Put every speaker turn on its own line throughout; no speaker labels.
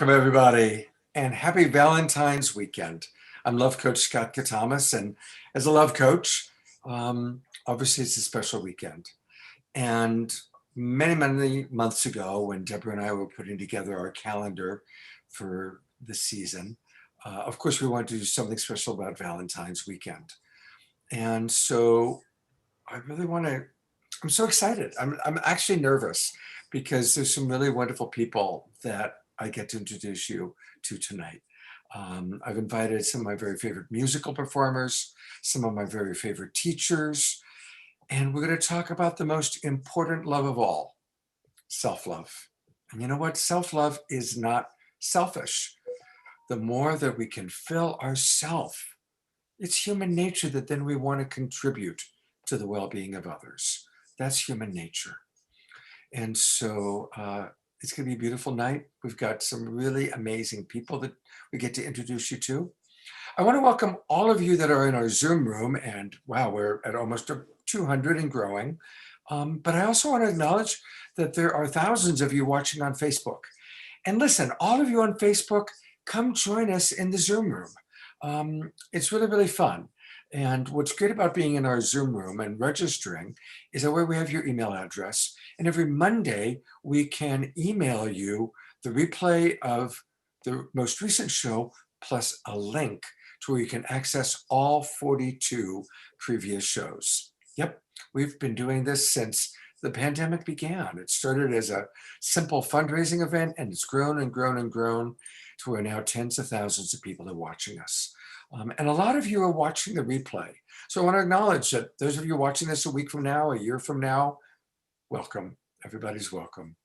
Welcome, everybody, and happy Valentine's weekend. I'm Love Coach Scott Catamas, and as a love coach, obviously it's a special weekend. And many months ago, when Debra and I were putting together our calendar for the season, of course, we wanted to do something special about Valentine's weekend. And so I really want to, I'm so excited. I'm actually nervous because there's some really wonderful people that I get to introduce you to tonight. I've invited some of my very favorite musical performers, some of my very favorite teachers, and we're going to talk about the most important love of all, self-love. And you know what? Self-love is not selfish. The more that we can fill ourself, it's human nature that then we want to contribute to the well-being of others. That's human nature. And so it's going to be a beautiful night. We've got some really amazing people that we get to introduce you to. I want to welcome all of you that are in our Zoom room, and wow, we're at almost 200 and growing. But I also want to acknowledge that there are thousands of you watching on Facebook. And listen, all of you on Facebook, come join us in the Zoom room. It's really fun. And what's great about being in our Zoom room and registering is that where we have your email address. And every Monday, we can email you the replay of the most recent show, plus a link to where you can access all 42 previous shows. Yep, we've been doing this since the pandemic began. It started as a simple fundraising event, and it's grown and grown and grown to where now tens of thousands of people are watching us. And a lot of you are watching the replay. So I want to acknowledge that those of you watching this a week from now, a year from now, welcome. Everybody's welcome.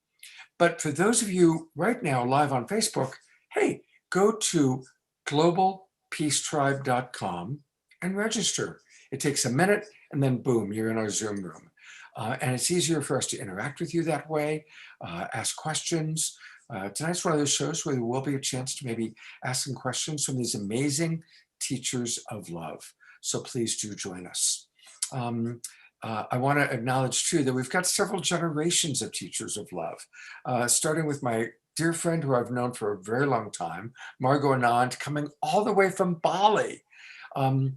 But for those of you right now live on Facebook, hey, go to globalpeacetribe.com and register. It takes a minute and then boom, you're in our Zoom room. And it's easier for us to interact with you that way, ask questions. Tonight's one of those shows where there will be a chance to maybe ask some questions from these amazing teachers of love. So please do join us. I want to acknowledge too that we've got several generations of teachers of love, starting with my dear friend who I've known for a very long time, Margot Anand, coming all the way from Bali. And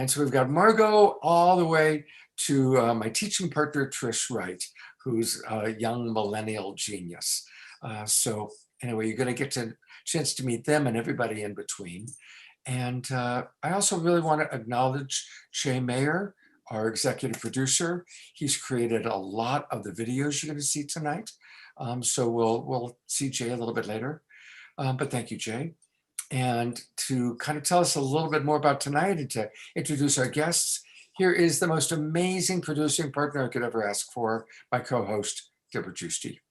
so we've got Margot all the way to my teaching partner, Trish Wright, who's a young millennial genius. So anyway, you're going to get a chance to meet them and everybody in between. And I also really want to acknowledge Jay Mayer, our executive producer. He's created a lot of the videos you're going to see tonight. So we'll see Jay a little bit later. But thank you, Jay. And to kind of tell us a little bit more about tonight and to introduce our guests, here is the most amazing producing partner I could ever ask for, my co-host, Debra Gusti.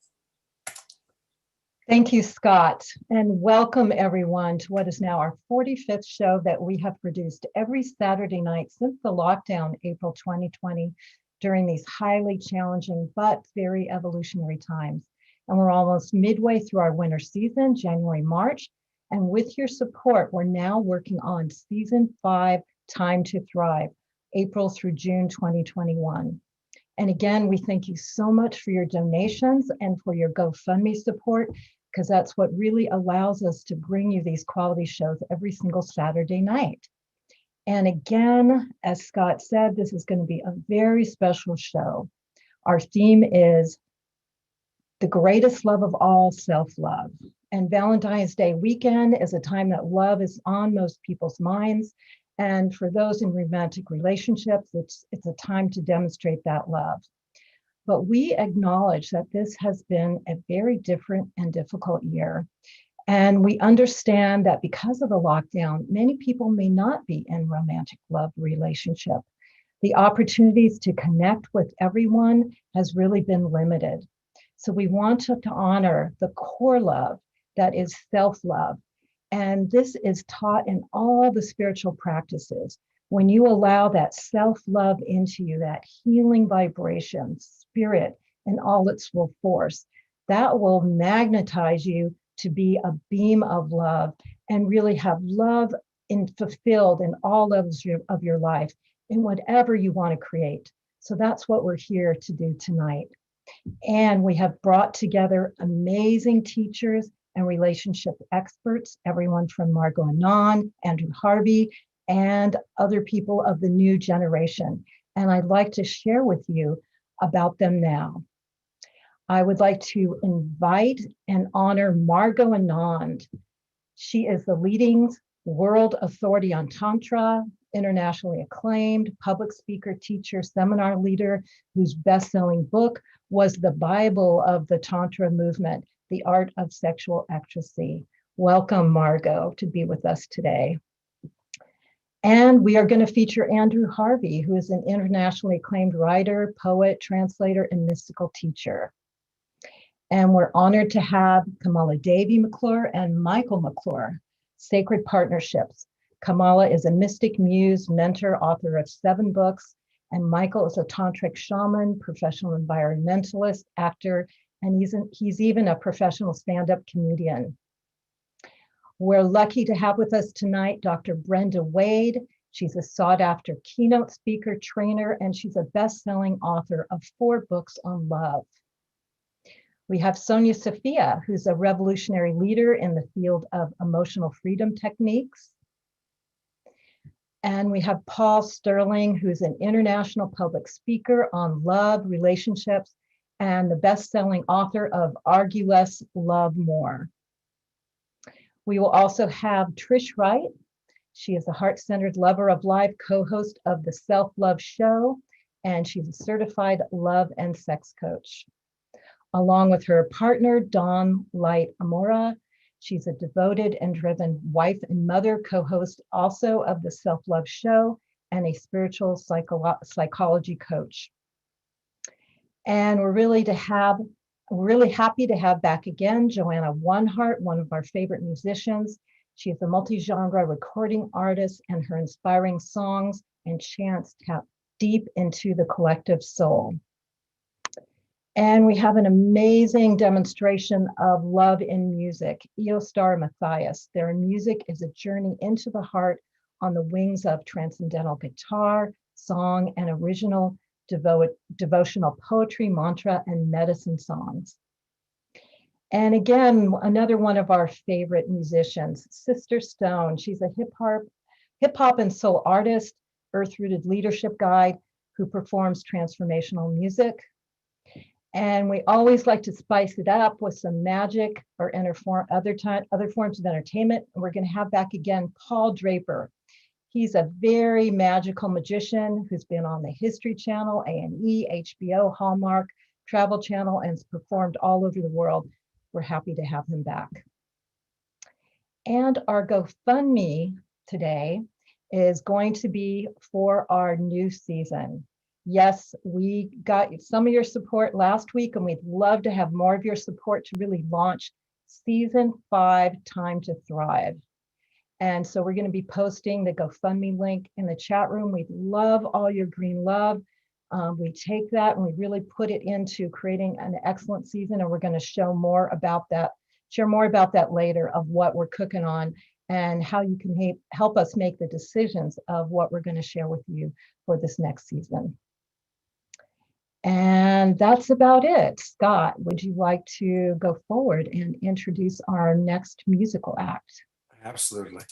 Thank you, Scott, and welcome everyone to what is now our 45th show that we have produced every Saturday night since the lockdown, April 2020, during these highly challenging but very evolutionary times. And we're almost midway through our winter season, January, March, and with your support, we're now working on season 5, Time to Thrive, April through June 2021. And again, we thank you so much for your donations and for your GoFundMe support, because that's what really allows us to bring you these quality shows every single Saturday night. And again, as Scott said, this is going to be a very special show. Our theme is the greatest love of all, self-love. And Valentine's Day weekend is a time that love is on most people's minds. And for those in romantic relationships, it's a time to demonstrate that love. But we acknowledge that this has been a very different and difficult year. And we understand that because of the lockdown, many people may not be in romantic love relationship. The opportunities to connect with everyone has really been limited. So we want to honor the core love that is self-love. And this is taught in all the spiritual practices. When you allow that self-love into you, that healing vibration, spirit, and all its full force, that will magnetize you to be a beam of love and really have love fulfilled in all levels of your life in whatever you want to create. So that's what we're here to do tonight. And we have brought together amazing teachers and relationship experts, everyone from Margot Anand, Andrew Harvey, and other people of the new generation. And I'd like to share with you about them now. I would like to invite and honor Margot Anand. She is the leading world authority on Tantra, internationally acclaimed public speaker, teacher, seminar leader, whose best-selling book was the Bible of the Tantra movement, The Art of Sexual Ecstasy. Welcome, Margot, to be with us today. And we are going to feature Andrew Harvey, who is an internationally acclaimed writer, poet, translator, and mystical teacher. And we're honored to have Kamala Devi McClure and Michael McClure, Sacred Partnerships. Kamala is a mystic muse, mentor, author of 7 books, and Michael is a tantric shaman, professional environmentalist, actor, and he's even a professional stand-up comedian. We're lucky to have with us tonight Dr. Brenda Wade. She's a sought-after keynote speaker, trainer, and she's a best-selling author of 4 books on love. We have Sonia Sophia, who's a revolutionary leader in the field of emotional freedom techniques. And we have Paul Sterling, who's an international public speaker on love, relationships, and the best-selling author of Argue Less, Love More. We will also have Trish Wright. She is a heart-centered lover of life, co-host of the Self-Love Show, and she's a certified love and sex coach. Along with her partner, Dawn Light Amora, she's a devoted and driven wife and mother, co-host also of the Self-Love Show, and a spiritual psychology coach. And we're really happy to have back again Joanna Onehart, one of our favorite musicians. She is a multi-genre recording artist, and her inspiring songs and chants tap deep into the collective soul. And we have an amazing demonstration of love in music, Eostar and Matthias. Their music is a journey into the heart on the wings of transcendental guitar, song, and original devotional poetry, mantra, and medicine songs. And again, another one of our favorite musicians, Sister Stone. She's a hip hop and soul artist, earth-rooted leadership guide who performs transformational music. And we always like to spice it up with some magic or other forms of entertainment. And we're going to have back again Paul Draper. He's a very magical magician who's been on the History Channel, A&E, HBO, Hallmark, Travel Channel, and has performed all over the world. We're happy to have him back. And our GoFundMe today is going to be for our new season. Yes, we got some of your support last week, and we'd love to have more of your support to really launch season 5, Time to Thrive. And so we're going to be posting the GoFundMe link in the chat room. We love all your green love. We take that and we really put it into creating an excellent season, and we're going to share more about that later, of what we're cooking on and how you can help us make the decisions of what we're going to share with you for this next season. And that's about it. Scott, would you like to go forward and introduce our next musical act?
Absolutely.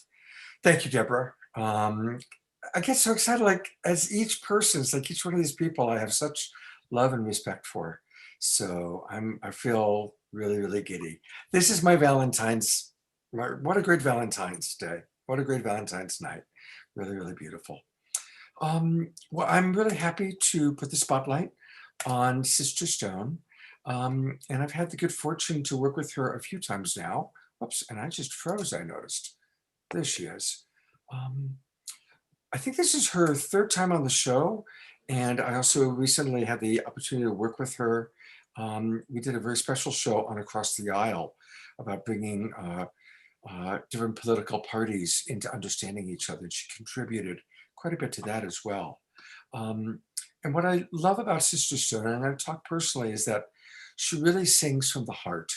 Thank you, Debra. I get so excited, like as each person, it's like each one of these people I have such love and respect for. So I feel really, really giddy. This is my Valentine's. What a great Valentine's Day. What a great Valentine's night. Really, really beautiful. Well, I'm really happy to put the spotlight on Sister Stone. And I've had the good fortune to work with her a few times now. Whoops, and I just froze, I noticed. There she is. I think this is her 3rd time on the show. And I also recently had the opportunity to work with her. We did a very special show on Across the Aisle about bringing different political parties into understanding each other. And she contributed quite a bit to that as well. And what I love about Sister Stone, and I've talked personally, is that she really sings from the heart.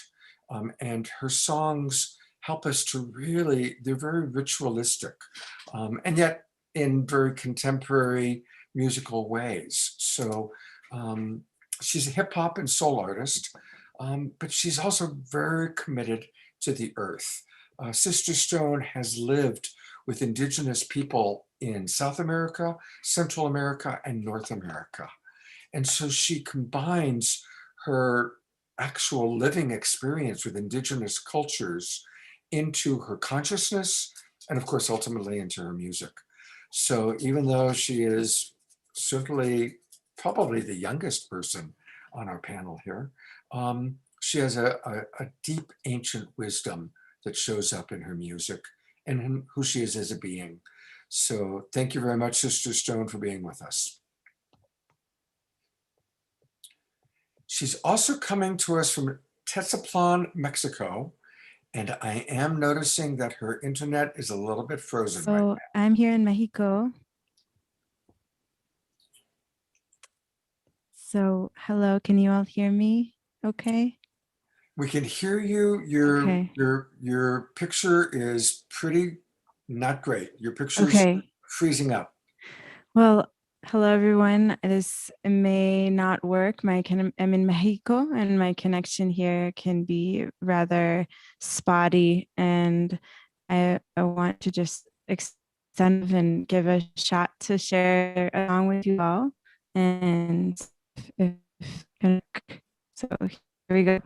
And her songs help us to really, they're very ritualistic, and yet in very contemporary musical ways. So she's a hip hop and soul artist, but she's also very committed to the earth. Sister Stone has lived with indigenous people in South America, Central America, and North America. And so she combines her actual living experience with indigenous cultures into her consciousness, and of course, ultimately into her music. So even though she is certainly probably the youngest person on our panel here, she has a deep ancient wisdom that shows up in her music and in who she is as a being. So thank you very much, Sister Stone, for being with us. She's also coming to us from Tezcatlan, Mexico, and I am noticing that her internet is a little bit frozen right now.
So I'm here in Mexico. So hello, can you all hear me? Okay.
We can hear you. Your picture is pretty not great. Your picture's freezing up.
Well, hello everyone. This may not work. I'm in Mexico and my connection here can be rather spotty, and I want to just extend and give a shot to share along with you all. And so here we go.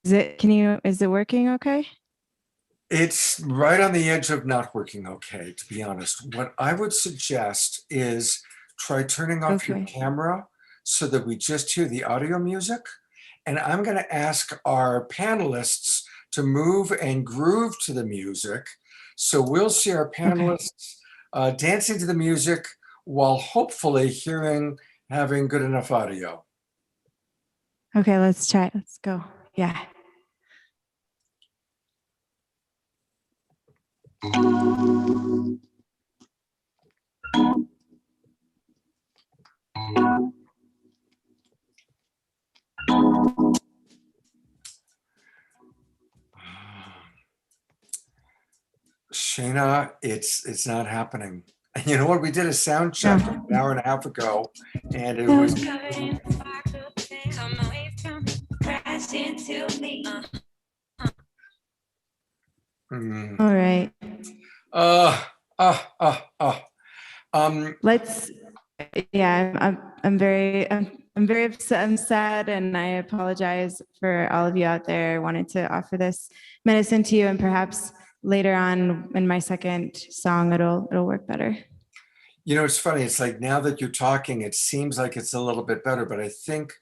Is it working okay?
It's right on the edge of not working okay, to be honest. What I would suggest is try turning off your camera so that we just hear the audio music. And I'm going to ask our panelists to move and groove to the music. So we'll see our panelists dancing to the music while hopefully having good enough audio.
Okay, let's try. Let's go. Yeah.
Shayna, it's not happening. And you know what? We did a sound check an hour and a half ago, and it was
all right. Let's. Yeah, I'm very upset. I'm sad, and I apologize for all of you out there. I wanted to offer this medicine to you, and perhaps later on in my second song, it'll work better.
You know, it's funny. It's like now that you're talking, it seems like it's a little bit better, but I think,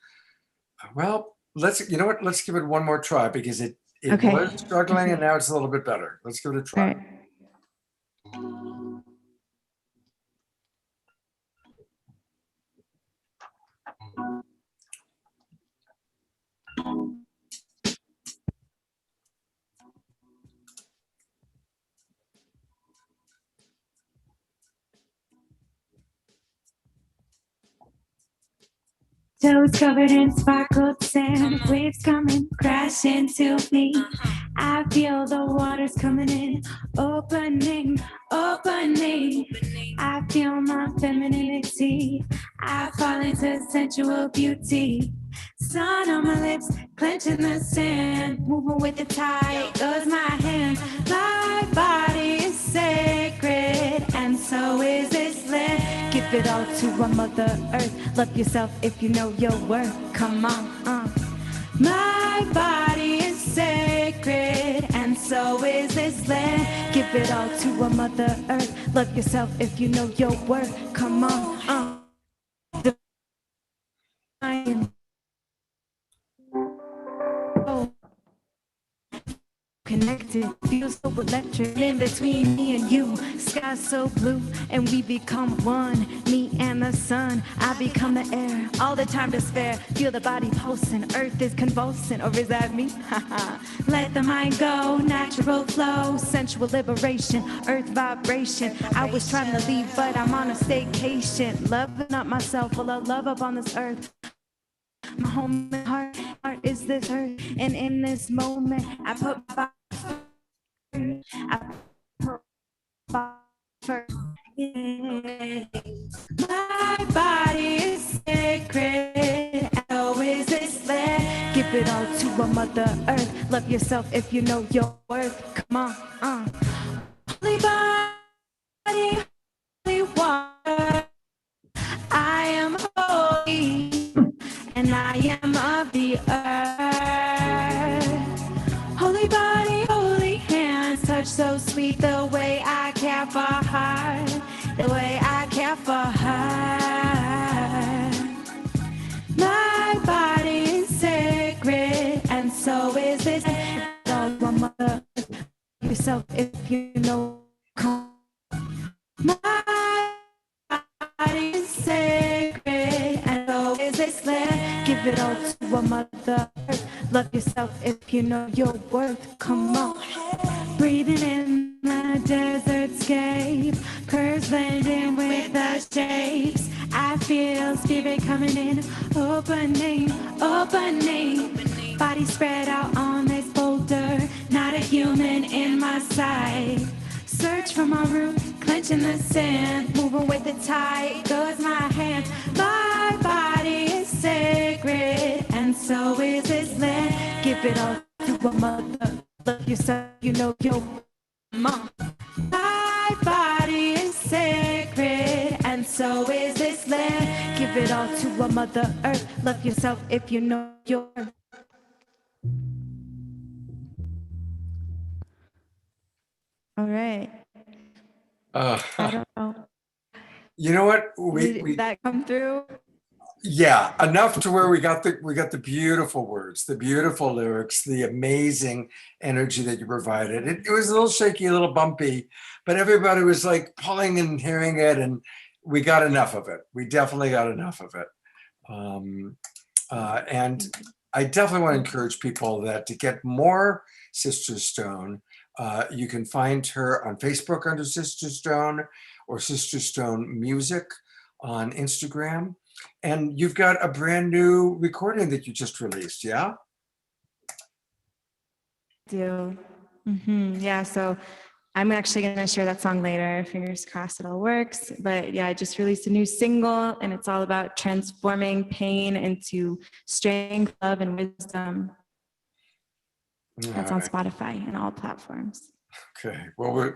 well, you know what? Let's give it one more try because it was struggling and now it's a little bit better. Let's give it a try.
All right.
Toes covered in sparkled sand, waves coming, crash into me. I feel the waters coming in, opening. I feel my femininity. I fall into sensual beauty. Sun on my lips, clenching the sand, moving with the tide, goes my hand. My body is sacred, and so is this land. Give it all to our Mother Earth. Love yourself if you know your worth. Come on, My body is sacred, and so is this land. Give it all to our Mother Earth. Love yourself if you know your worth. Come on, connected, feels so electric in between me and you. Sky so blue and we become one, me and the sun. I become the air, all the time to spare. Feel the body pulsing, earth is convulsing. Or is that me? Let the mind go, natural flow, sensual liberation, earth vibration. I was trying to leave but I'm on a staycation, loving up myself, full of love up on this earth. My home and heart is this earth, and in this moment I put my first. My body is sacred, and so is this land. Give it all to a Mother Earth.
Love yourself if you know your worth. Come on. Holy body, holy water. I am holy, and I am of the earth. Holy body, holy hands, touch so sweet the way I care for her, the way I care for her. My body is sacred, and so is this. One mother, yourself if you know. My body is sacred, and so is this land. Give it all to a mother earth. Love yourself if you know your worth. Come on. Breathing in the desert scape, curves blending with the shapes. I feel spirit coming in, opening. Body spread out on this boulder, not a human in my sight. Search for my root, clenching the sand, moving with the tide, goes my hand. My body is sacred, and so is this land. Give it all to a mother. Love yourself, you know your mom. My body is sacred, and so is this land. Give it all to a mother earth. Love yourself if you know your. All right. I don't know.
You know what?
Did that come through?
Yeah, enough to where we got the beautiful words, the beautiful lyrics, the amazing energy that you provided. It was a little shaky, a little bumpy, but everybody was like pulling and hearing it, and we got enough of it. We definitely got enough of it. And I definitely want to encourage people that to get more Sister Stone, you can find her on Facebook under Sister Stone, or Sister Stone Music on Instagram. And you've got a brand new recording that you just released, yeah?
Do. Yeah, so I'm actually going to share that song later. Fingers crossed it all works. But yeah, I just released a new single, and it's all about transforming pain into strength, love, and wisdom. That's on Spotify and all platforms.
Okay, well,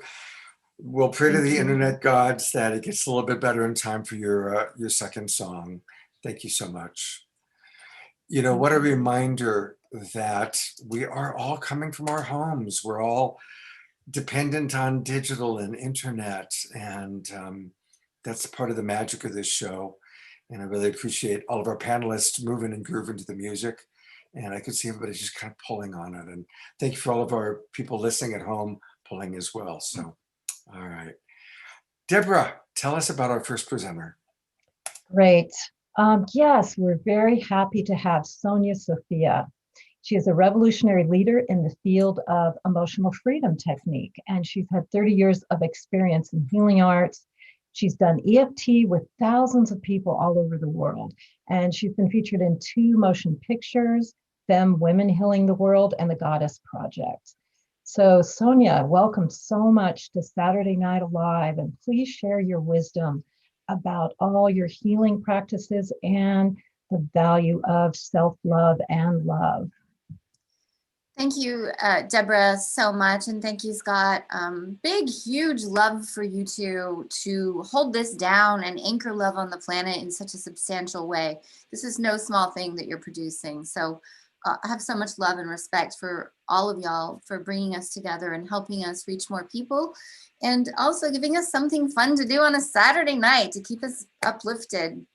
we'll pray to the internet gods that it gets a little bit better in time for your second song. Thank you so much. You know, what a reminder that we are all coming from our homes. We're all dependent on digital and internet, and that's part of the magic of this show. And I really appreciate all of our panelists moving and grooving to the music. And I could see everybody just kind of pulling on it. And thank you for all of our people listening at home pulling as well. So, all right. Debra, tell us about our first presenter.
Great. Yes, we're very happy to have Sonia Sophia. She is a revolutionary leader in the field of emotional freedom technique, and she's had 30 years of experience in healing arts. She's done EFT with thousands of people all over the world, and she's been featured in 2 motion pictures, Them Women Healing the World and The Goddess Project. So Sonia, welcome so much to Saturday Night Alive, and please share your wisdom about all your healing practices and the value of self-love and love.
Thank you, Debra, so much. And thank you, Scott. Big, huge love for you two to hold this down and anchor love on the planet in such a substantial way. This is no small thing that you're producing. So I have so much love and respect for all of y'all for bringing us together and helping us reach more people, and also giving us something fun to do on a Saturday night to keep us uplifted.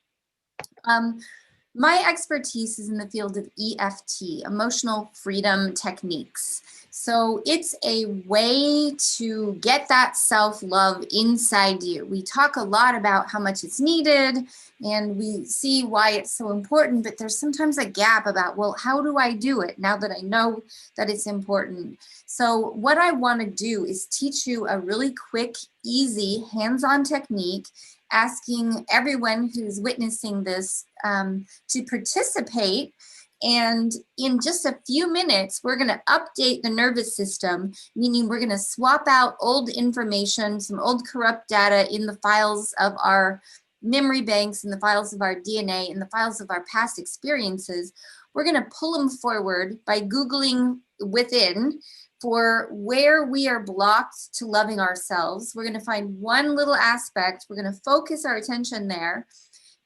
My expertise is in the field of EFT, emotional freedom techniques. So it's a way to get that self-love inside you. We talk a lot about how much it's needed, and we see why it's so important, but there's sometimes a gap about, well, how do I do it now that I know that it's important? So what I want to do is teach you a really quick, easy, hands-on technique, asking everyone who's witnessing this to participate. And in just a few minutes, we're going to update the nervous system, meaning we're going to swap out old information, some old corrupt data in the files of our memory banks, in the files of our DNA, in the files of our past experiences. We're going to pull them forward by Googling within for where we are blocked to loving ourselves. We're going to find one little aspect. We're going to focus our attention there.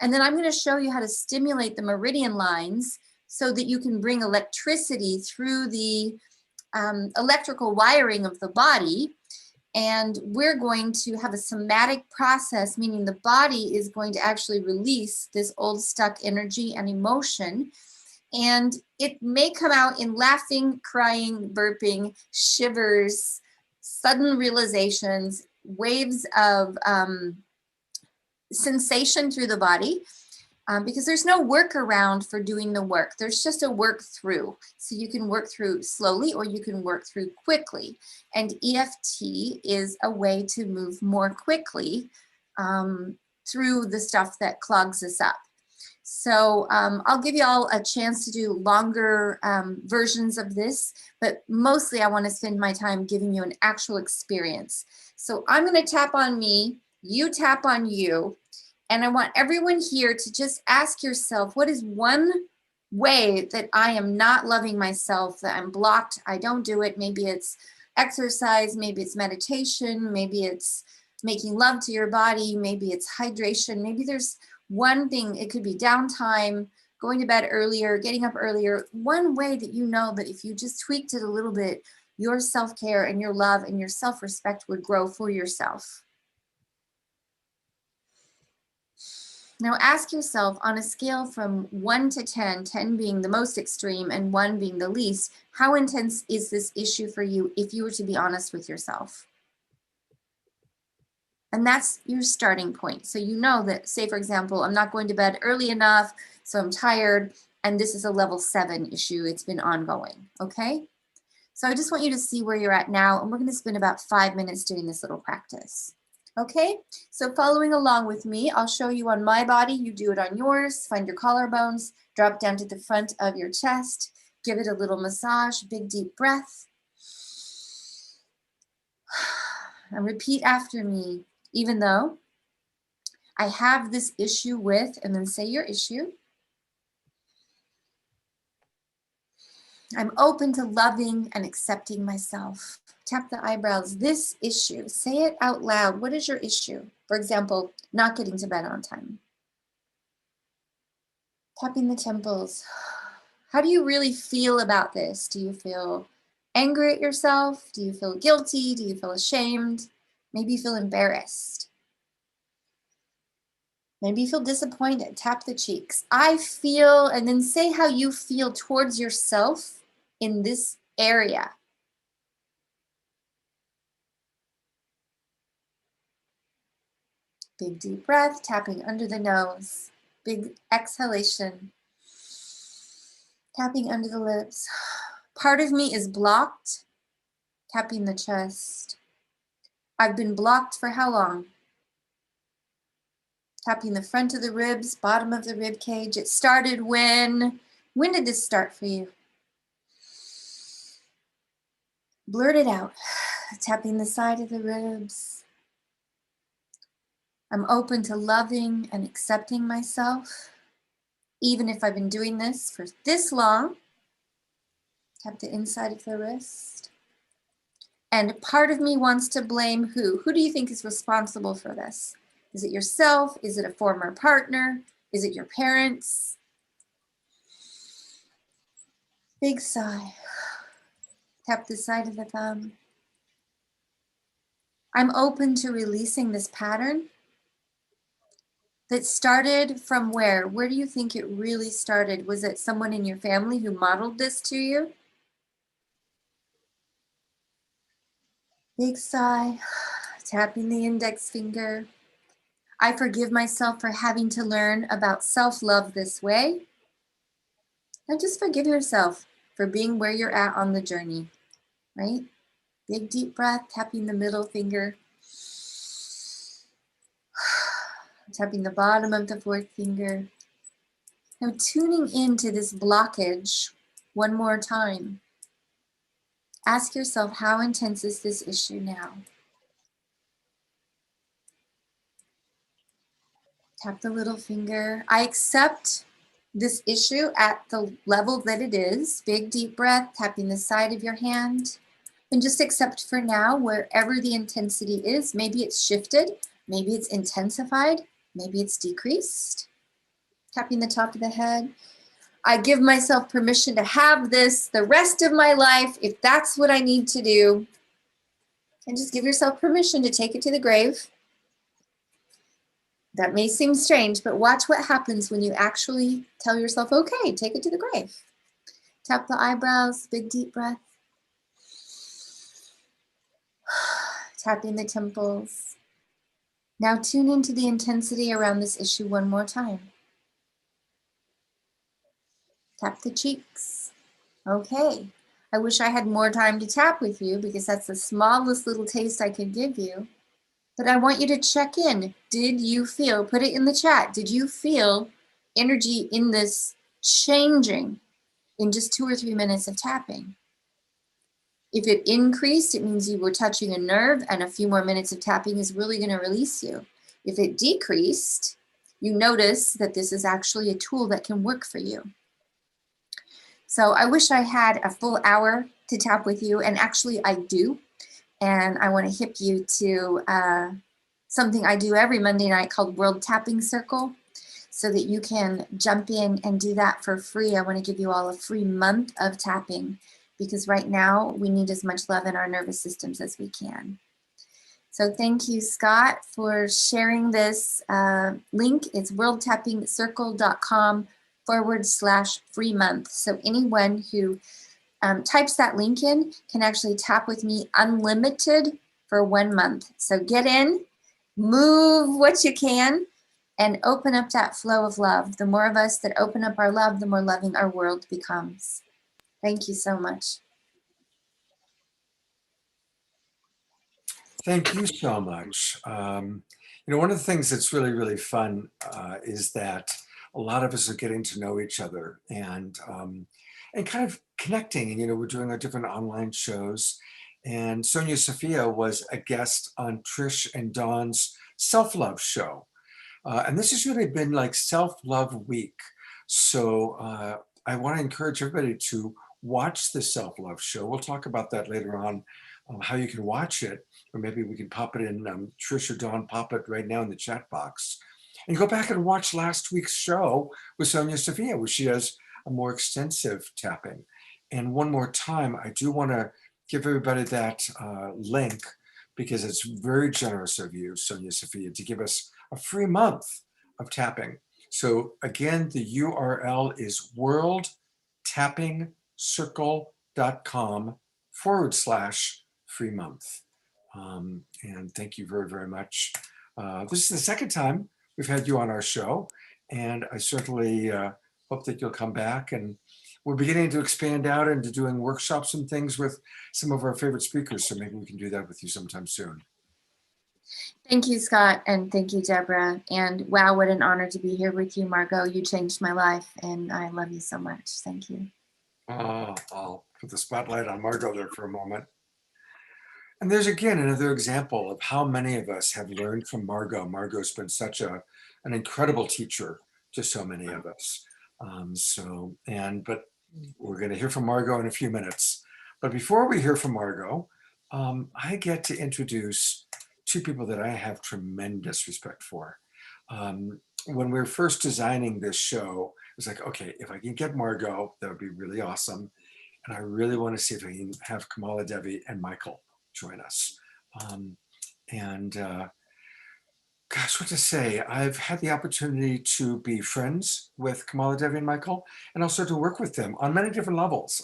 And then I'm going to show you how to stimulate the meridian lines so that you can bring electricity through the electrical wiring of the body. And we're going to have a somatic process, meaning the body is going to actually release this old stuck energy and emotion. And it may come out in laughing, crying, burping, shivers, sudden realizations, waves of sensation through the body. Because there's no workaround for doing the work. There's just a work through. So you can work through slowly or you can work through quickly. And EFT is a way to move more quickly through the stuff that clogs us up. So I'll give you all a chance to do longer versions of this, but mostly I want to spend my time giving you an actual experience. So I'm going to tap on me, you tap on you. And I want everyone here to just ask yourself, what is one way that I am not loving myself, that I'm blocked, I don't do it? Maybe it's exercise, maybe it's meditation, maybe it's making love to your body, maybe it's hydration, maybe there's one thing, it could be downtime, going to bed earlier, getting up earlier. One way that you know that if you just tweaked it a little bit, your self-care and your love and your self-respect would grow for yourself. Now ask yourself, on a scale from 1 to 10, 10 being the most extreme and 1 being the least, how intense is this issue for you if you were to be honest with yourself? And that's your starting point. So you know that, say for example, I'm not going to bed early enough, so I'm tired, and this is a level 7 issue. It's been ongoing, okay? So I just want you to see where you're at now, and we're going to spend about 5 minutes doing this little practice. Okay, so following along with me, I'll show you on my body, you do it on yours. Find your collarbones, drop down to the front of your chest, give it a little massage, big deep breath. And repeat after me, even though I have this issue with, and then say your issue. I'm open to loving and accepting myself. Tap the eyebrows, this issue, say it out loud. What is your issue? For example, not getting to bed on time. Tapping the temples. How do you really feel about this? Do you feel angry at yourself? Do you feel guilty? Do you feel ashamed? Maybe you feel embarrassed. Maybe you feel disappointed. Tap the cheeks. I feel, and then say how you feel towards yourself in this area. Big deep breath, tapping under the nose. Big exhalation. Tapping under the lips. Part of me is blocked. Tapping the chest. I've been blocked for how long? Tapping the front of the ribs, bottom of the rib cage. It started when did this start for you? Blurt it out. Tapping the side of the ribs. I'm open to loving and accepting myself, even if I've been doing this for this long. Tap the inside of the wrist. And part of me wants to blame who? Who do you think is responsible for this? Is it yourself? Is it a former partner? Is it your parents? Big sigh. Tap the side of the thumb. I'm open to releasing this pattern that started from where? Where do you think it really started? Was it someone in your family who modeled this to you? Big sigh, tapping the index finger. I forgive myself for having to learn about self-love this way. And just forgive yourself for being where you're at on the journey, right? Big deep breath, tapping the middle finger. Tapping the bottom of the fourth finger. Now tuning into this blockage one more time. Ask yourself, how intense is this issue now? Tap the little finger. I accept this issue at the level that it is. Big deep breath, tapping the side of your hand. And just accept for now, wherever the intensity is, maybe it's shifted, maybe it's intensified, maybe it's decreased. Tapping the top of the head. I give myself permission to have this the rest of my life, if that's what I need to do. And just give yourself permission to take it to the grave. That may seem strange, but watch what happens when you actually tell yourself, okay, take it to the grave. Tap the eyebrows, big deep breath. Tapping the temples. Now tune into the intensity around this issue one more time. Tap the cheeks. Okay. I wish I had more time to tap with you because that's the smallest little taste I could give you. But I want you to check in. Did you feel, put it in the chat, did you feel energy in this changing in just 2 or 3 minutes of tapping? If it increased, it means you were touching a nerve and a few more minutes of tapping is really going to release you. If it decreased, you notice that this is actually a tool that can work for you. So I wish I had a full hour to tap with you, and actually I do. And I want to hip you to something I do every Monday night called World Tapping Circle, so that you can jump in and do that for free. I want to give you all a free month of tapping, because right now we need as much love in our nervous systems as we can. So thank you, Scott, for sharing this link. It's worldtappingcircle.com/free month. So anyone who types that link in can actually tap with me unlimited for 1 month. So get in, move what you can, and open up that flow of love. The more of us that open up our love, the more loving our world becomes. Thank you so much.
Thank you so much. You know, one of the things that's really, really fun is that a lot of us are getting to know each other and kind of connecting. And, you know, we're doing our different online shows. And Sonia Sophia was a guest on Trish and Dawn's self-love show. And this has really been like self-love week. So I want to encourage everybody to watch the self-love show. We'll talk about that later on, how you can watch it, or maybe we can pop it in, Trish or Dawn, pop it right now in the chat box. And go back and watch last week's show with Sonia Sophia, where she has a more extensive tapping. And one more time, I do want to give everybody that link, because it's very generous of you, Sonia Sophia, to give us a free month of tapping. So again, the URL is worldtappingcircle.com/free month. And thank you very, very much. This is the second time we've had you on our show, and I certainly hope that you'll come back. And we're beginning to expand out into doing workshops and things with some of our favorite speakers, so maybe we can do that with you sometime soon.
Thank you, Scott, and thank you, Debra. And wow, what an honor to be here with you, Margot. You changed my life, and I love you so much. Thank you.
I'll put the spotlight on Margot there for a moment. And there's again another example of how many of us have learned from Margot. Margot's been such an incredible teacher to so many of us. But we're going to hear from Margot in a few minutes. But before we hear from Margot, I get to introduce 2 people that I have tremendous respect for. When we were first designing this show, it was like, okay, if I can get Margot, that would be really awesome. And I really want to see if I can have Kamala Devi and Michael join us. Gosh, what to say? I've had the opportunity to be friends with Kamala Devi and Michael, and also to work with them on many different levels.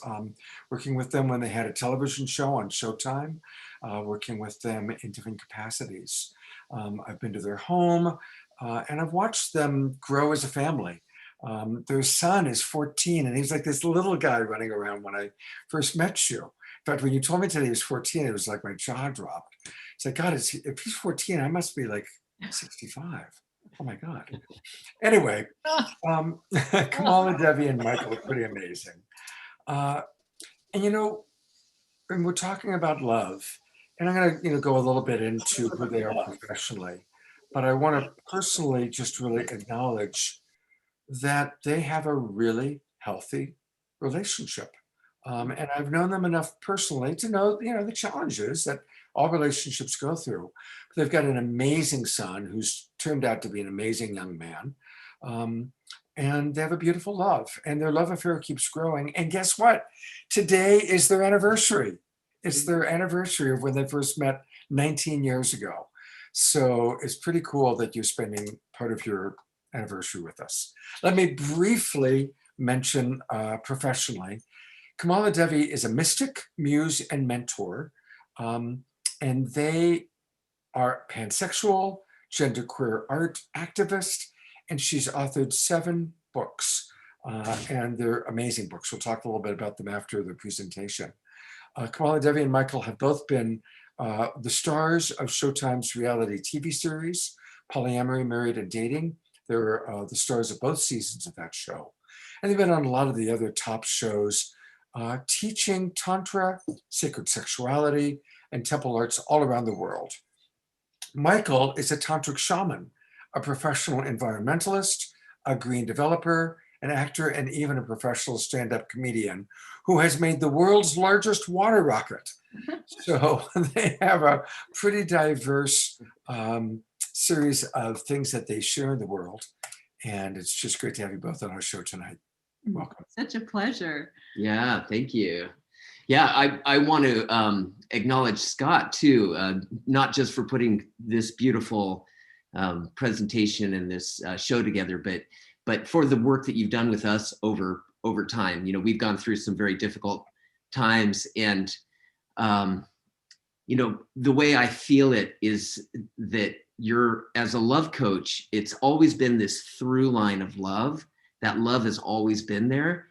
Working with them when they had a television show on Showtime, working with them in different capacities. I've been to their home, and I've watched them grow as a family. Their son is 14, and he's like this little guy running around when I first met you. In fact, when you told me today he was 14, it was like my jaw dropped. It's like, God, if he's 14, I must be like 65. Oh my God. Anyway, Kamala Devi and Michael are pretty amazing. And you know, when we're talking about love, and I'm going to go a little bit into who they are professionally. but I want to personally just really acknowledge that they have a really healthy relationship. And I've known them enough personally to know, the challenges that all relationships go through. They've got an amazing son who's turned out to be an amazing young man. And they have a beautiful love, and their love affair keeps growing. And guess what? Today is their anniversary. It's their anniversary of when they first met 19 years ago. So it's pretty cool that you're spending part of your anniversary with us. Let me briefly mention professionally, Kamala Devi is a mystic, muse, and mentor. And they are pansexual, genderqueer art activist, and she's authored 7 books, and they're amazing books. We'll talk a little bit about them after the presentation. Kamala Devi and Michael have both been the stars of Showtime's reality TV series, Polyamory, Married, and Dating. They're the stars of both seasons of that show. And they've been on a lot of the other top shows, teaching Tantra, sacred sexuality, and temple arts all around the world. Michael is a tantric shaman, a professional environmentalist, a green developer, an actor, and even a professional stand-up comedian who has made the world's largest water rocket. So they have a pretty diverse series of things that they share in the world. And it's just great to have you both on our show tonight. Welcome.
Such a pleasure.
Yeah, thank you. Yeah, I want to acknowledge Scott too, not just for putting this beautiful presentation and this show together, but for the work that you've done with us over time. We've gone through some very difficult times, and the way I feel it is that you're, as a love coach, it's always been this through line of love. That love has always been there,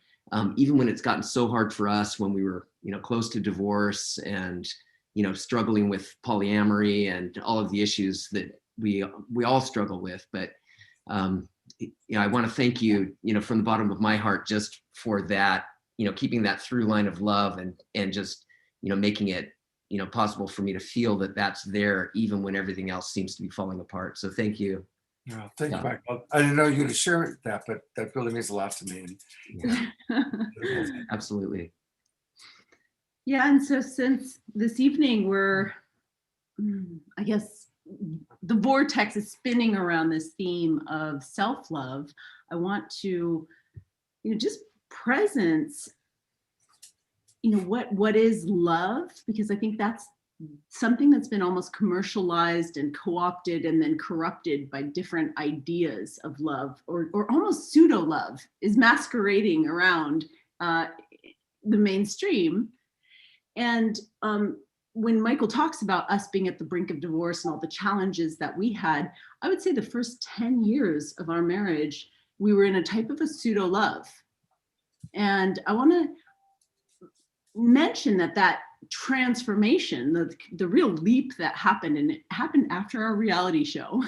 even when it's gotten so hard for us when we were, close to divorce and, struggling with polyamory and all of the issues that we all struggle with. But I want to thank you, from the bottom of my heart, just for that, keeping that through line of love and just, making it, possible for me to feel that that's there even when everything else seems to be falling apart. So thank you.
Yeah, thank you, Michael. I didn't know you to share that, but that really means a lot to me.
Yeah. Absolutely.
Yeah, and so since this evening we're, I guess, the vortex is spinning around this theme of self-love, I want to, just presence, what is love? Because I think that's something that's been almost commercialized and co-opted and then corrupted by different ideas of love, or almost pseudo love is masquerading around the mainstream. And when Michael talks about us being at the brink of divorce and all the challenges that we had, I would say the first 10 years of our marriage, we were in a type of a pseudo love. And I want to mention that transformation, the real leap that happened, and it happened after our reality show,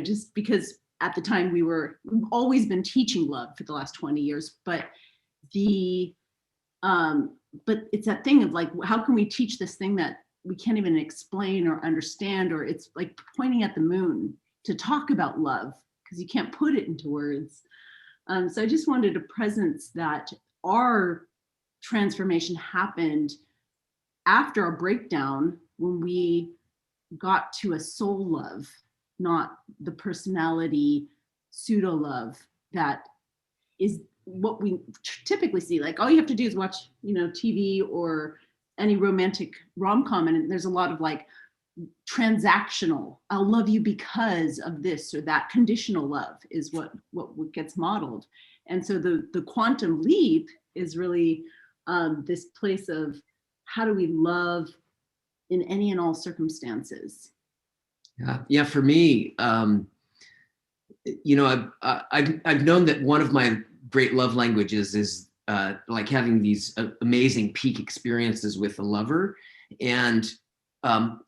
just because at the time we've always been teaching love for the last 20 years, but it's that thing of like, how can we teach this thing that we can't even explain or understand, or it's like pointing at the moon to talk about love because you can't put it into words. So I just wanted to presence that our transformation happened after our breakdown, when we got to a soul love, not the personality pseudo love that is what we typically see. Like, all you have to do is watch, TV or any romantic rom-com, and there's a lot of like transactional, I'll love you because of this or that. Conditional love is what gets modeled. And so the quantum leap is really this place of how do we love in any and all circumstances.
Yeah. For me, I've known that one of my great love languages is like having these amazing peak experiences with a lover. And I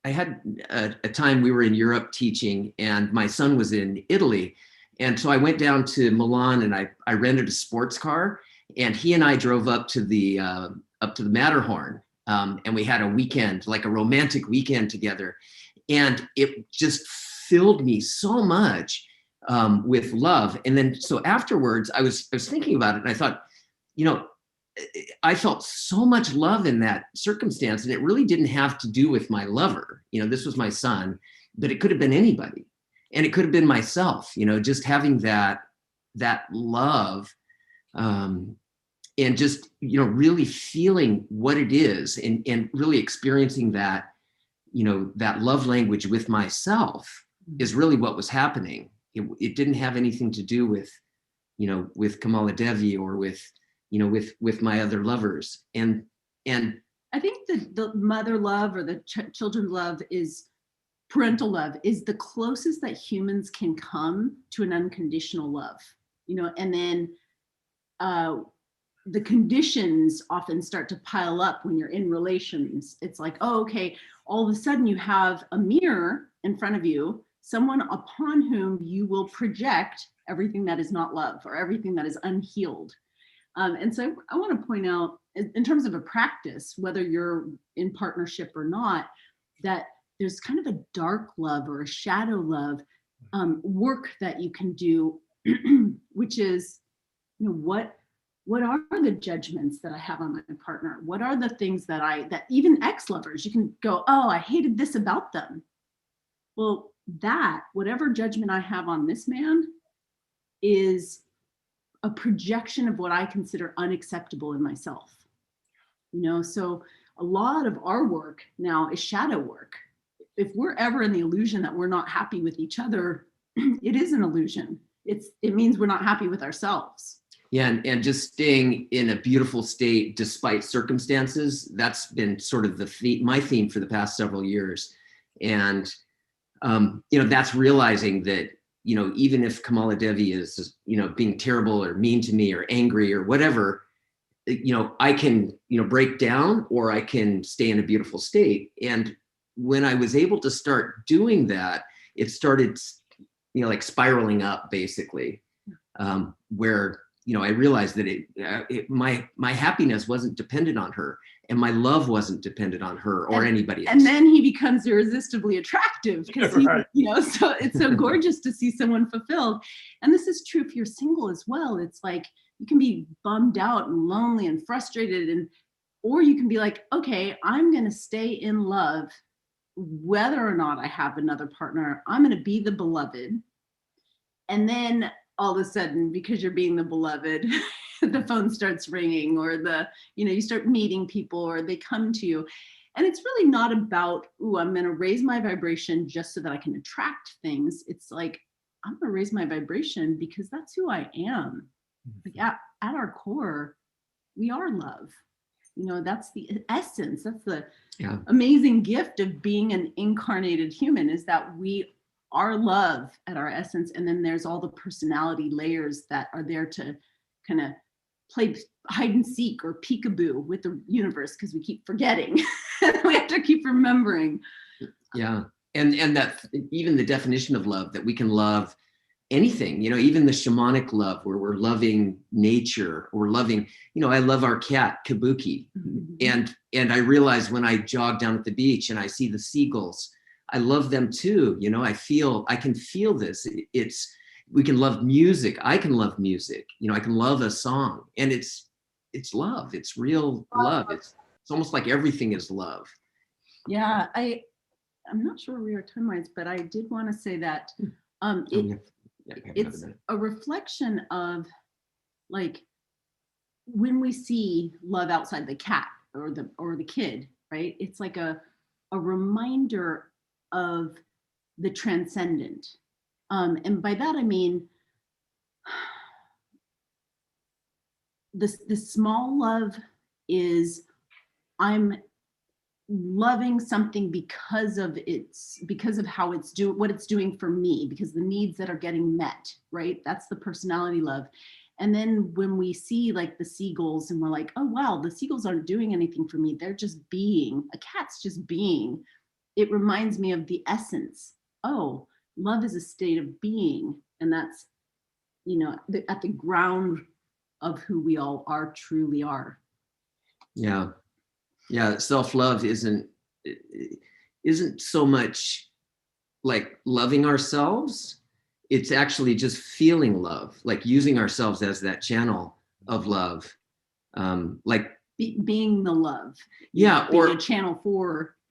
had a time we were in Europe teaching, and my son was in Italy. And so I went down to Milan and I rented a sports car, and he and I drove up to the Matterhorn. And we had a weekend, like a romantic weekend together. And it just filled me so much with love. And then, so afterwards, I was thinking about it, and I thought, you know, I felt so much love in that circumstance, and it really didn't have to do with my lover. You know, this was my son, but it could have been anybody, and it could have been myself. You know, just having that love, and just, you know, really feeling what it is, and really experiencing that, you know, that love language with myself is really what was happening. It didn't have anything to do with, you know, with Kamala Devi or with, you know, with my other lovers. And
I think the mother love or the children love is parental love is the closest that humans can come to an unconditional love, you know, and then the conditions often start to pile up when you're in relations. It's like, oh, okay, all of a sudden you have a mirror in front of you, someone upon whom you will project everything that is not love or everything that is unhealed. And so I want to point out, in terms of a practice, whether you're in partnership or not, that there's kind of a dark love or a shadow love work that you can do, which is, you know, what are the judgments that I have on my partner? What are the things that even ex-lovers, you can go, oh, I hated this about them. Well, that, whatever judgment I have on this man is a projection of what I consider unacceptable in myself. You know, so a lot of our work now is shadow work. If we're ever in the illusion that we're not happy with each other, it is an illusion. It means we're not happy with ourselves.
yeah, and just staying in a beautiful state despite circumstances, that's been sort of my theme for the past several years. And you know, that's realizing that, you know, even if Kamala Devi is, you know, being terrible or mean to me or angry or whatever, you know, I can, you know, break down, or I can stay in a beautiful state. And when I was able to start doing that, it started, you know, like spiraling up basically, where, you know, I realized that my happiness wasn't dependent on her, and my love wasn't dependent on her or anybody else.
And then he becomes irresistibly attractive because
Right.
you know, so it's so gorgeous to see someone fulfilled. And this is true if you're single as well. It's like you can be bummed out and lonely and frustrated, or you can be like, okay, I'm going to stay in love whether or not I have another partner. I'm going to be the beloved. And then all of a sudden, because you're being the beloved, the phone starts ringing, or you know, you start meeting people, or they come to you. And it's really not about, ooh, I'm going to raise my vibration just so that I can attract things. It's like, I'm going to raise my vibration because that's who I am. Like at our core, we are love. You know, that's the essence. That's the amazing gift of being an incarnated human, is that we are love at our essence. And then there's all the personality layers that are there to kind of play hide and seek or peekaboo with the universe, because we keep forgetting. We have to keep remembering.
Yeah. And that even the definition of love, that we can love anything, you know, even the shamanic love where we're loving nature, or loving, you know, I love our cat Kabuki. Mm-hmm. And I realize when I jog down at the beach and I see the seagulls, I love them too. You know, I can feel this. We can love music. I can love music. You know, I can love a song, and it's love. It's real love. It's almost like everything is love.
Yeah. I'm not sure where we are time-wise, but I did want to say that it's a reflection of, like, when we see love outside the cat or the kid, right? It's like a reminder of the transcendent. And by that, I mean, the small love is, I'm loving something because of how it's doing, what it's doing for me, because the needs that are getting met, right? That's the personality love. And then when we see like the seagulls and we're like, oh, wow, the seagulls aren't doing anything for me. They're just being, a cat's just being. It reminds me of the essence. Oh, love is a state of being. And that's, you know, at the ground of who we all are, truly are.
Yeah. Yeah, self-love isn't so much like loving ourselves. It's actually just feeling love, like using ourselves as that channel of love. Like
being the love.
Yeah,
being
or
a channel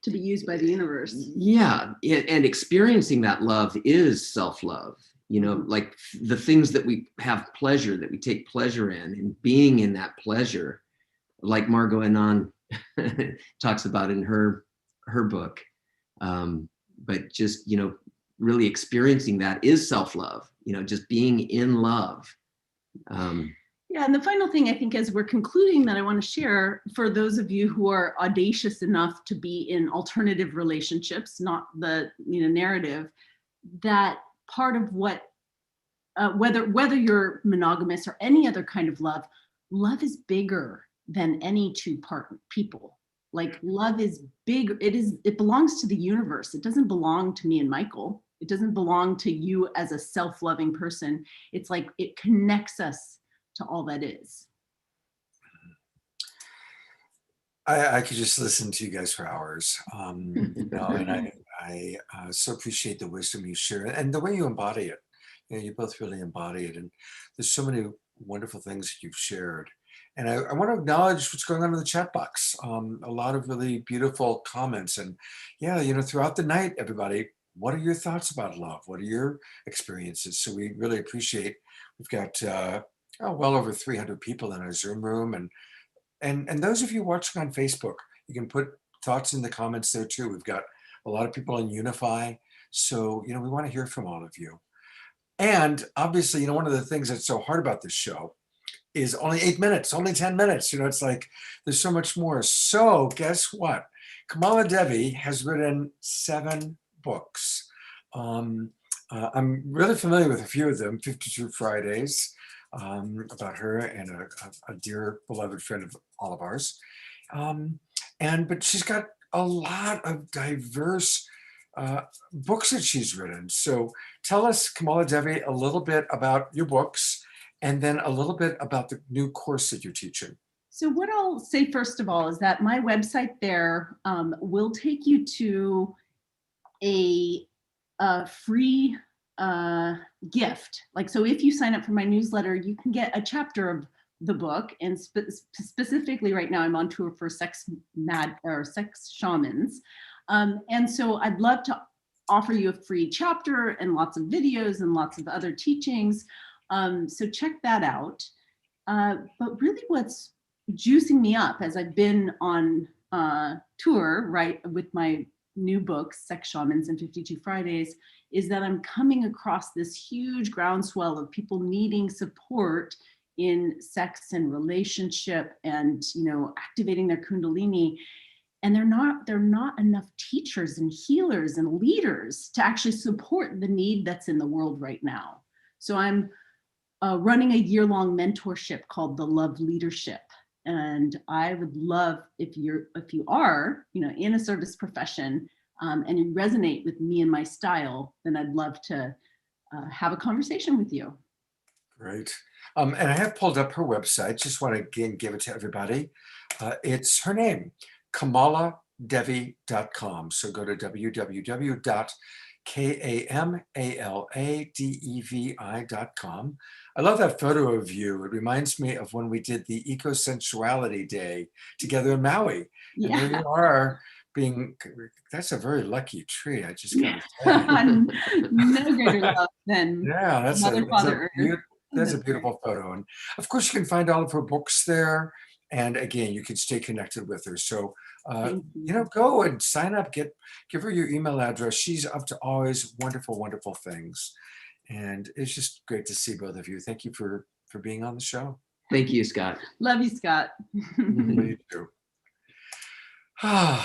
to be used by the universe.
Yeah, and experiencing that love is self-love. Like the things that we have pleasure, that we take pleasure in, and being in that pleasure, like Margot Anand talks about in her book. But just, really experiencing that is self-love, just being in love.
Yeah, and the final thing I think as we're concluding that I want to share for those of you who are audacious enough to be in alternative relationships, not the narrative, that part of what whether you're monogamous or any other kind of love is bigger than any two people. Like love is big. It belongs to the universe. It doesn't belong to me and Michael. It doesn't belong to you as a self-loving person. It's like it connects us to all that is.
I could just listen to you guys for hours, and I so appreciate the wisdom you share and the way you embody it. You both really embody it, and there's so many wonderful things that you've shared. And I want to acknowledge what's going on in the chat box. A lot of really beautiful comments, and throughout the night, everybody, what are your thoughts about love? What are your experiences? So we really appreciate. We've got well over 300 people in our Zoom room, and those of you watching on Facebook, you can put thoughts in the comments there too. We've got a lot of people on Unify, so we want to hear from all of you. And obviously, one of the things that's so hard about this show is only 8 minutes, only 10 minutes. It's like there's so much more. So guess what? Kamala Devi has written 7 books. I'm really familiar with a few of them, 52 Fridays, about her and a dear beloved friend of all of ours. But she's got a lot of diverse books that she's written. So tell us, Kamala Devi, a little bit about your books, and then a little bit about the new course that you're teaching.
So what I'll say first of all is that my website there will take you to a free gift. Like, so if you sign up for my newsletter, you can get a chapter of the book, and specifically right now I'm on tour for sex shamans. And so I'd love to offer you a free chapter and lots of videos and lots of other teachings. So check that out. But really what's juicing me up as I've been on tour, right, with my new book, Sex Shamans and 52 Fridays, is that I'm coming across this huge groundswell of people needing support in sex and relationship and, activating their Kundalini. And there are not enough teachers and healers and leaders to actually support the need that's in the world right now. So I'm running a year-long mentorship called the Love Leadership. And I would love if you are, in a service profession and you resonate with me and my style, then I'd love to have a conversation with you.
Great. And I have pulled up her website. Just want to again give it to everybody. It's her name, kamaladevi.com. So go to www.kamaladevi.com. I love that photo of you. It reminds me of when we did the Eco-Sensuality Day together in Maui.
Yeah.
And there you are that's a very lucky tree. I just got to say.
No greater love than
that's
Mother, Father, Earth.
That's a beautiful photo. And of course, you can find all of her books there. And again, you can stay connected with her. So, go and sign up, give her your email address. She's up to always wonderful, wonderful things. And it's just great to see both of you. Thank you for being on the show.
Thank you, Scott.
Love you, Scott.
Me too. Wow.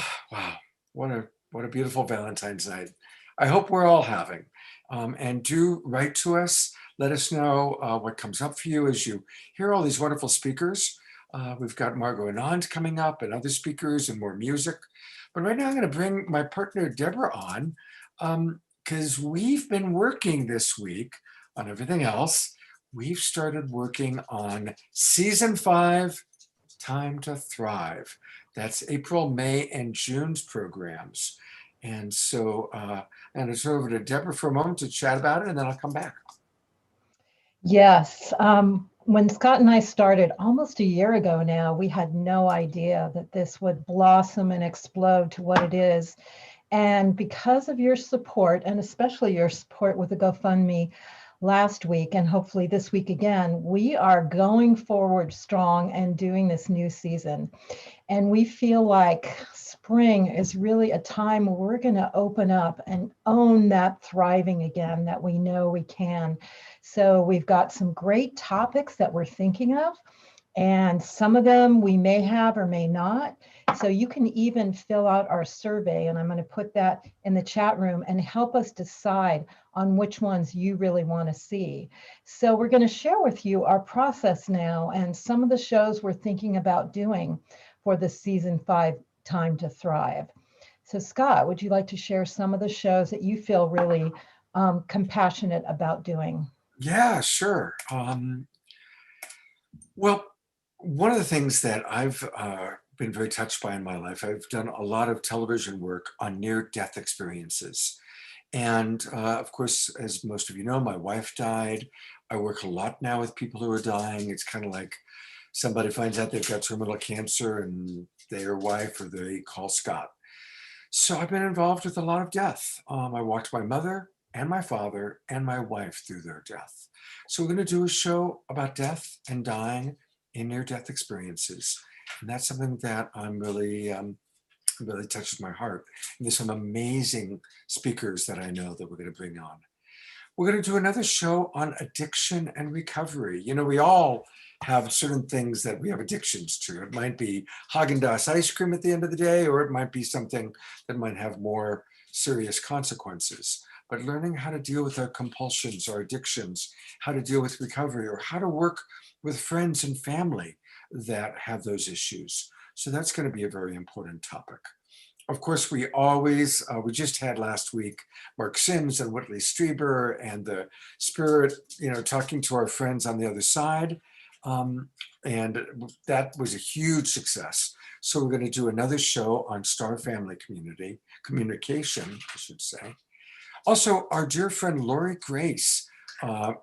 What a beautiful Valentine's night. I hope we're all having. And do write to us. Let us know what comes up for you as you hear all these wonderful speakers. We've got Margot Anand coming up and other speakers and more music. But right now I'm going to bring my partner Debra on because we've been working this week on everything else. We've started working on season 5, Time to Thrive. That's April, May, and June's programs. And so I'm going to turn over to Debra for a moment to chat about it, and then I'll come back.
Yes. When Scott and I started almost a year ago now, we had no idea that this would blossom and explode to what it is. And because of your support, and especially your support with the GoFundMe last week, and hopefully this week again, we are going forward strong and doing this new season. And we feel like spring is really a time where we're going to open up and own that thriving again that we know we can. So we've got some great topics that we're thinking of, and some of them we may have or may not. So you can even fill out our survey, and I'm going to put that in the chat room, and help us decide on which ones you really want to see. So we're going to share with you our process now and some of the shows we're thinking about doing for the season 5 Time to Thrive. So Scott, would you like to share some of the shows that you feel really compassionate about doing?
Yeah, sure. Well, one of the things that I've been very touched by in my life, I've done a lot of television work on near-death experiences. And of course, as most of you know, my wife died. I work a lot now with people who are dying. It's kind of like somebody finds out they've got terminal cancer and their wife or they call Scott. So I've been involved with a lot of death. I walked my mother and my father and my wife through their death. So we're going to do a show about death and dying in near-death experiences. And that's something that I'm really touches my heart. And there's some amazing speakers that I know that we're going to bring on. We're going to do another show on addiction and recovery. You know, we all have certain things that we have addictions to. It might be Haagen-Dazs ice cream at the end of the day, or it might be something that might have more serious consequences. But learning how to deal with our compulsions, our addictions, how to deal with recovery, or how to work with friends and family that have those issues. So that's going to be a very important topic. Of course, we just had last week Mark Sims and Whitley Streiber and the Spirit, you know, talking to our friends on the other side. And that was a huge success. So we're going to do another show on star family communication, I should say. Also, our dear friend Lori Grace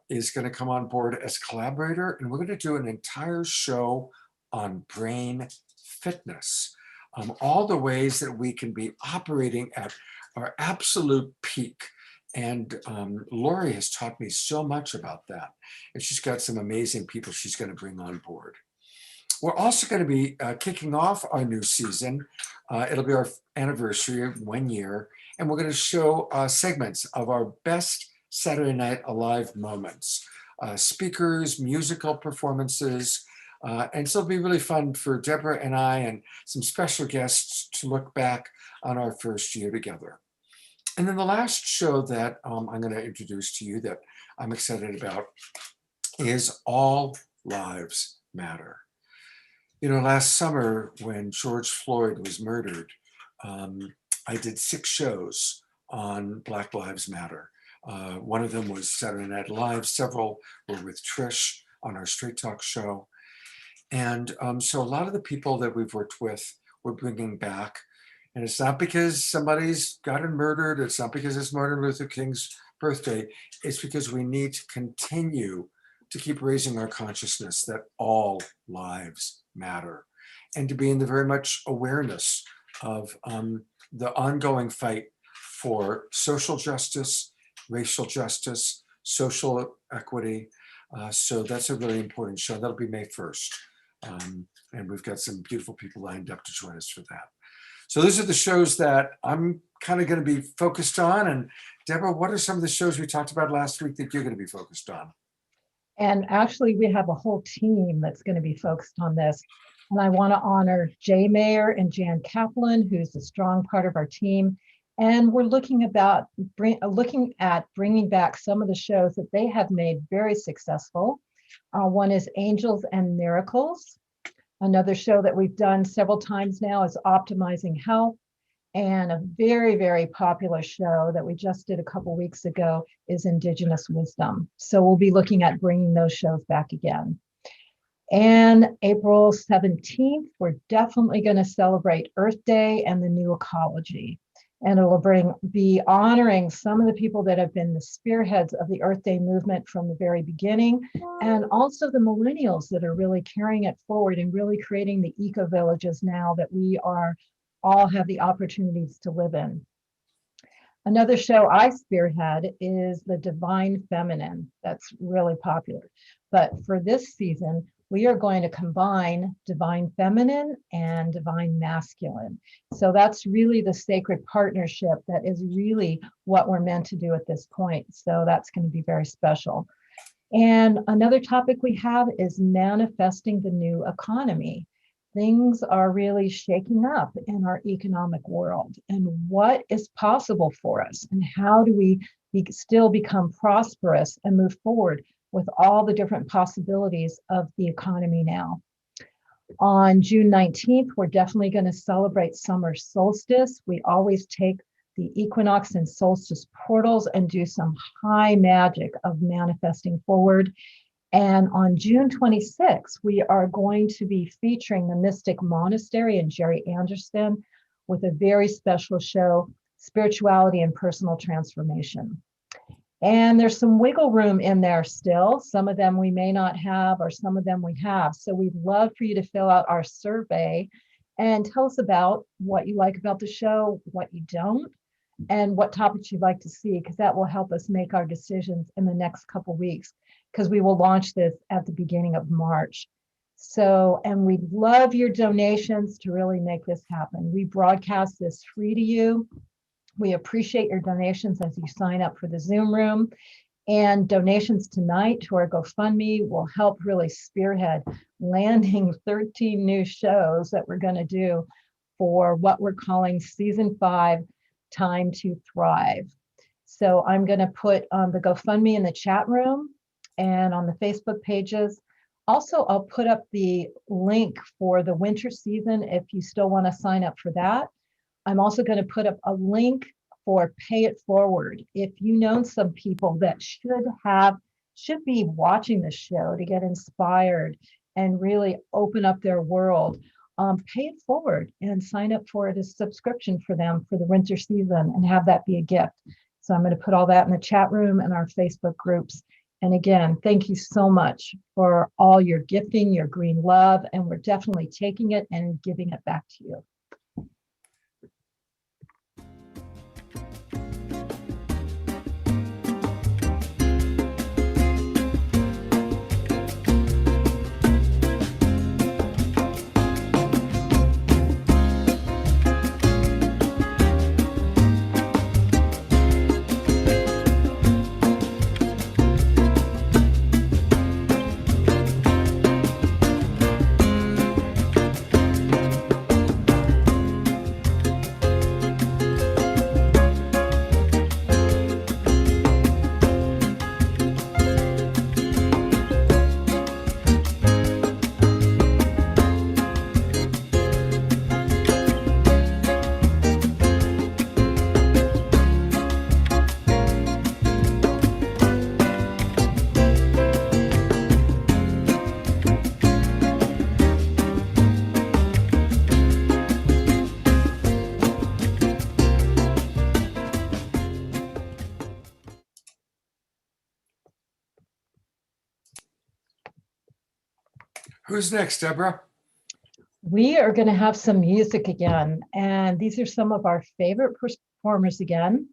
is going to come on board as collaborator, and we're going to do an entire show on brain fitness. All the ways that we can be operating at our absolute peak. And Lori has taught me so much about that. And she's got some amazing people she's going to bring on board. We're also going to be kicking off our new season. It'll be our anniversary of 1 year. And we're going to show segments of our best Saturday Night Alive moments, speakers, musical performances. And so it'll be really fun for Debra and I and some special guests to look back on our first year together. And then the last show that I'm going to introduce to you that I'm excited about is All Lives Matter. You know, last summer when George Floyd was murdered, I did 6 shows on Black Lives Matter. One of them was Saturday Night Live. Several were with Trish on our Straight Talk show. And so a lot of the people that we've worked with, we're bringing back. And it's not because somebody's gotten murdered. It's not because it's Martin Luther King's birthday. It's because we need to continue to keep raising our consciousness that all lives matter, and to be in the very much awareness of the ongoing fight for social justice, racial justice, social equity. So that's a really important show. That'll be May 1st. And we've got some beautiful people lined up to join us for that. So those are the shows that I'm kind of going to be focused on. And Debra, what are some of the shows we talked about last week that you're going to be focused on?
And actually, we have a whole team that's going to be focused on this. And I want to honor Jay Mayer and Jan Kaplan, who's a strong part of our team. And we're looking at bringing back some of the shows that they have made very successful. One is Angels and Miracles. Another show that we've done several times now is Optimizing Health. And a very, very popular show that we just did a couple weeks ago is Indigenous Wisdom. So we'll be looking at bringing those shows back again. And April 17th, we're definitely going to celebrate Earth Day and the new ecology. And it will be honoring some of the people that have been the spearheads of the Earth Day movement from the very beginning, and also the millennials that are really carrying it forward and really creating the eco villages now that we are all have the opportunities to live in. Another show I spearhead is the Divine Feminine. That's really popular. But for this season, we are going to combine Divine Feminine and Divine Masculine. So that's really the sacred partnership that is really what we're meant to do at this point. So that's going to be very special. And another topic we have is manifesting the new economy. Things are really shaking up in our economic world, and what is possible for us, and how do we still become prosperous and move forward with all the different possibilities of the economy now. On June 19th, we're definitely going to celebrate summer solstice. We always take the equinox and solstice portals and do some high magic of manifesting forward. And on June 26th, we are going to be featuring the Mystic Monastery in Jerry Anderson with a very special show, Spirituality and Personal Transformation. And there's some wiggle room in there still. Some of them we may not have, or some of them we have. So we'd love for you to fill out our survey and tell us about what you like about the show, what you don't, and what topics you'd like to see, because that will help us make our decisions in the next couple of weeks, because we will launch this at the beginning of March. So, and we'd love your donations to really make this happen. We broadcast this free to you. We appreciate your donations as you sign up for the Zoom room. And donations tonight to our GoFundMe will help really spearhead landing 13 new shows that we're going to do for what we're calling Season 5, Time to Thrive. So I'm going to put the GoFundMe in the chat room and on the Facebook pages. Also, I'll put up the link for the winter season if you still want to sign up for that. I'm also going to put up a link for Pay It Forward. If you know some people that should be watching this show to get inspired and really open up their world, pay it forward and sign up for it as a subscription for them for the winter season and have that be a gift. So I'm going to put all that in the chat room and our Facebook groups. And again, thank you so much for all your gifting, your green love, and we're definitely taking it and giving it back to you.
Who's next, Debra?
We are going to have some music again, and these are some of our favorite performers again.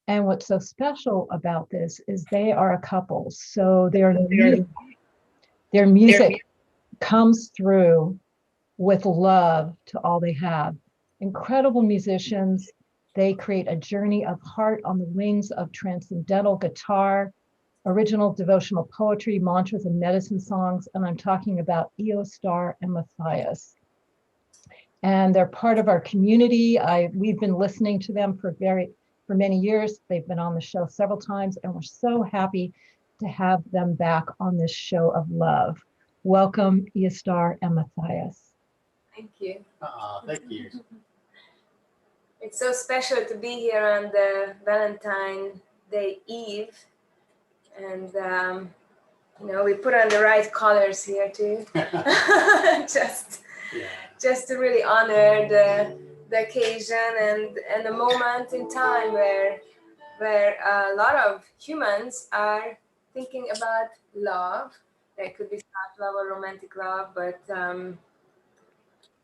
And what's so special about this is they are a couple, so their music comes through with love to all they have. Incredible musicians. They create a journey of heart on the wings of transcendental guitar, original devotional poetry, mantras, and medicine songs. And I'm talking about Eostar and Matthias. And they're part of our community. We've been listening to them for many years. They've been on the show several times, and we're so happy to have them back on this show of love. Welcome, Eostar and Matthias.
Thank you.
Thank you.
It's so special to be here on the Valentine's Day Eve. And you know, we put on the right colors here too. just to really honor the occasion and the moment in time where a lot of humans are thinking about love. That could be self-love or romantic love, but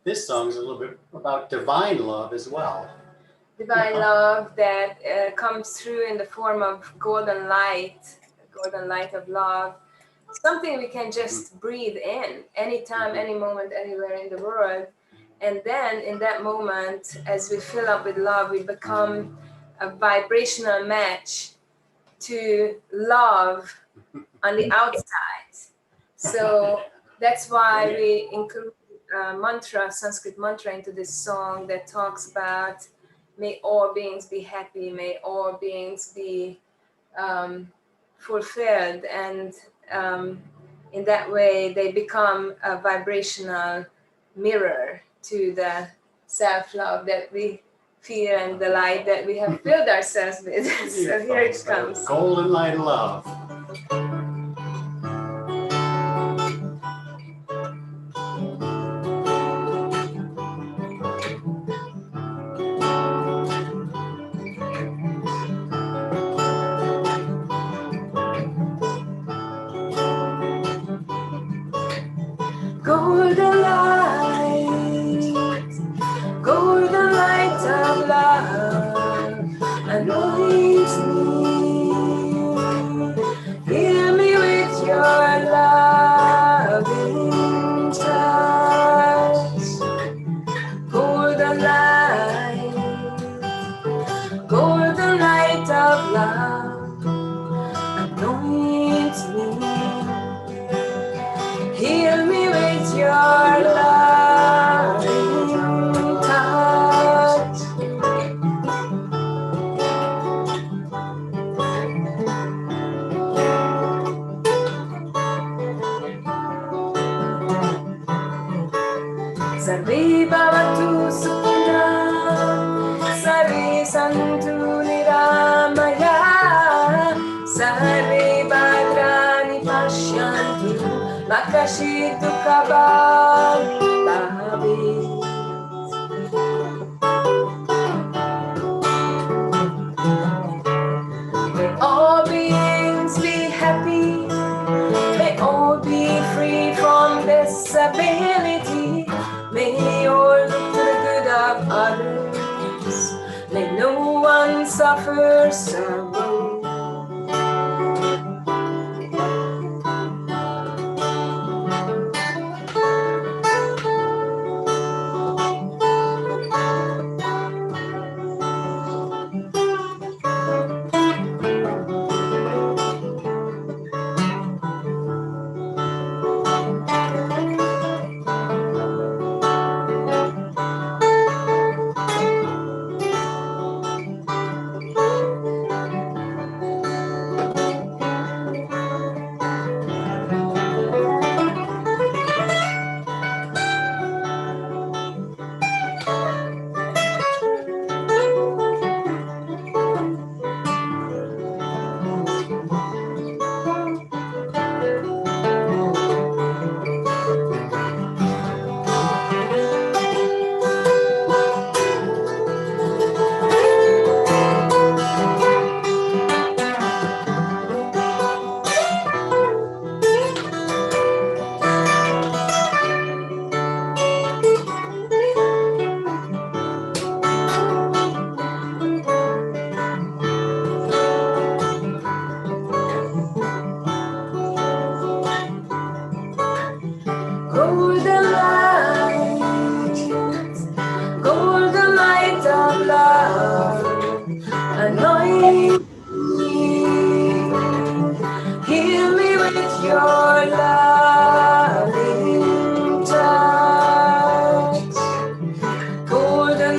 this song is a little bit about divine love as well.
Divine love that comes through in the form of golden light of love. Something we can just breathe in anytime, any moment, anywhere in the world. And then in that moment, as we fill up with love, we become a vibrational match to love on the outside. So that's why we include mantra, Sanskrit mantra into this song that talks about may all beings be happy, may all beings be fulfilled. And in that way, they become a vibrational mirror to the self-love that we feel and the light that we have filled ourselves with. So here it comes.
Golden light of love.
Golden light of love, anoint me, heal me with your loving touch. Golden light of love, anoint me, heal me with your loving touch. Sarve Bhavatu Sukhina, Sarve Santu Niramaya, Sarve Bhadrani Pashyantu, Makashitu Kabal Bhavi. May all beings be happy, may all be free from disability, may all look to the good of others, may no one suffer sorrow. Golden light of love, anoint me, heal me with your loving touch. Golden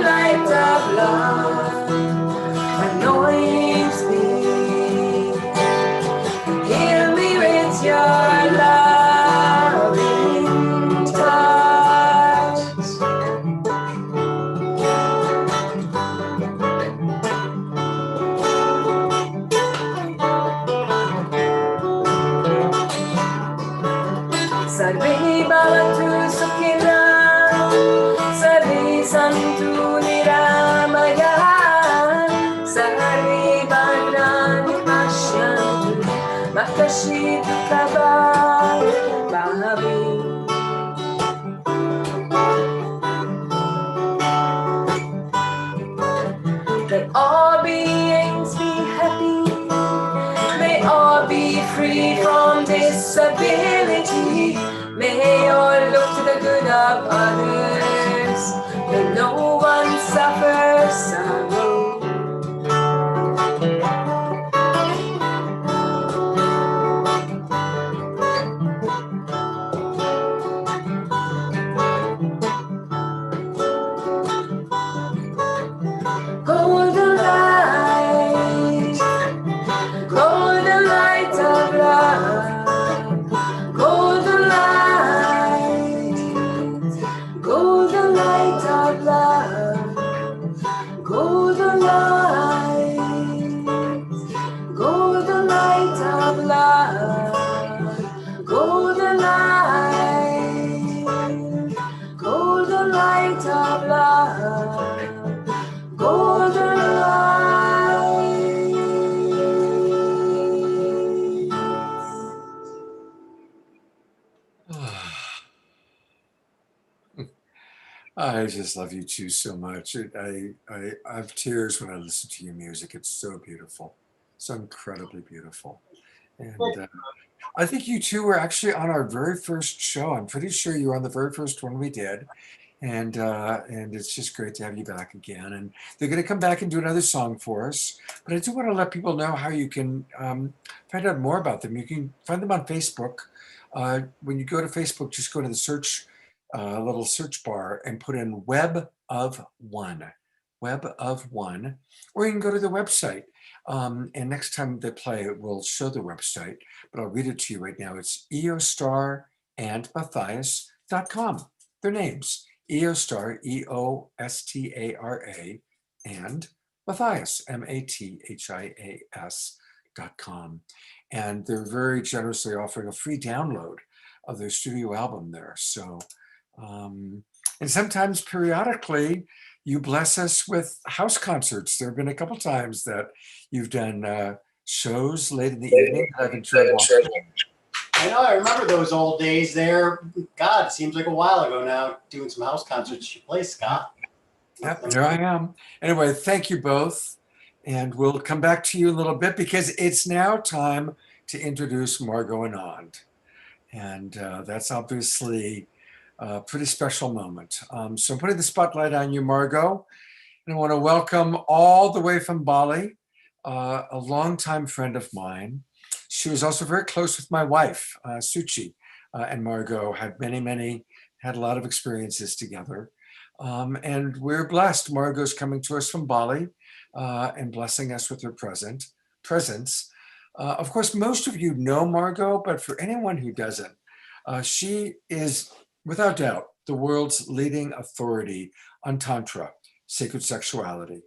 light of love, anoint me, heal me with your loving touch. Rashid Kabal Bahabi. May all beings be happy. May all be free from disability. May all look to the good of others. May no one suffer sorrow. Golden light of love, golden light of love, golden light of love, golden light of love, golden
I just love you two so much. I have tears when I listen to your music. It's so beautiful, so incredibly beautiful. And I think you two were actually on our very first show. I'm pretty sure you were on the very first one we did. And it's just great to have you back again. And they're going to come back and do another song for us. But I do want to let people know how you can find out more about them. You can find them on Facebook. When you go to Facebook, just go to the search little search bar and put in Web of One, or you can go to the website. And next time they play, it will show the website, but I'll read it to you right now. It's Eostar and Matthias.com. Their names, Eostar, EOSTARA, and Matthias, MATHIAS.com. And they're very generously offering a free download of their studio album there. So, and sometimes periodically you bless us with house concerts. There have been a couple times that you've done shows late in the evening that I've enjoyed watching.
I know, I remember those old days there. God, it seems like a while ago now, doing some house concerts you play, Scott.
Yep, here I am. Anyway, thank you both. And we'll come back to you in a little bit because it's now time to introduce Margot and Anand. And that's obviously a pretty special moment. So I'm putting the spotlight on you, Margot. And I want to welcome all the way from Bali, a longtime friend of mine. She was also very close with my wife, Suchi, and Margot had had a lot of experiences together. And we're blessed. Margot's coming to us from Bali and blessing us with her presence. Of course, most of you know Margot, but for anyone who doesn't, she is, without doubt, the world's leading authority on Tantra, sacred sexuality.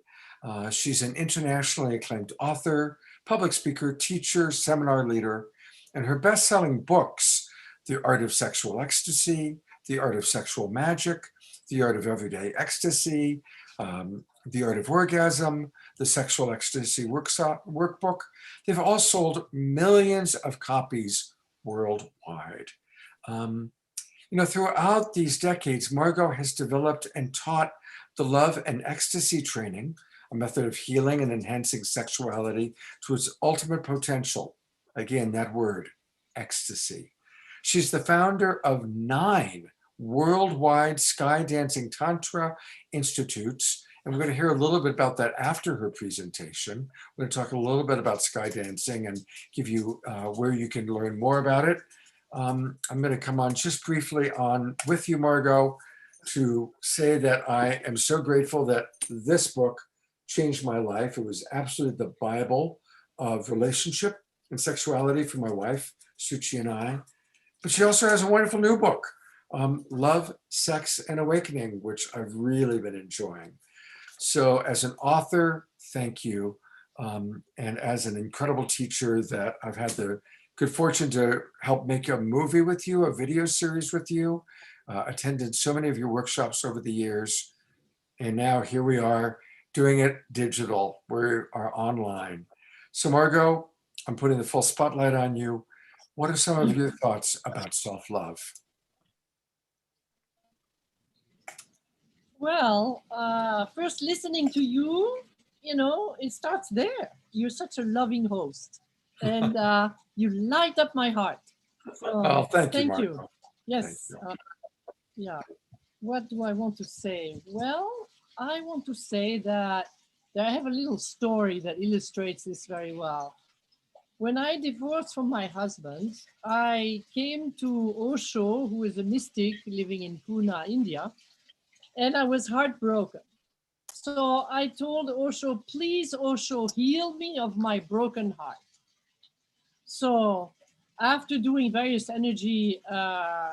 She's an internationally acclaimed author, public speaker, teacher, seminar leader, and her best-selling books, The Art of Sexual Ecstasy, The Art of Sexual Magic, The Art of Everyday Ecstasy, The Art of Orgasm, The Sexual Ecstasy Workbook. They've all sold millions of copies worldwide. Throughout these decades, Margot has developed and taught the love and ecstasy training, a method of healing and enhancing sexuality to its ultimate potential. Again, that word, ecstasy. She's the founder of 9 worldwide sky dancing Tantra institutes. And we're going to hear a little bit about that after her presentation. We're going to talk a little bit about sky dancing and give you where you can learn more about it. I'm going to come on just briefly with you, Margot, to say that I am so grateful that this book changed my life. It was absolutely the Bible of relationship and sexuality for my wife, Suchi, and I. But she also has a wonderful new book, Love, Sex, and Awakening, which I've really been enjoying. So as an author, thank you. And as an incredible teacher that I've had the good fortune to help make a movie with you, a video series with you, attended so many of your workshops over the years. And now here we are doing it digital. We are online. So Margot, I'm putting the full spotlight on you. What are some of your thoughts about self-love?
Well, first listening to you, it starts there. You're such a loving host, and you light up my heart. So,
Oh, thank you,
thank you.
Marco.
Yes.
Thank
Yeah. What do I want to say? Well, I want to say that I have a little story that illustrates this very well. When I divorced from my husband, I came to Osho, who is a mystic living in Pune, India, and I was heartbroken. So I told Osho, please, Osho, heal me of my broken heart. So after doing various energy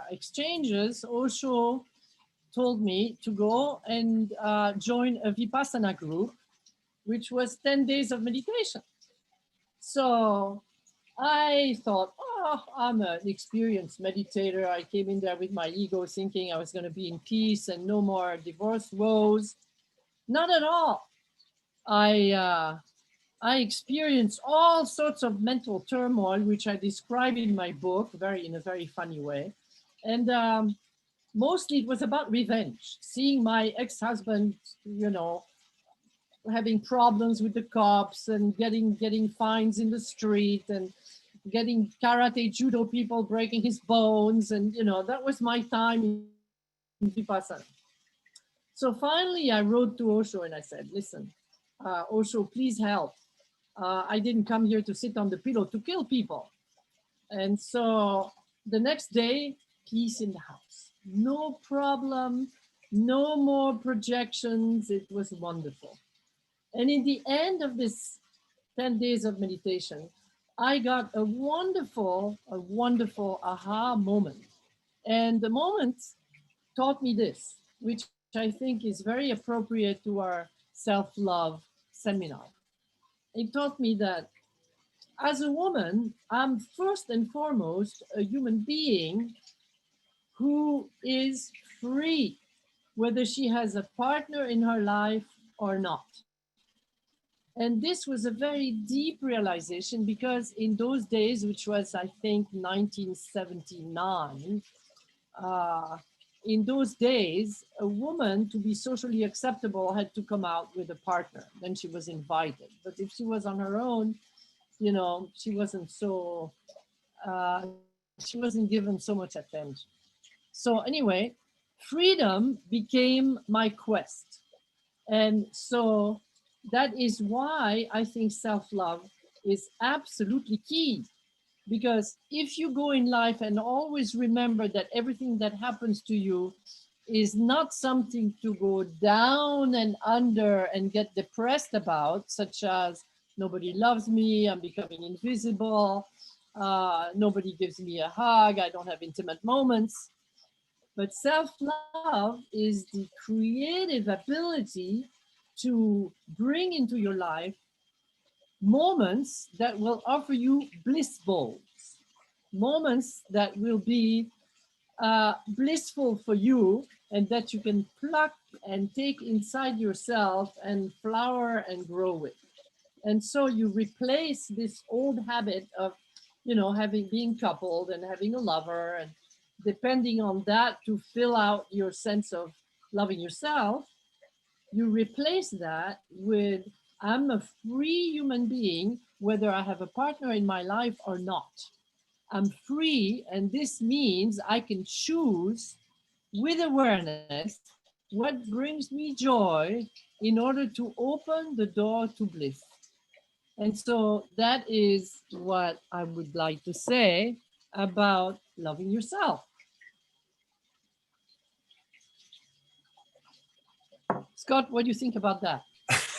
exchanges, Osho told me to go and join a Vipassana group, which was 10 days of meditation. So I thought, oh, I'm an experienced meditator. I came in there with my ego thinking I was going to be in peace and no more divorce woes. Not at all. I experienced all sorts of mental turmoil, which I describe in my book in a very funny way. And mostly it was about revenge, seeing my ex-husband, having problems with the cops and getting fines in the street and getting karate judo people breaking his bones. And, that was my time in Vipassana. So finally I wrote to Osho and I said, listen, Osho, please help. I didn't come here to sit on the pillow to kill people. And so the next day, peace in the house. No problem, no more projections. It was wonderful. And in the end of this 10 days of meditation, I got a wonderful aha moment. And the moment taught me this, which I think is very appropriate to our self-love seminar. It taught me that as a woman, I'm first and foremost a human being who is free, whether she has a partner in her life or not. And this was a very deep realization because in those days, which was, I think, 1979, in those days, a woman to be socially acceptable had to come out with a partner. Then she was invited. But if she was on her own, she wasn't she wasn't given so much attention. So anyway, freedom became my quest. And so that is why I think self-love is absolutely key. Because if you go in life and always remember that everything that happens to you is not something to go down and under and get depressed about, such as nobody loves me, I'm becoming invisible, nobody gives me a hug, I don't have intimate moments. But self-love is the creative ability to bring into your life moments that will offer you bliss bowls, moments that will be blissful for you and that you can pluck and take inside yourself and flower and grow with. And so you replace this old habit of, being coupled and having a lover and depending on that to fill out your sense of loving yourself. You replace that with, I'm a free human being, whether I have a partner in my life or not. I'm free, and this means I can choose with awareness what brings me joy in order to open the door to bliss. And so that is what I would like to say about loving yourself. Scott, what do you think about that?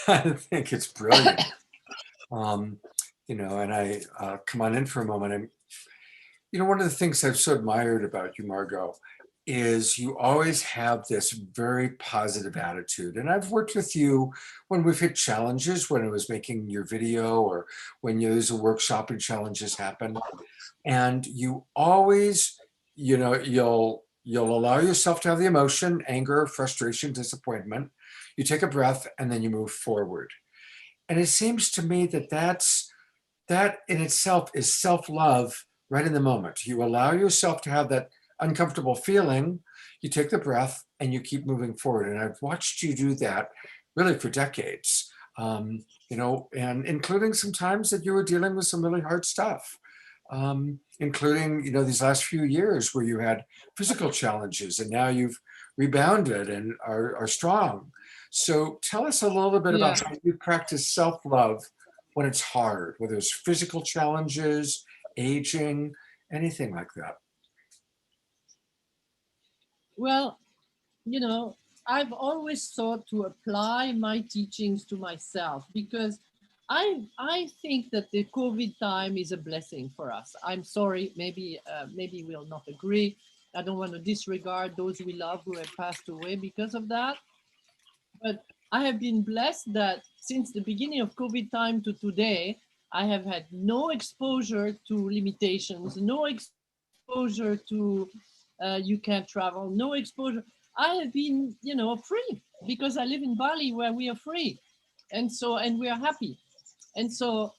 I think it's brilliant. And I come on in for a moment. One of the things I've so admired about you, Margot, is you always have this very positive attitude. And I've worked with you when we've hit challenges, when I was making your video or when there's a workshop and challenges happen. And you always, you'll allow yourself to have the emotion, anger, frustration, disappointment. You take a breath and then you move forward. And it seems to me that that in itself is self-love right in the moment. You allow yourself to have that uncomfortable feeling, you take the breath and you keep moving forward. And I've watched you do that really for decades, you know, and including some times that you were dealing with some really hard stuff, including, you know, these last few years where you had physical challenges and now you've rebounded and are strong. So tell us a little bit about how you practice self-love when it's hard, whether it's physical challenges, aging, anything like that.
Well, you know, I've always sought to apply my teachings to myself because I think that the COVID time is a blessing for us. I'm sorry, maybe we'll not agree. I don't want to disregard those we love who have passed away because of that. But I have been blessed that since the beginning of COVID time to today, I have had no exposure to limitations, no exposure to you can't travel, no exposure. I have been, you know, free because I live in Bali where we are free. And so, and we are happy. And so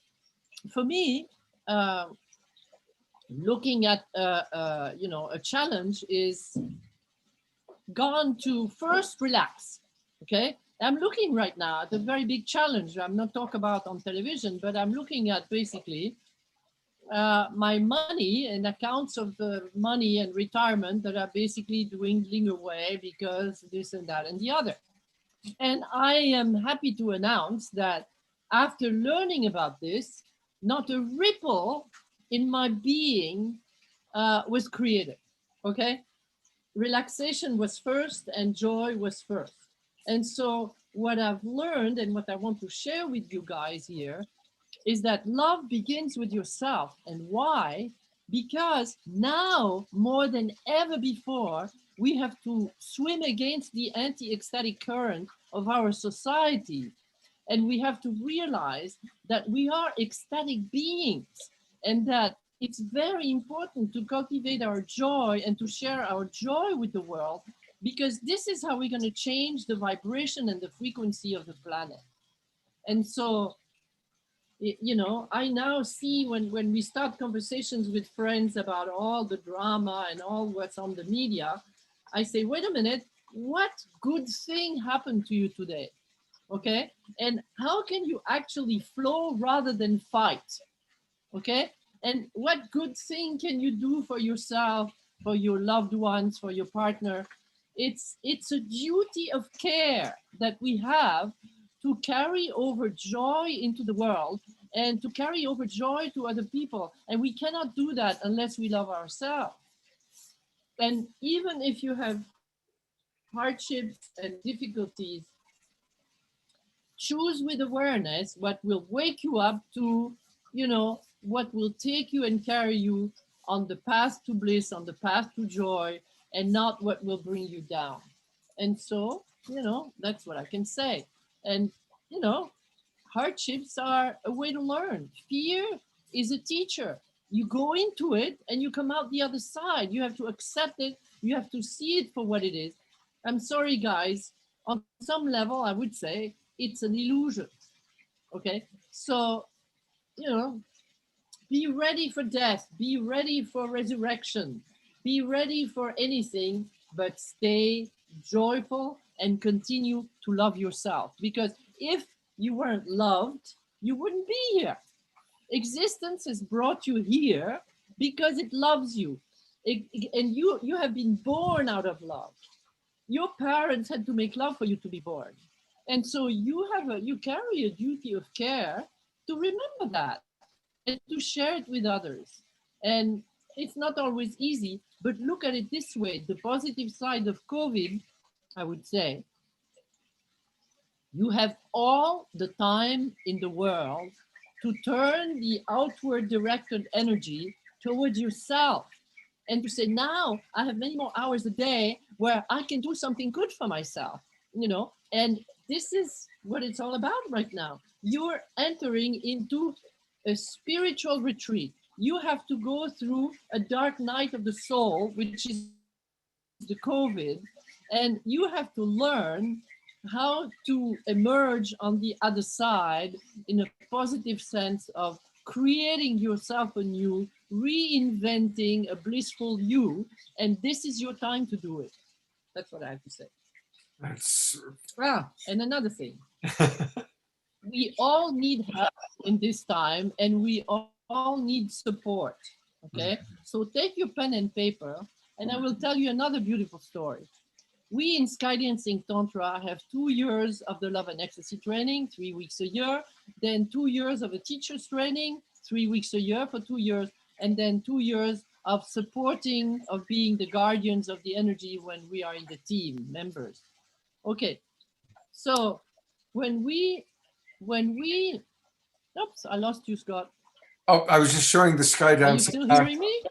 for me, looking at, you know, a challenge is gone to first relax, okay? I'm looking right now at a very big challenge. I'm not talking about on television, but I'm looking at basically my money and accounts of the money and retirement that are basically dwindling away because this and that and the other. And I am happy to announce that after learning about this, not a ripple in my being was created, okay? Relaxation was first and joy was first. And so what I've learned and what I want to share with you guys here is that love begins with yourself. And why? Because now more than ever before, we have to swim against the anti-ecstatic current of our society. And we have to realize that we are ecstatic beings and that it's very important to cultivate our joy and to share our joy with the world, because this is how we're going to change the vibration and the frequency of the planet. And so, you know, I now see when we start conversations with friends about all the drama and all what's on the media, I say, wait a minute, what good thing happened to you today? Okay. And how can you actually flow rather than fight? Okay. And what good thing can you do for yourself, for your loved ones, for your partner? It's a duty of care that we have to carry over joy into the world and to carry over joy to other people. And we cannot do that unless we love ourselves. And even if you have hardships and difficulties, choose with awareness what will wake you up to, you know, what will take you and carry you on the path to bliss, on the path to joy, and not what will bring you down. And so, you know, that's what I can say. And, you know, hardships are a way to learn. Fear is a teacher. You go into it and you come out the other side. You have to accept it. You have to see it for what it is. I'm sorry, guys. On some level, I would say it's an illusion. Okay. So, you know, be ready for death. Be ready for resurrection. Be ready for anything, but stay joyful and continue to love yourself. Because if you weren't loved, you wouldn't be here. Existence has brought you here because it loves you. And you have been born out of love. Your parents had to make love for you to be born. And so you carry a duty of care to remember that and to share it with others. And it's not always easy, but look at it this way. The positive side of COVID, I would say, you have all the time in the world to turn the outward directed energy towards yourself and to say, now I have many more hours a day where I can do something good for myself, you know, and this is what it's all about right now. You're entering into a spiritual retreat. You have to go through a dark night of the soul, which is the COVID, and you have to learn how to emerge on the other side in a positive sense of creating yourself anew, reinventing a blissful you, and this is your time to do it. That's what I have to say.
That's
And another thing, we all need help in this time, and we all need support. Okay, so take your pen and paper, and I will tell you another beautiful story. We in Sky Dancing Tantra have 2 years of the Love and Ecstasy training, 3 weeks a year, then 2 years of a teacher's training, 3 weeks a year for 2 years, and then 2 years of supporting, of being the guardians of the energy when we are in the team members. Okay, so when we, oops, I lost you, Scott.
Oh, I was just showing the Sky
Are you
Dancing.
still hearing me?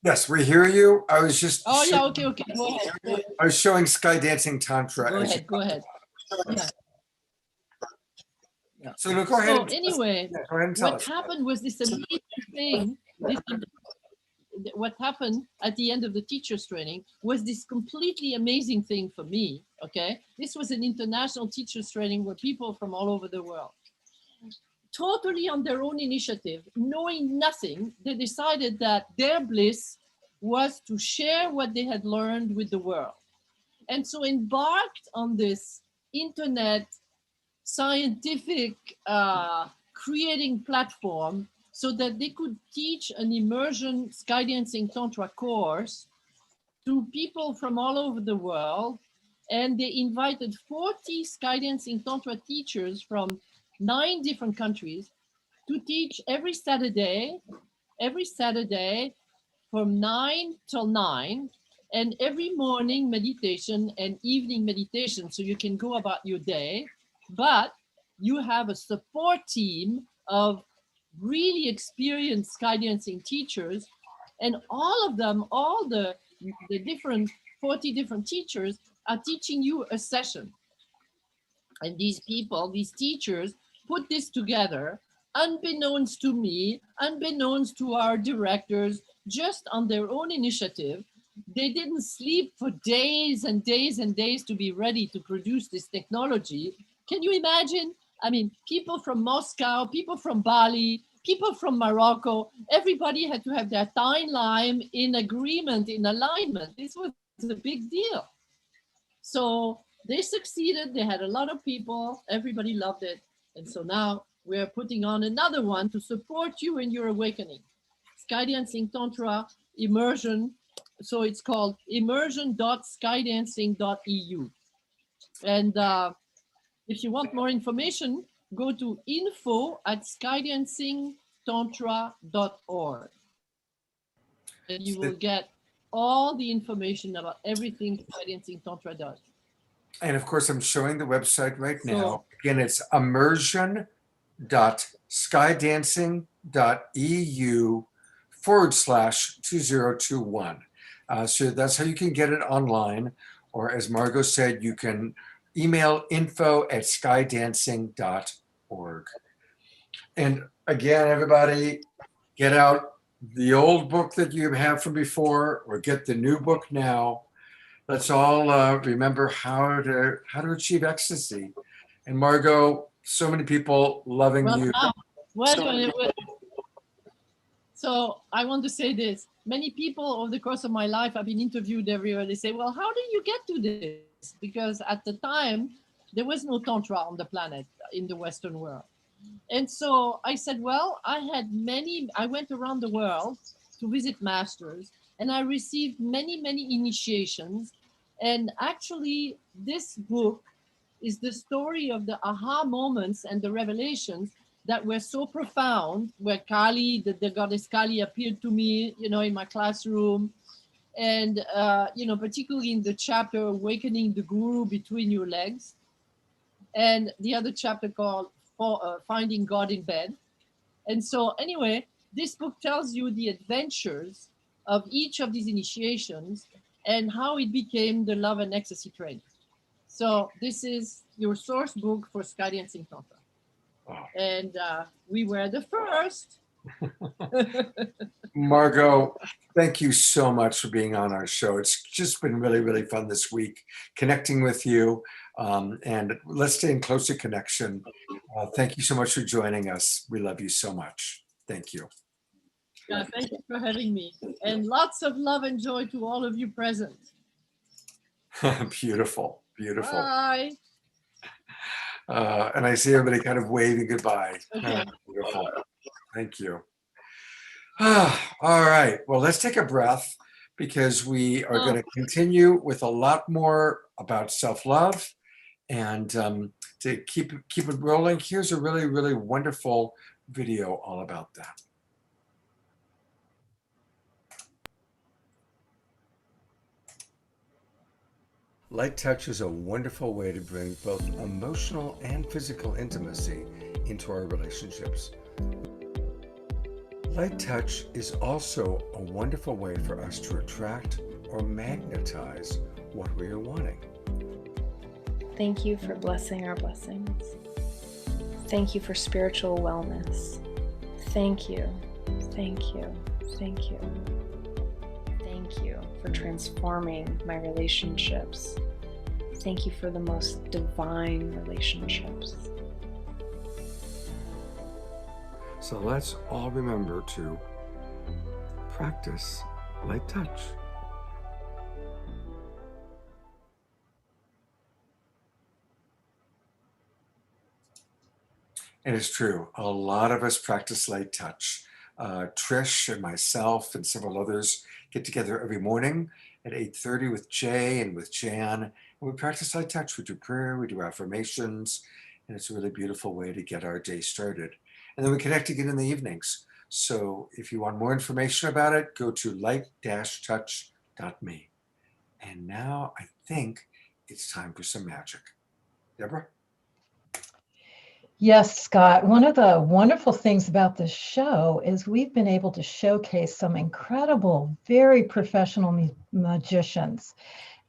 Yes, we hear you. I was just.
Oh yeah, okay, go ahead.
I was showing Sky Dancing Tantra.
Go ahead. Yeah.
So no, go ahead.
So anyway,
go ahead and tell
what
us.
happened was this amazing thing. What happened at the end of the teacher's training was this completely amazing thing for me. Okay, this was an international teacher's training where people from all over the world, totally on their own initiative, knowing nothing, they decided that their bliss was to share what they had learned with the world. And so embarked on this internet scientific creating platform so that they could teach an immersion Sky Dancing Tantra course to people from all over the world. And they invited 40 Sky Dancing Tantra teachers from 9 different countries to teach every Saturday from 9 till 9, and every morning meditation and evening meditation, so you can go about your day, but you have a support team of really experienced Sky Dancing teachers, and all of them, all the different 40 different teachers are teaching you a session. And these people, these teachers, put this together, unbeknownst to me, unbeknownst to our directors, just on their own initiative. They didn't sleep for days and days and days to be ready to produce this technology. Can you imagine? I mean, people from Moscow, people from Bali, people from Morocco, everybody had to have their timeline in agreement, in alignment. This was a big deal. So they succeeded. They had a lot of people. Everybody loved it. And so now we're putting on another one to support you in your awakening. Sky Dancing Tantra Immersion. So it's called immersion.skydancing.eu. And if you want more information, go to info@skydancingtantra.org. And you will get all the information about everything Sky Dancing Tantra does.
And of course, I'm showing the website right now. Again, it's immersion.skydancing.eu/2021. So that's how you can get it online. Or as Margot said, you can email info@skydancing.org. And again, everybody, get out the old book that you have from before, or get the new book now. Let's all remember how to achieve ecstasy. And Margot, so many people loving you.
So I want to say this. Many people over the course of my life, I've been interviewed everywhere. They say, well, how did you get to this? Because at the time, there was no Tantra on the planet in the Western world. And so I said, well, I went around the world to visit masters, and I received many, many initiations. And actually, this book is the story of the aha moments and the revelations that were so profound, where Kali, the goddess Kali, appeared to me, in my classroom. And, particularly in the chapter, Awakening the Guru Between Your Legs. And the other chapter called Finding God in Bed. And so anyway, this book tells you the adventures of each of these initiations and how it became the Love and Ecstasy training. So this is your source book for Sky Dancing Tantra. Wow. And we were the first.
Margot, thank you so much for being on our show. It's just been really, really fun this week connecting with you. And let's stay in closer connection. Thank you so much for joining us. We love you so much. Thank you.
Yeah, thank you for having me. And lots of love and joy to all of you present.
Beautiful, beautiful.
Bye.
And I see everybody kind of waving goodbye.
Okay.
Beautiful. Thank you. All right. Well, let's take a breath because we are going to continue with a lot more about self-love. And to keep it rolling, here's a really, really wonderful video all about that. Light touch is a wonderful way to bring both emotional and physical intimacy into our relationships. Light touch is also a wonderful way for us to attract or magnetize what we are wanting.
Thank you for blessing our blessings. Thank you for spiritual wellness. Thank you, thank you, thank you. Thank you for transforming my relationships. Thank you for the most divine relationships.
So let's all remember to practice light touch. And it's true, a lot of us practice light touch. Trish and myself and several others get together every morning at 8:30 with Jay and with Jan, and we practice light touch. We do prayer, we do affirmations, and it's a really beautiful way to get our day started. And then we connect again in the evenings. So if you want more information about it, go to light-touch.me. And now I think it's time for some magic. Debra?
Yes, Scott. One of the wonderful things about this show is we've been able to showcase some incredible, very professional magicians.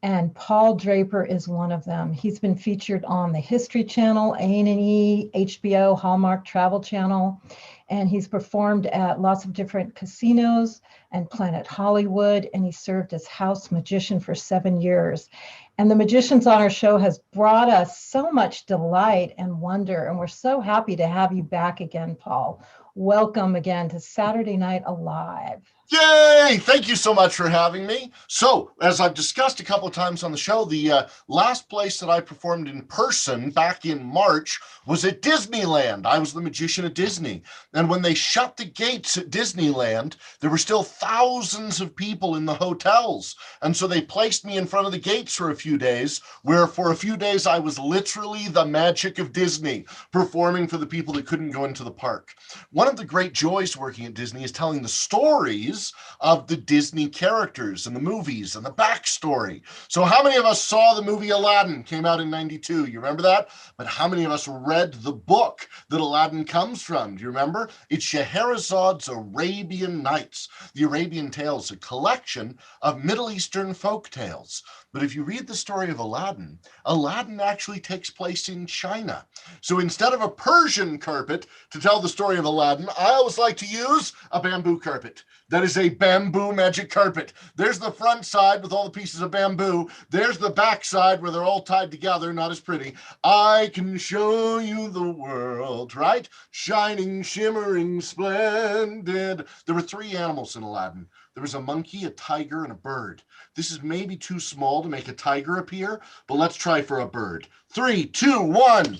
And Paul Draper is one of them. He's been featured on the History Channel, A&E, HBO, Hallmark Travel Channel, and he's performed at lots of different casinos and Planet Hollywood, and he served as house magician for 7 years. And the Magicians on our show has brought us so much delight and wonder, and we're so happy to have you back again, Paul. Welcome again to Saturday Night Alive.
Yay! Thank you so much for having me. So, as I've discussed a couple of times on the show, the last place that I performed in person back in March was at Disneyland. I was the magician at Disney. And when they shut the gates at Disneyland, there were still thousands of people in the hotels. And so they placed me in front of the gates for a few days, where for a few days I was literally the magic of Disney, performing for the people that couldn't go into the park. One of the great joys working at Disney is telling the stories of the Disney characters and the movies and the backstory. So how many of us saw the movie Aladdin? Came out in '92. You remember that? But how many of us read the book that Aladdin comes from? Do you remember? It's Scheherazad's Arabian Nights. The Arabian Tales, a collection of Middle Eastern folk tales. But if you read the story of Aladdin, Aladdin actually takes place in China. So instead of a Persian carpet to tell the story of Aladdin, I always like to use a bamboo carpet. That is a bamboo magic carpet. There's the front side with all the pieces of bamboo. There's the back side where they're all tied together, not as pretty. I can show you the world, right? Shining, shimmering, splendid. There were 3 animals in Aladdin. There was a monkey, a tiger, and a bird. This is maybe too small to make a tiger appear, but let's try for a bird. 3, 2, 1. Do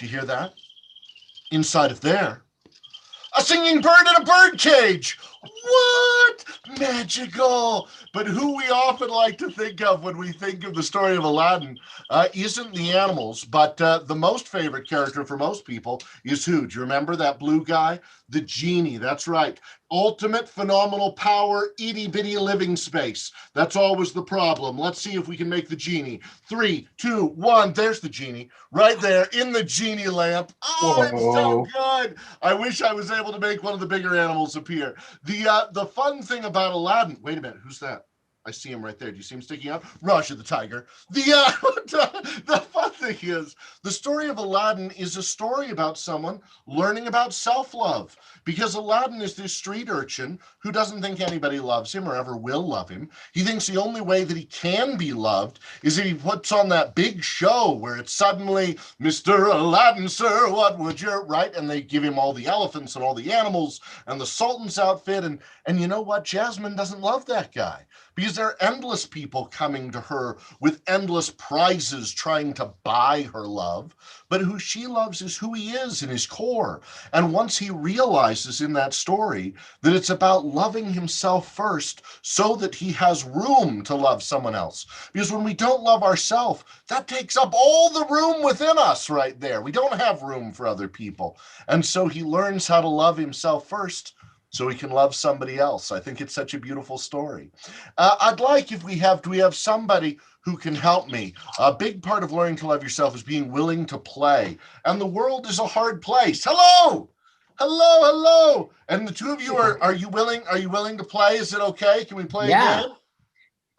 you hear that? Inside of there, a singing bird in a bird cage. What? Magical. But who we often like to think of when we think of the story of Aladdin isn't the animals, but the most favorite character for most people is who? Do you remember that blue guy? The genie. That's right. Ultimate phenomenal power, itty bitty living space. That's always the problem. Let's see if we can make the genie. 3, 2, 1. There's the genie right there in the genie lamp. Oh, it's so good. I wish I was able to make one of the bigger animals appear. The fun thing about Aladdin, wait a minute, who's that? I see him right there. Do you see him sticking out? Raja the tiger. The fun thing thing is, the story of Aladdin is a story about someone learning about self-love, because Aladdin is this street urchin who doesn't think anybody loves him or ever will love him. He thinks the only way that he can be loved is if he puts on that big show where it's suddenly, Mr. Aladdin, sir, what would you, right? And they give him all the elephants and all the animals and the Sultan's outfit. And you know what? Jasmine doesn't love that guy, because there are endless people coming to her with endless prizes trying to buy her love. But who she loves is who he is in his core. And once he realizes in that story that it's about loving himself first so that he has room to love someone else. Because when we don't love ourselves, that takes up all the room within us right there. We don't have room for other people. And so he learns how to love himself first so he can love somebody else. I think it's such a beautiful story. I'd like, do we have somebody who can help me? A big part of learning to love yourself is being willing to play. And the world is a hard place. Hello, hello, hello. And the two of you are you willing to play? Is it okay? Can we play a game?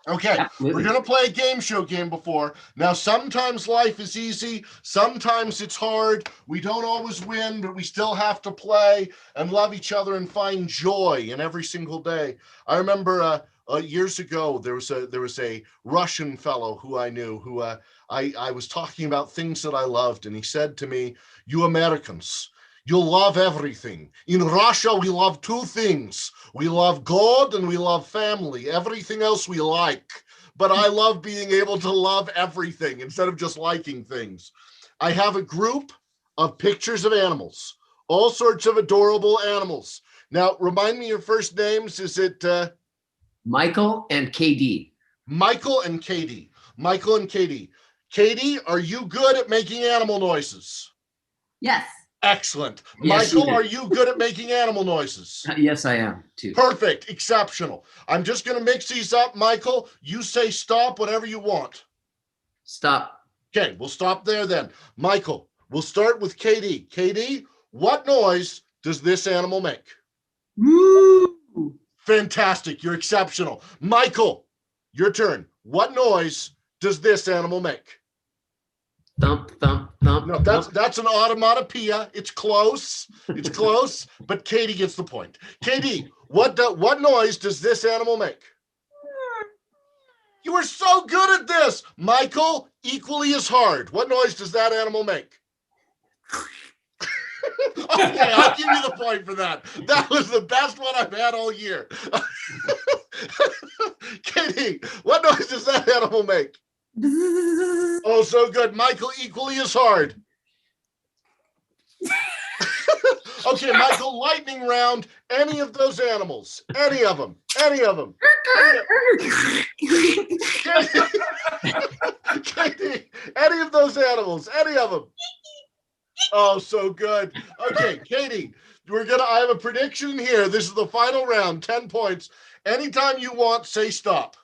Okay,
Absolutely.
We're going to play a game show game before. Now, sometimes life is easy. Sometimes it's hard. We don't always win, but we still have to play and love each other and find joy in every single day. I remember years ago, there was a Russian fellow who I knew who I was talking about things that I loved. And he said to me, "You Americans, you love everything. In Russia, we love two things. We love God and we love family. Everything else we like. But I love being able to love everything instead of just liking things." I have a group of pictures of animals, all sorts of adorable animals. Now, remind me your first names. Is it
Michael and KD.
Michael and Katie? Michael and Katie. Katie, are you good at making animal noises?
Yes.
Excellent.
Yes,
Michael,
you do.
are you good at making animal noises?
Yes, I am too.
Perfect. Exceptional. I'm just going to mix these up. Michael, you say stop whenever you want.
Stop.
Okay, we'll stop there then. Michael, we'll start with Katie. Katie, what noise does this animal make?
Woo!
Fantastic. You're exceptional. Michael, your turn. What noise does this animal make?
Thump, thump, thump.
No, that's an automatopoeia. It's close. It's close, but Katie gets the point. Katie, what noise does this animal make? You are so good at this. Michael, equally as hard. What noise does that animal make? Okay, I'll give you the point for that. That was the best one I've had all year. Katie, what noise does that animal make? Oh, so good. Michael, equally as hard. Okay, Michael, lightning round. Any of those animals. Any of them. Any of them. Katie, any of those animals. Any of them. Oh, so good. Okay, Katie, I have a prediction here. This is the final round, 10 points. Anytime you want, say stop.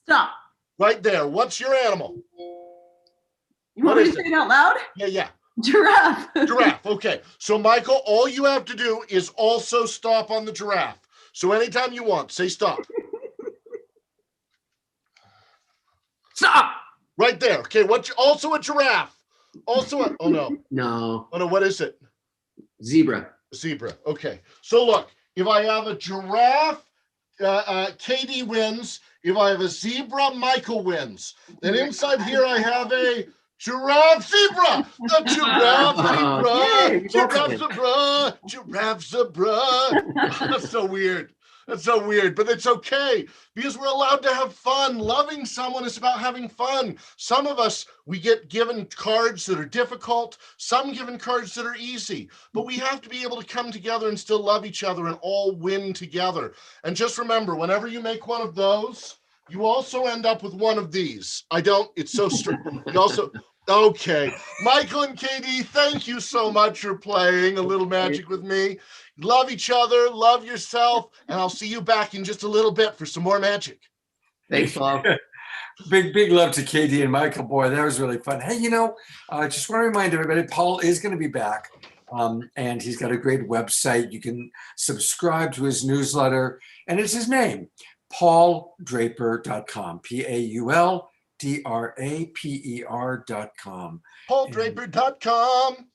Stop.
Right there. What's your animal?
You want me to say it out loud?
Yeah.
Giraffe.
Giraffe. Okay. So, Michael, all you have to do is also stop on the giraffe. So anytime you want, say stop.
Stop.
Right there. Okay. What's also a giraffe? Also a, oh no.
No.
Oh no, what is it?
Zebra.
Zebra. Okay. So look, if I have a giraffe, Katie wins. If I have a zebra, Michael wins. Then inside here I have a giraffe zebra. The giraffe zebra. That's so weird. That's so weird, but it's okay because we're allowed to have fun. Loving someone is about having fun. Some of us, we get given cards that are difficult, some given cards that are easy, but we have to be able to come together and still love each other and all win together. And just remember, whenever you make one of those, you also end up with one of these. It's so strict. Okay. Michael and Katie, thank you so much for playing a little magic with me. Love each other, love yourself, and I'll see you back in just a little bit for some more magic.
Thanks, Paul.
Big love to Katie and Michael. Boy, that was really fun. Hey, I just want to remind everybody, Paul is going to be back, and he's got a great website. You can subscribe to his newsletter, and it's his name, pauldraper.com, DRAPER.com.
PaulDraper.com.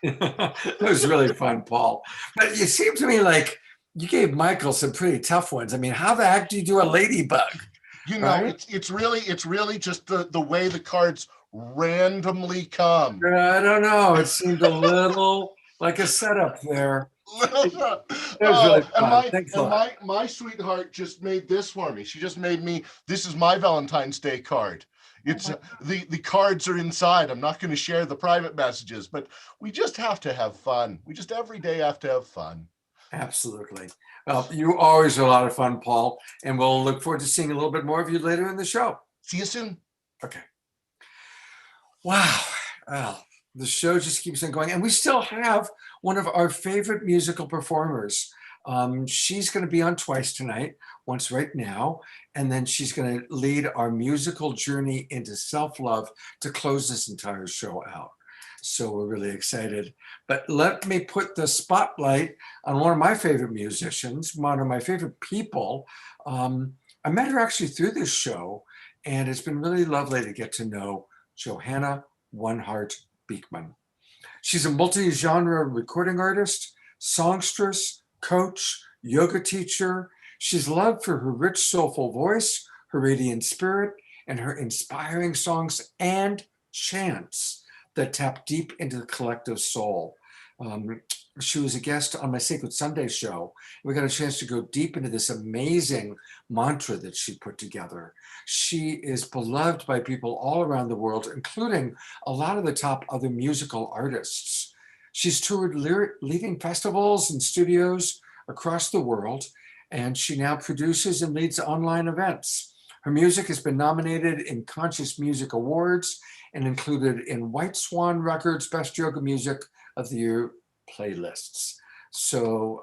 That was really fun, Paul. But it seemed to me like you gave Michael some pretty tough ones. I mean, how the heck do you do a ladybug?
You know,
right?
it's really just the way the cards randomly come.
I don't know. It seemed a little like a setup there. It was really fun. Thanks a lot.
My sweetheart just made this for me. She just made me, this is my Valentine's Day card. It's the cards are inside. I'm not going to share the private messages, but we just have to have fun. We just every day have to have fun.
Absolutely. Well, you always are a lot of fun, Paul, and we'll look forward to seeing a little bit more of you later in the show.
See you soon.
Okay. Wow. Well, the show just keeps on going, and we still have one of our favorite musical performers. She's going to be on twice tonight, once right now, and then she's going to lead our musical journey into self-love to close this entire show out. So we're really excited. But let me put the spotlight on one of my favorite musicians, one of my favorite people. I met her actually through this show, and it's been really lovely to get to know Johanna One Heart Beekman. She's a multi-genre recording artist, songstress, coach, yoga teacher. She's loved for her rich, soulful voice, her radiant spirit, and her inspiring songs and chants that tap deep into the collective soul. She was a guest on my Sacred Sunday show. We got a chance to go deep into this amazing mantra that she put together. She is beloved by people all around the world, including a lot of the top other musical artists. She's toured leading festivals and studios across the world, and she now produces and leads online events. Her music has been nominated in Conscious Music Awards and included in White Swan Records Best Yoga Music of the Year playlists. So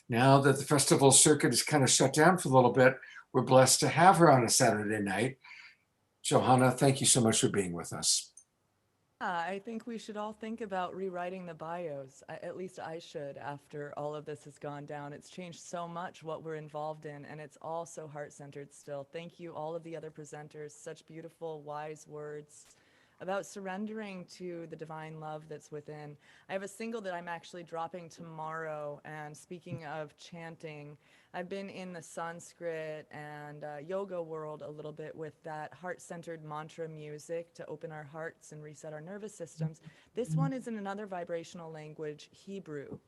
now that the festival circuit is kind of shut down for a little bit, we're blessed to have her on a Saturday night. Johanna, thank you so much for being with us.
I think we should all think about rewriting the bios. At least I should, after all of this has gone down. It's changed so much what we're involved in, and it's all so heart-centered still. Thank you, all of the other presenters. Such beautiful, wise words about surrendering to the divine love that's within. I have a single that I'm actually dropping tomorrow, and speaking of chanting, I've been in the Sanskrit and yoga world a little bit with that heart-centered mantra music to open our hearts and reset our nervous systems. This one is in another vibrational language, Hebrew,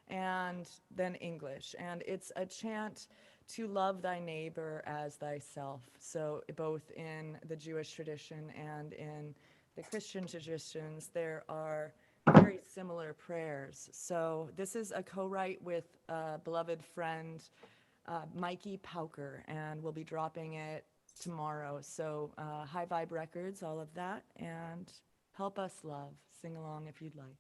and then English, and it's a chant to love thy neighbor as thyself. So both in the Jewish tradition and in the Christian traditions, there are very similar prayers. So this is a co-write with a beloved friend, Mikey Pauker, and we'll be dropping it tomorrow. So High Vibe Records, all of that, and help us love. Sing along if you'd like.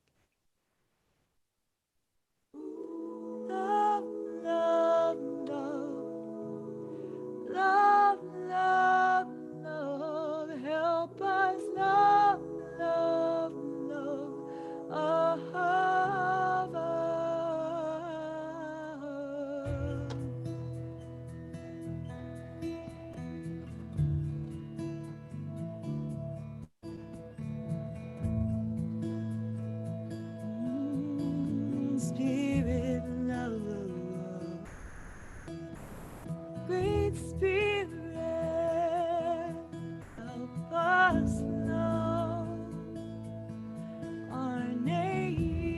Love, love, love, love, love, love, help us love, love, love, Spirit, love, great Spirit, help us love our neighbor.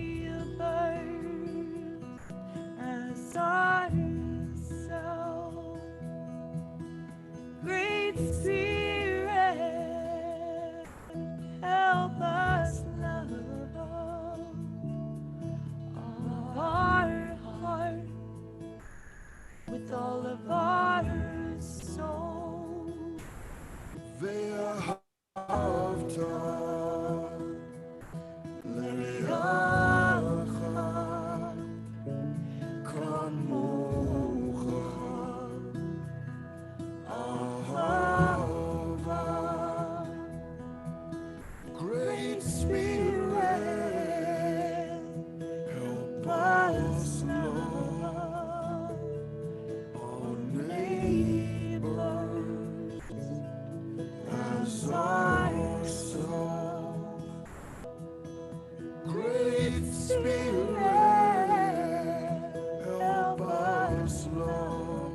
help us, Lord,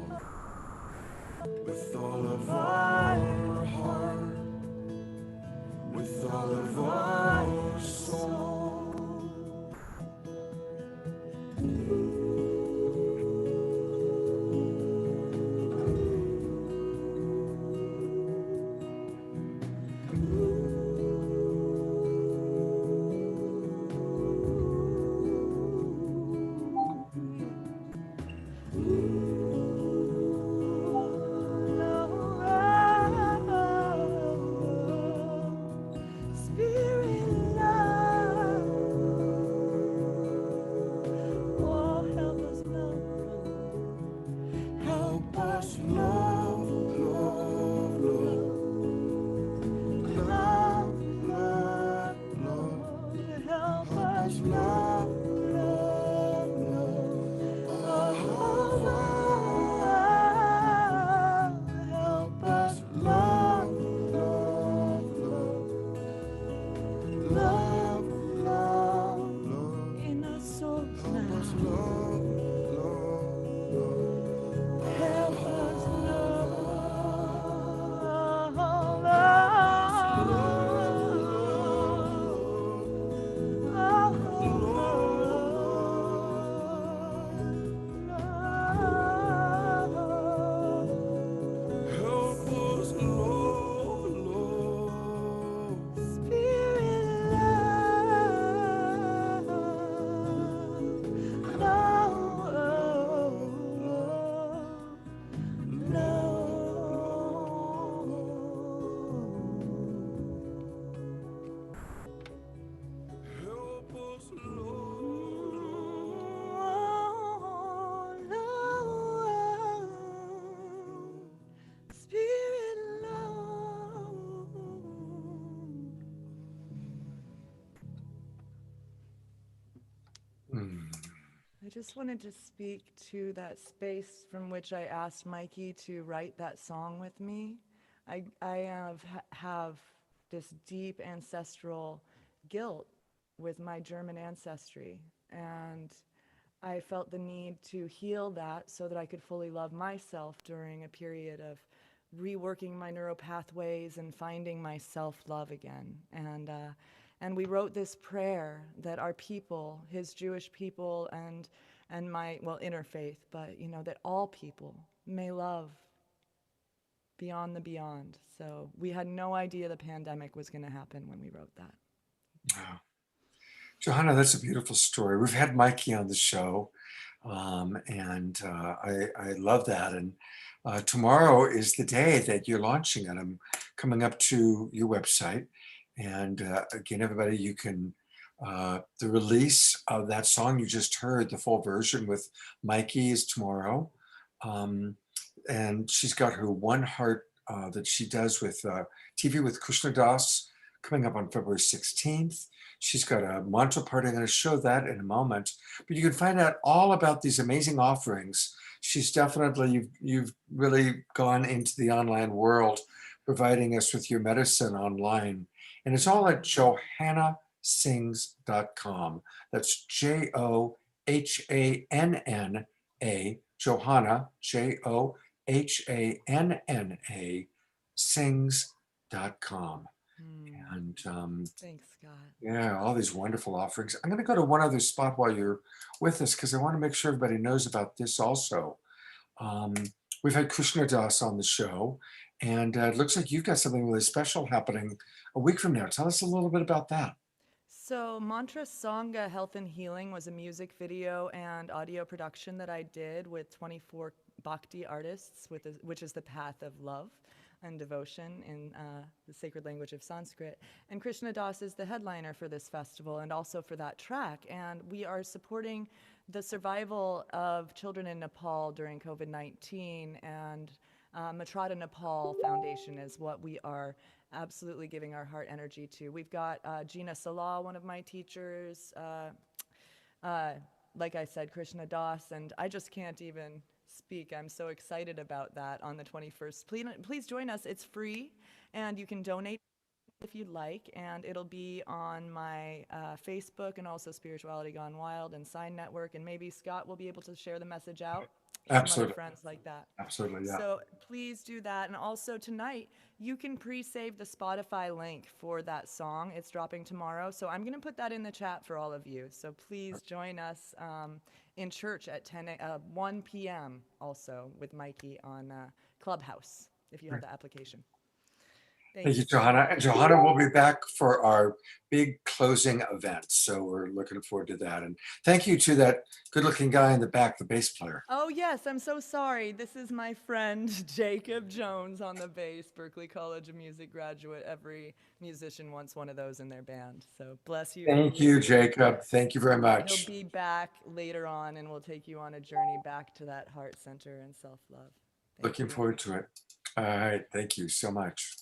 with all of our heart, with all of our soul.
I just wanted to speak to that space from which I asked Mikey to write that song with me. I have this deep ancestral guilt with my German ancestry, and I felt the need to heal that so that I could fully love myself during a period of reworking my neural pathways and finding my self-love again. And we wrote this prayer that our people, his Jewish people and my, well, interfaith, but you know, that all people may love beyond the beyond. So we had no idea the pandemic was going to happen when we wrote that.
Wow. Johanna, that's a beautiful story. We've had Mikey on the show, and I love that. And tomorrow is the day that you're launching it. I'm coming up to your website. And again, everybody, you can, the release of that song you just heard, the full version with Mikey, is tomorrow. And she's got her One Heart that she does with TV with Krishna Das coming up on February 16th. She's got a mantra party. I'm going to show that in a moment. But you can find out all about these amazing offerings. She's definitely, you've really gone into the online world, providing us with your medicine online. And it's all at johannasings.com. That's Johanna, Johanna, Johanna, sings.com. And
thanks, Scott.
Yeah, all these wonderful offerings. I'm going to go to one other spot while you're with us, because I want to make sure everybody knows about this also. We've had Krishna Das on the show, and it looks like you've got something really special happening a week from now. Tell us a little bit about that.
So Mantra Sangha Health and Healing was a music video and audio production that I did with 24 bhakti artists, which is the path of love and devotion in the sacred language of Sanskrit. And Krishna Das is the headliner for this festival and also for that track. And we are supporting the survival of children in Nepal during COVID-19, and Matrada Nepal Foundation is what we are absolutely giving our heart energy to. We've got Gina Salah, one of my teachers, like I said, Krishna Das, and I just can't even speak. I'm so excited about that on the 21st. Please join us. It's free, and you can donate if you'd like, and it'll be on my Facebook and also Spirituality Gone Wild and Sign Network, and maybe Scott will be able to share the message out. Some other
Absolutely.
friends like that.
Absolutely, yeah.
So please do that. And also tonight, you can pre-save the Spotify link for that song. It's dropping tomorrow. So I'm going to put that in the chat for all of you. So please join us in church at 1 p.m. also with Mikey on Clubhouse, if you have the application.
Thank you, Johanna. And Johanna will be back for our big closing event. So we're looking forward to that. And thank you to that good-looking guy in the back, the bass player.
Oh, yes. I'm so sorry. This is my friend Jacob Jones on the bass, Berklee College of Music graduate. Every musician wants one of those in their band. So bless you.
Thank you, Jacob. Thank you very much.
He'll be back later on, and we'll take you on a journey back to that heart center and self-love.
Looking forward to it. All right. Thank you so much.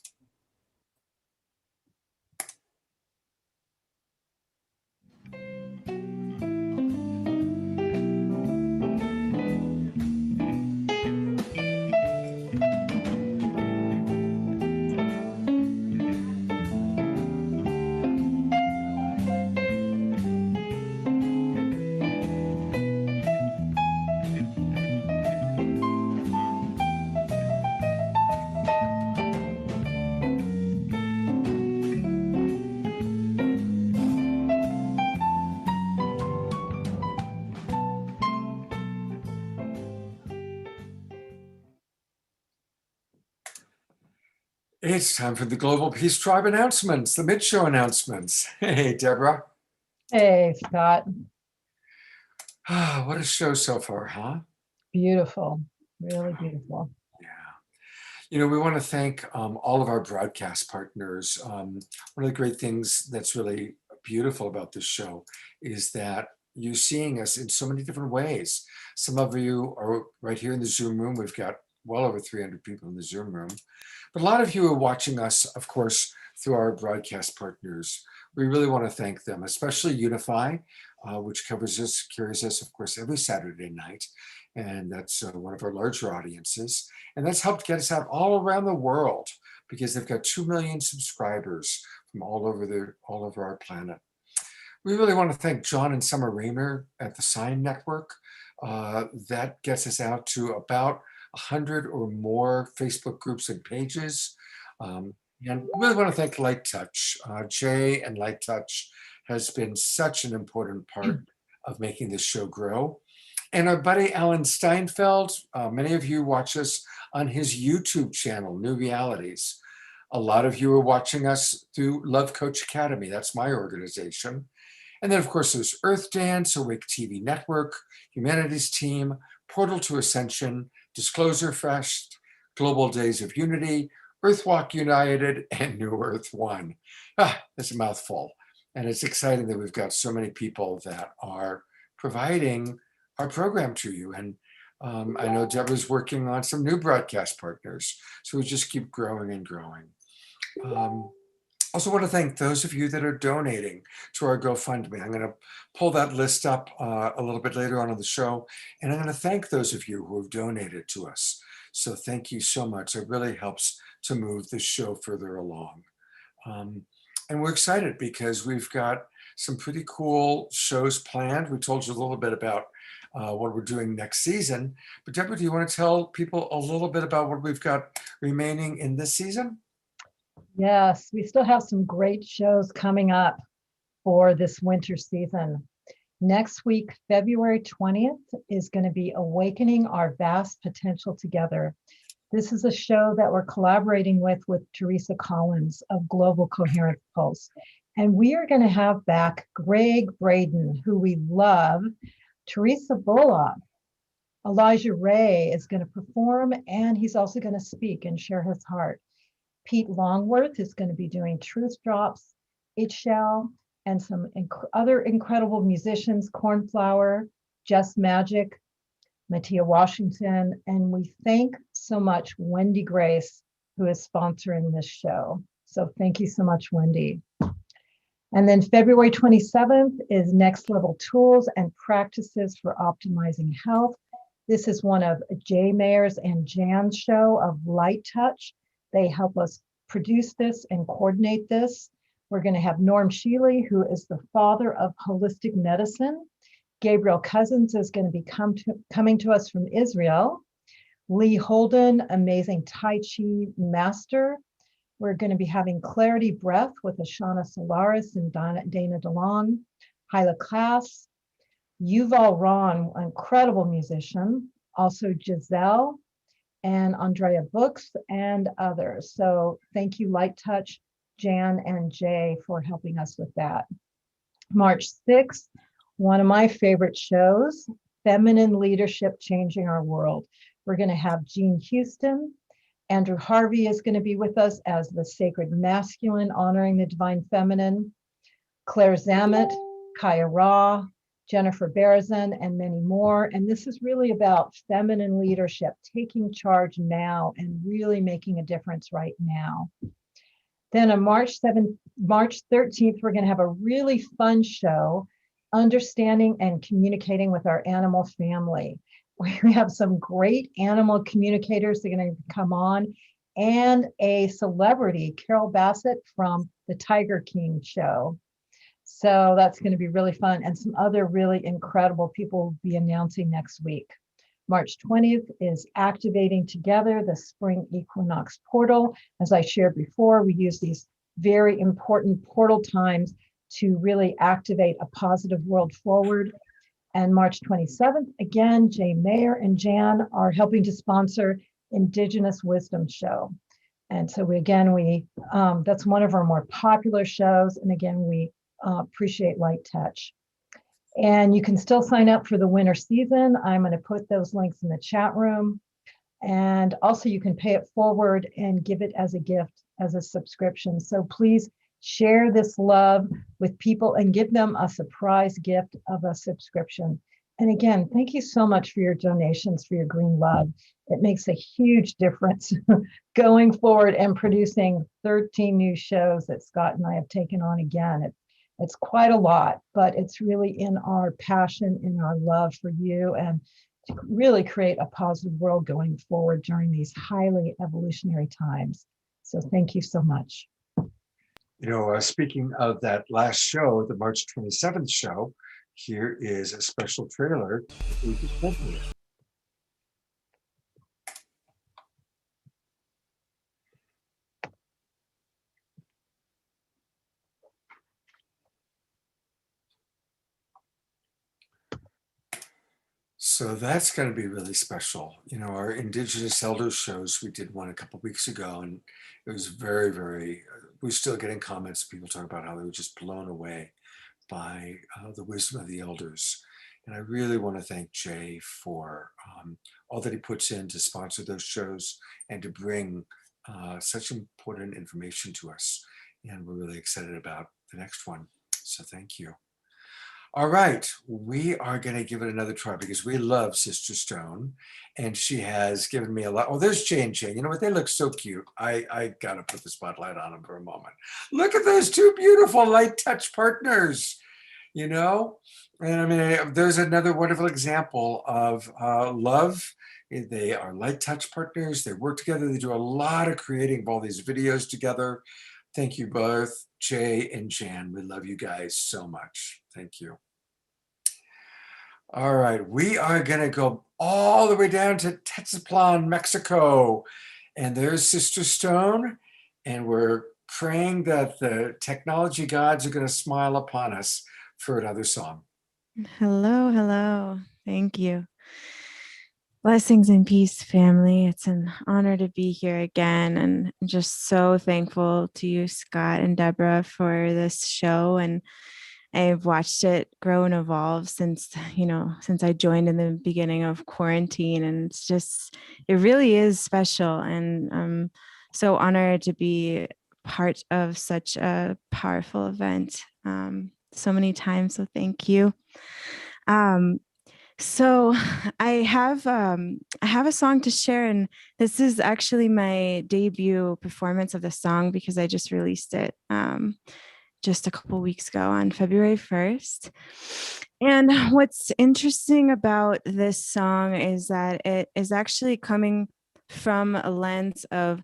It's time for the Global Peace Tribe announcements, the mid-show announcements. Hey, Debra.
Hey, Scott.
What a show so far, huh?
Beautiful, really beautiful.
Yeah. You know, we want to thank all of our broadcast partners. One of the great things that's really beautiful about this show is that you're seeing us in so many different ways. Some of you are right here in the Zoom room. We've got well over 300 people in the Zoom room. But a lot of you are watching us, of course, through our broadcast partners. We really want to thank them, especially Unify, which carries us, of course, every Saturday night. And that's one of our larger audiences. And that's helped get us out all around the world because they've got 2 million subscribers from all over our planet. We really want to thank John and Summer Rayner at the Sign Network. That gets us out to about 100 or more Facebook groups and pages. And we really want to thank Light Touch. Jay and Light Touch has been such an important part of making this show grow. And our buddy Alan Steinfeld, many of you watch us on his YouTube channel, New Realities. A lot of you are watching us through Love Coach Academy. That's my organization. And then, of course, there's Earth Dance, Awake TV Network, Humanities Team, Portal to Ascension, Disclosure Fest, Global Days of Unity, Earthwalk United, and New Earth One. That's a mouthful. And it's exciting that we've got so many people that are providing our program to you. And I know Debra's working on some new broadcast partners. So we just keep growing and growing. Also want to thank those of you that are donating to our GoFundMe. I'm going to pull that list up a little bit later on in the show. And I'm going to thank those of you who have donated to us. So thank you so much. It really helps to move this show further along. And we're excited because we've got some pretty cool shows planned. We told you a little bit about what we're doing next season. But Debra, do you want to tell people a little bit about what we've got remaining in this season?
Yes, we still have some great shows coming up for this winter season. Next week, February 20th, is going to be Awakening Our Vast Potential Together. This is a show that we're collaborating with Teresa Collins of Global Coherence Pulse. And we are going to have back Greg Braden, who we love, Teresa Bullock. Elijah Ray is going to perform, and he's also going to speak and share his heart. Pete Longworth is going to be doing Truth Drops, It Shall, and some other incredible musicians, Cornflower, Just Magic, Mattia Washington, and we thank so much Wendy Grace, who is sponsoring this show. So thank you so much, Wendy. And then February 27th is Next Level Tools and Practices for Optimizing Health. This is one of Jay Mayer's and Jan's show of Light Touch. They help us produce this and coordinate this. We're going to have Norm Shealy, who is the father of holistic medicine. Gabriel Cousins is going to be coming to us from Israel. Lee Holden, amazing Tai Chi master. We're going to be having Clarity Breath with Ashana Solaris and Dana DeLong. Hyla Klass, Yuval Ron, incredible musician. Also Giselle and Andrea Books and others. So thank you, Light Touch, Jan and Jay, for helping us with that. March 6th, one of my favorite shows, Feminine Leadership Changing Our World. We're going to have Jean Houston. Andrew Harvey is going to be with us as the Sacred Masculine, honoring the Divine Feminine. Claire Zamet, Kaya Ra, Jennifer Berzin, and many more. And this is really about feminine leadership, taking charge now and really making a difference right now. Then on March 13th, we're going to have a really fun show, Understanding and Communicating with Our Animal Family. We have some great animal communicators that are going to come on, and a celebrity, Carol Bassett from the Tiger King show. So that's going to be really fun, and some other really incredible people will be announcing next week. March 20th is Activating Together, the Spring Equinox Portal. As I shared before, we use these very important portal times to really activate a positive world forward. And March 27th, again, Jay Mayer and Jan are helping to sponsor Indigenous Wisdom Show. And so that's one of our more popular shows. And again, we appreciate Light Touch. And you can still sign up for the winter season. I'm going to put those links in the chat room. And also you can pay it forward and give it as a gift, as a subscription. So please share this love with people and give them a surprise gift of a subscription. And again, thank you so much for your donations, for your green love. It makes a huge difference going forward and producing 13 new shows that Scott and I have taken on again. It's quite a lot, but it's really in our passion, in our love for you, and to really create a positive world going forward during these highly evolutionary times. So thank you so much.
You know, speaking of that last show, the March 27th show, here is a special trailer we just sent you. So that's going to be really special. You know, our Indigenous Elders shows, we did one a couple of weeks ago, and it was very, very, we're still getting comments, people talk about how they were just blown away by the wisdom of the elders. And I really want to thank Jay for all that he puts in to sponsor those shows and to bring such important information to us. And we're really excited about the next one. So thank you. All right, we are going to give it another try because we love Sister Stone, and she has given me a lot. Oh, there's Jay and Jay. You know what? They look so cute. I got to put the spotlight on them for a moment. Look at those two beautiful light touch partners, you know? And I mean, there's another wonderful example of love. They are light touch partners. They work together. They do a lot of creating of all these videos together. Thank you both, Jay and Jan. We love you guys so much. Thank you. All right, we are going to go all the way down to Tezcatlan, Mexico. And there's Sister Stone. And we're praying that the technology gods are going to smile upon us for another song.
Hello, hello. Thank you. Blessings and peace, family. It's an honor to be here again, and I'm just so thankful to you, Scott and Debra, for this show. And I've watched it grow and evolve since I joined in the beginning of quarantine, and it really is special. And I'm so honored to be part of such a powerful event so many times. So thank you. So I have a song to share, and this is actually my debut performance of the song because I just released it just a couple weeks ago on February 1st. And what's interesting about this song is that it is actually coming from a lens of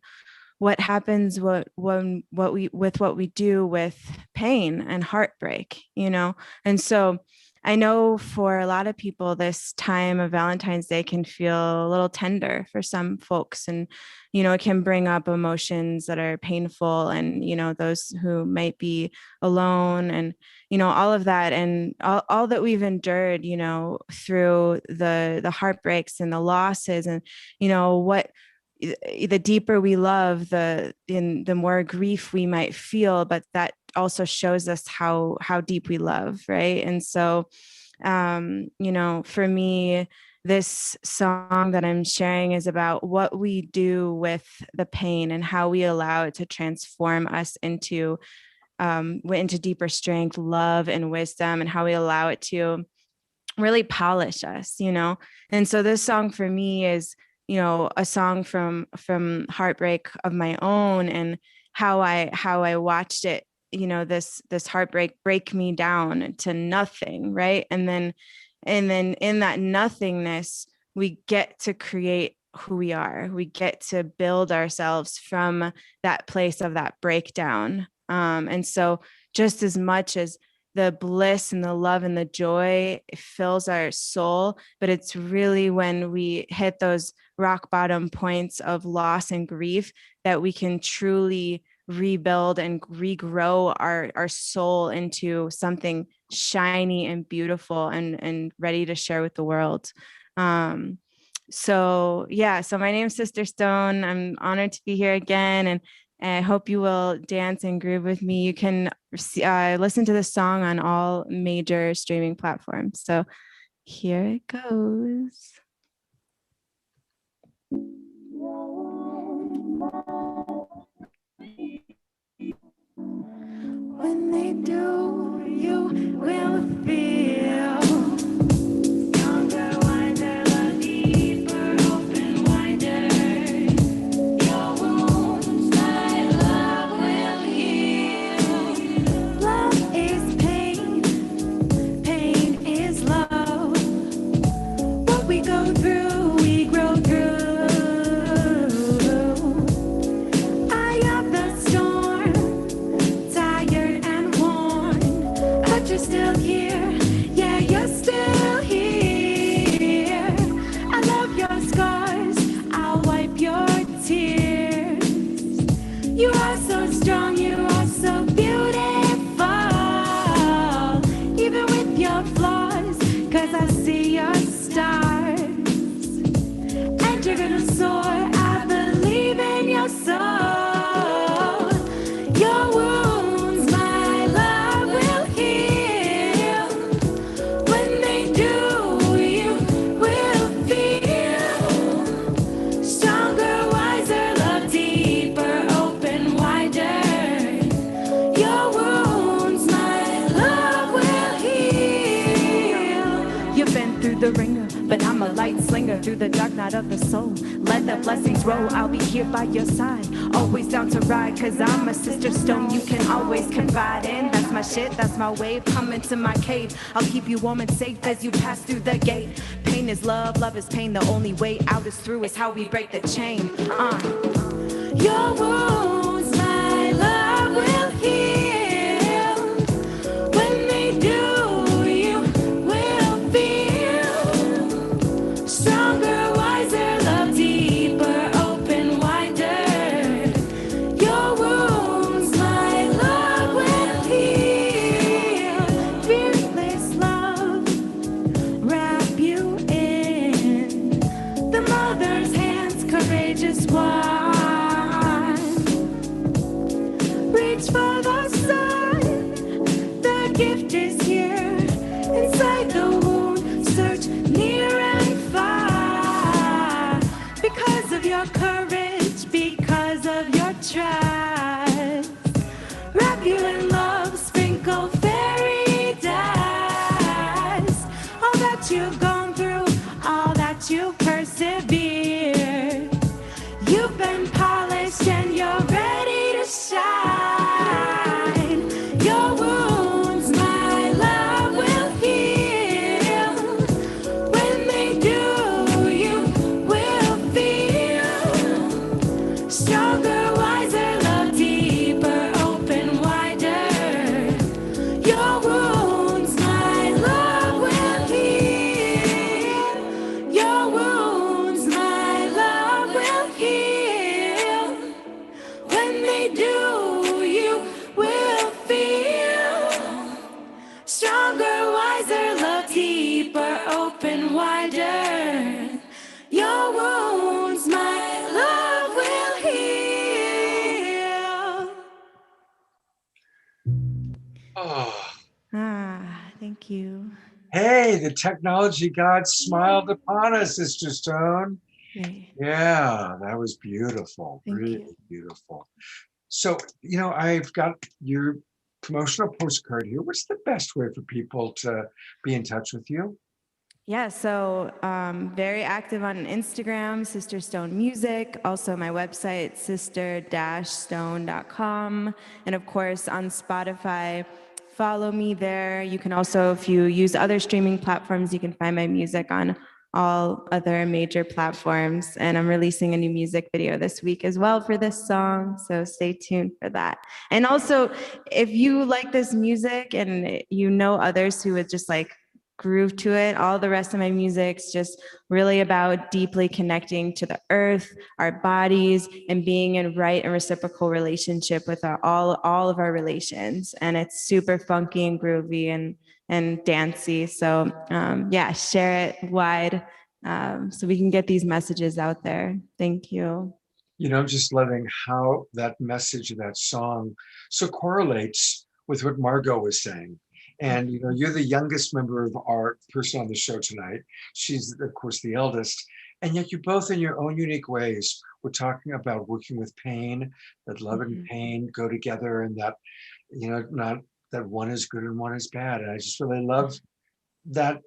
what happens with what we do with pain and heartbreak, you know? And so I know for a lot of people, this time of Valentine's Day can feel a little tender for some folks. And, you know, it can bring up emotions that are painful, and, you know, those who might be alone, and, you know, all of that, and all that we've endured, you know, through the heartbreaks and the losses, and, you know, what the deeper we love, the more grief we might feel, but that also shows us how deep we love, right? And so, you know, for me, this song that I'm sharing is about what we do with the pain and how we allow it to transform us into deeper strength, love, and wisdom, and how we allow it to really polish us, you know? And so this song for me is, you know, a song from heartbreak of my own, and how I watched it, you know, this heartbreak break me down to nothing, right? And then in that nothingness, we get to create who we are. We get to build ourselves from that place of that breakdown. And so just as much as the bliss and the love and the joy, it fills our soul, but it's really when we hit those rock bottom points of loss and grief that we can truly rebuild and regrow our soul into something shiny and beautiful and ready to share with the world. So my name's Sister Stone. I'm honored to be here again, and I hope you will dance and groove with me. You can listen to this song on all major streaming platforms. So here it goes. When they do, you will feel stronger, wiser, love deeper, open wider. Your wounds, my love will heal. Love is pain, pain is love. What we go through, we grow through. Eye of the storm, tired and worn, but you're still here. Yeah, you're still here. I love your scars, I'll wipe your tears. You are so strong, you are so beautiful, even with your flaws, 'cause I see your stars. And you're gonna soar, I believe in your soul. Your wounds, my love will heal. When they do, you will feel stronger, wiser, love deeper, open wider. Your wounds, my love will heal. You've been through the ringer, but I'm a light slinger through the dark night of the soul. Let the blessings roll, I'll be here by your side, always down to ride, 'cause I'm a Sister Stone you can always confide in. That's my shit, that's my wave, come into my cave. I'll keep you warm and safe as you pass through the gate. Pain is love, love is pain, the only way out is through, is how we break the chain. Your wounds, my love will heal. When they do, you will feel stronger, wiser, love deeper, open wider. Your wounds, my love will heal. Fearless love, wrap you in the mother's hands, courageous one. Reach for the sun, the gift is here. Inside the wound, search near and far. Because of your courage, because of your trust. Wrap you in love, sprinkle fairy dust. All that you've gone through, all that you persevered. You've been polished and you're ready to shine. Your wounds, my love will heal. When they do, you will feel stronger, wiser.
open wider. Your wounds, my love will heal.
Oh,
Thank you.
hey, the technology god smiled upon us, Sister Stone.
Yay.
Yeah, that was beautiful.
Thank
Really
you.
beautiful. So, I've got your promotional postcard here. What's the best way for people to be in touch with you?
Yeah, so very active on Instagram, Sister Stone Music, also my website, sister-stone.com, and of course on Spotify. Follow me there. You can also, if you use other streaming platforms, you can find my music on all other major platforms. And I'm releasing a new music video this week as well for this song, so stay tuned for that. And also, if you like this music and you know others who would just like groove to it, all the rest of my music's just really about deeply connecting to the earth, our bodies, and being in right and reciprocal relationship with all of our relations. And it's super funky and groovy and dancey. So yeah, share it wide so we can get these messages out there. Thank you.
Just loving how that message of that song so correlates with what Margot was saying. And you're the youngest member of our person on the show tonight. She's, of course, the eldest. And yet you both, in your own unique ways, were talking about working with pain, that love and pain go together, and that, not that one is good and one is bad. And I just really love that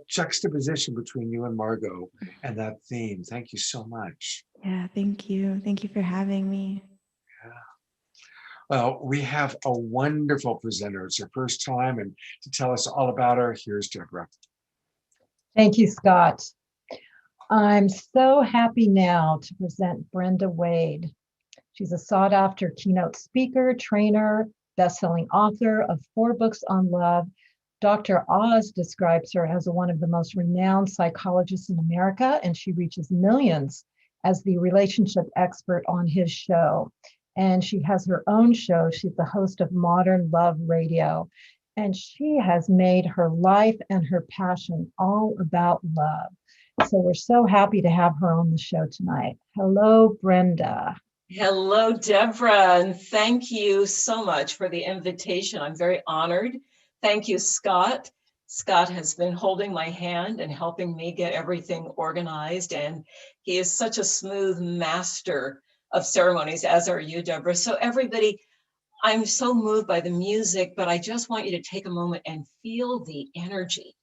juxtaposition between you and Margot and that theme. Thank you so much.
Yeah, thank you. Thank you for having me.
Well, we have a wonderful presenter. It's her first time, and to tell us all about her, here's Debra.
Thank you, Scott. I'm so happy now to present Brenda Wade. She's a sought-after keynote speaker, trainer, best-selling author of 4 books on love. Dr. Oz describes her as one of the most renowned psychologists in America, and she reaches millions as the relationship expert on his show. And she has her own show. She's the host of Modern Love Radio. And she has made her life and her passion all about love. So we're so happy to have her on the show tonight. Hello, Brenda.
Hello, Debra, and thank you so much for the invitation. I'm very honored. Thank you, Scott. Scott has been holding my hand and helping me get everything organized, and he is such a smooth master of ceremonies, as are you, Debra. So everybody, I'm so moved by the music, but I just want you to take a moment and feel the energy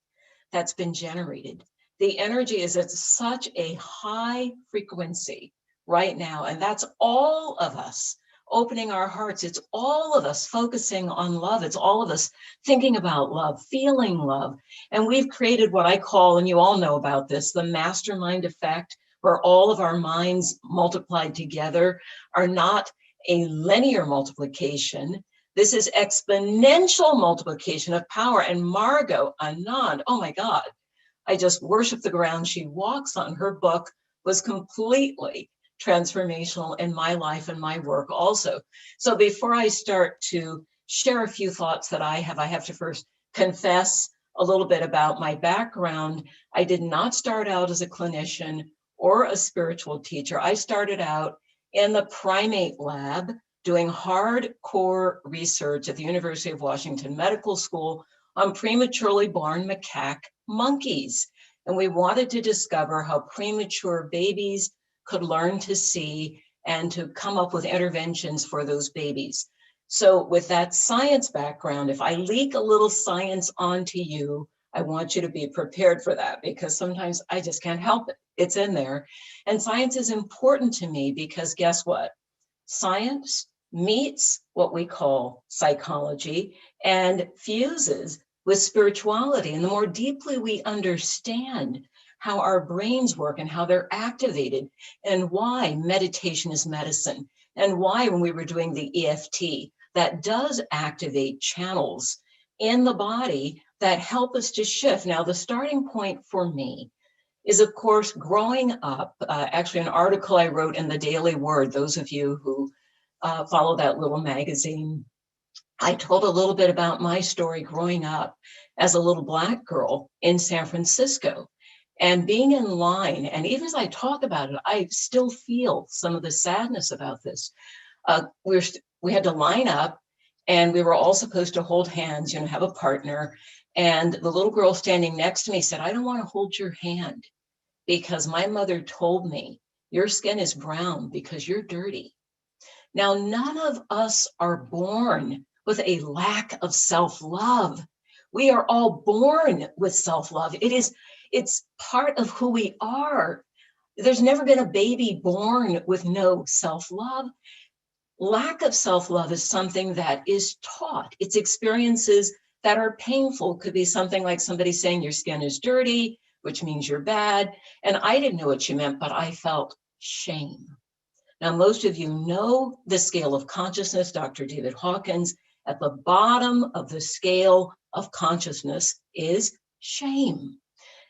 that's been generated. The energy is at such a high frequency right now, and that's all of us opening our hearts. It's all of us focusing on love. It's all of us thinking about love, feeling love. And we've created what I call, and you all know about this, the mastermind effect, where all of our minds multiplied together are not a linear multiplication. This is exponential multiplication of power. And Margot Anand, oh my God, I just worship the ground she walks on. Her book was completely transformational in my life and my work also. So before I start to share a few thoughts that I have to first confess a little bit about my background. I did not start out as a clinician or a spiritual teacher. I started out in the primate lab doing hardcore research at the University of Washington Medical School on prematurely born macaque monkeys. And we wanted to discover how premature babies could learn to see and to come up with interventions for those babies. So with that science background, if I leak a little science onto you, I want you to be prepared for that, because sometimes I just can't help it. It's in there. And science is important to me because guess what? Science meets what we call psychology and fuses with spirituality. And the more deeply we understand how our brains work and how they're activated, and why meditation is medicine, and why when we were doing the EFT, that does activate channels in the body that help us to shift. Now, the starting point for me is, of course, growing up, actually an article I wrote in the Daily Word, those of you who follow that little magazine I told a little bit about my story growing up as a little Black girl in San Francisco and being in line. And even as I talk about it, I still feel some of the sadness about this. We had to line up and we were all supposed to hold hands, have a partner. And the little girl standing next to me said, I don't want to hold your hand because my mother told me your skin is brown because you're dirty. Now, none of us are born with a lack of self-love. We are all born with self-love. It's part of who we are. There's never been a baby born with no self-love. Lack of self-love is something that is taught. It's experiences that are painful. Could be something like somebody saying your skin is dirty, which means you're bad. And I didn't know what she meant, but I felt shame. Now, most of you know the scale of consciousness, Dr. David Hawkins. At the bottom of the scale of consciousness is shame.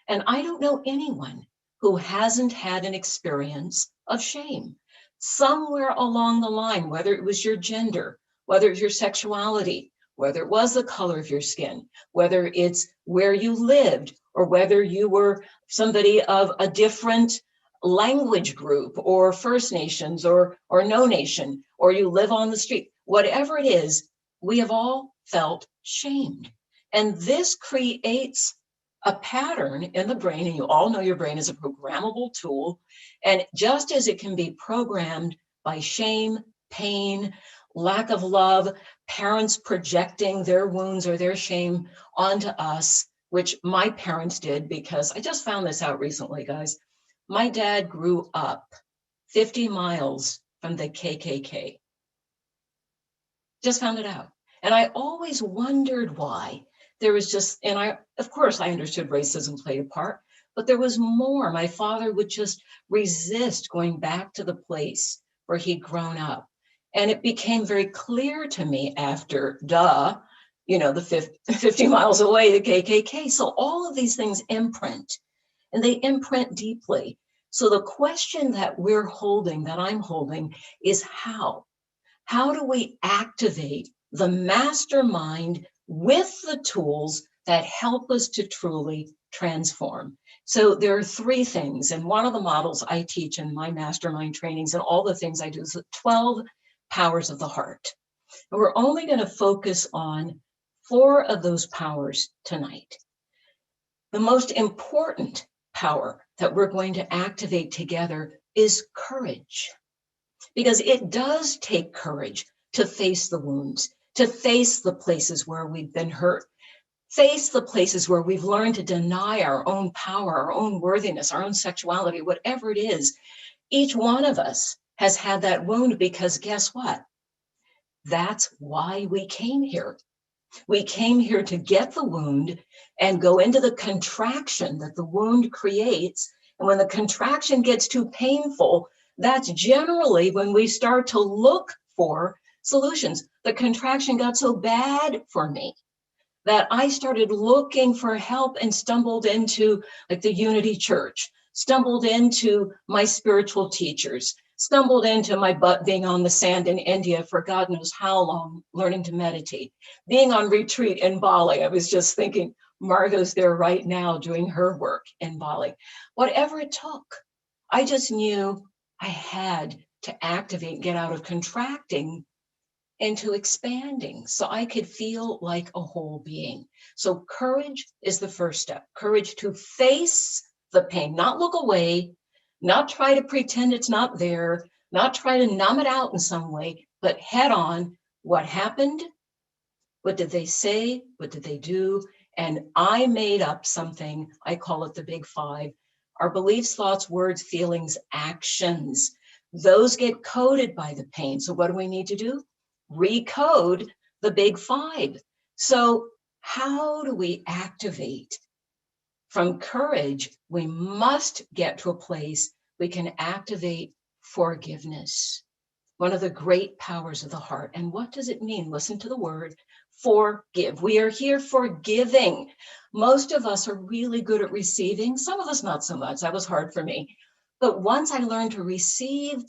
And I don't know anyone who hasn't had an experience of shame. Somewhere along the line, whether it was your gender, whether it was your sexuality, whether it was the color of your skin, whether it's where you lived, or whether you were somebody of a different language group or First Nations or no nation, or you live on the street, whatever it is, we have all felt shamed. And this creates a pattern in the brain, and you all know your brain is a programmable tool. And just as it can be programmed by shame, pain, lack of love, parents projecting their wounds or their shame onto us, which my parents did, because I just found this out recently, guys. My dad grew up 50 miles from the KKK. Just found it out. And I always wondered why. There was just, and of course I understood racism played a part, but there was more. My father would just resist going back to the place where he'd grown up. And it became very clear to me after, the 50 miles away, the KKK. So all of these things imprint, and they imprint deeply. So the question that we're holding, that I'm holding, is how? How do we activate the mastermind with the tools that help us to truly transform? So there are three things, and one of the models I teach in my mastermind trainings and all the things I do is the 12 powers of the heart. And we're only going to focus on 4 of those powers tonight. The most important power that we're going to activate together is courage, because it does take courage to face the wounds, to face the places where we've been hurt, face the places where we've learned to deny our own power, our own worthiness, our own sexuality, whatever it is. Each one of us has had that wound, because guess what? That's why we came here. We came here to get the wound and go into the contraction that the wound creates. And when the contraction gets too painful, that's generally when we start to look for solutions. The contraction got so bad for me that I started looking for help and stumbled into like the Unity Church, stumbled into my spiritual teachers, stumbled into my butt being on the sand in India for God knows how long, learning to meditate, being on retreat in Bali. I was just thinking, Margot's there right now doing her work in Bali. Whatever it took, I just knew I had to activate, get out of contracting into expanding so I could feel like a whole being. So courage is the first step. Courage to face the pain, not look away, not try to pretend it's not there, not try to numb it out in some way, but head on what happened, what did they say, what did they do? And I made up something, I call it the big 5. Our beliefs, thoughts, words, feelings, actions. Those get coded by the pain. So what do we need to do? Recode the big 5. So how do we activate? From courage, we must get to a place we can activate forgiveness, one of the great powers of the heart. And what does it mean? Listen to the word, forgive. We are here for giving. Most of us are really good at receiving. Some of us not so much. That was hard for me. But once I learned to receive,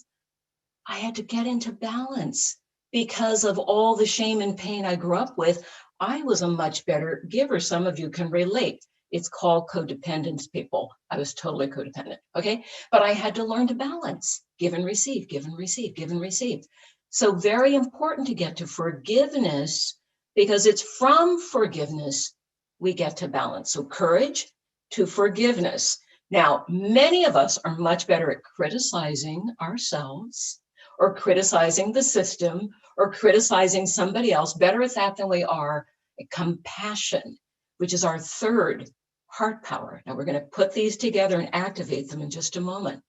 I had to get into balance. because of all the shame and pain I grew up with, I was a much better giver. Some of you can relate. It's called codependence, people. I was totally codependent, okay? But I had to learn to balance, give and receive, give and receive, give and receive. So very important to get to forgiveness, because it's from forgiveness we get to balance. So courage to forgiveness. Now, many of us are much better at criticizing ourselves or criticizing the system or criticizing somebody else, better at that than we are at compassion, which is our third heart power. Now we're going to put these together and activate them in just a moment.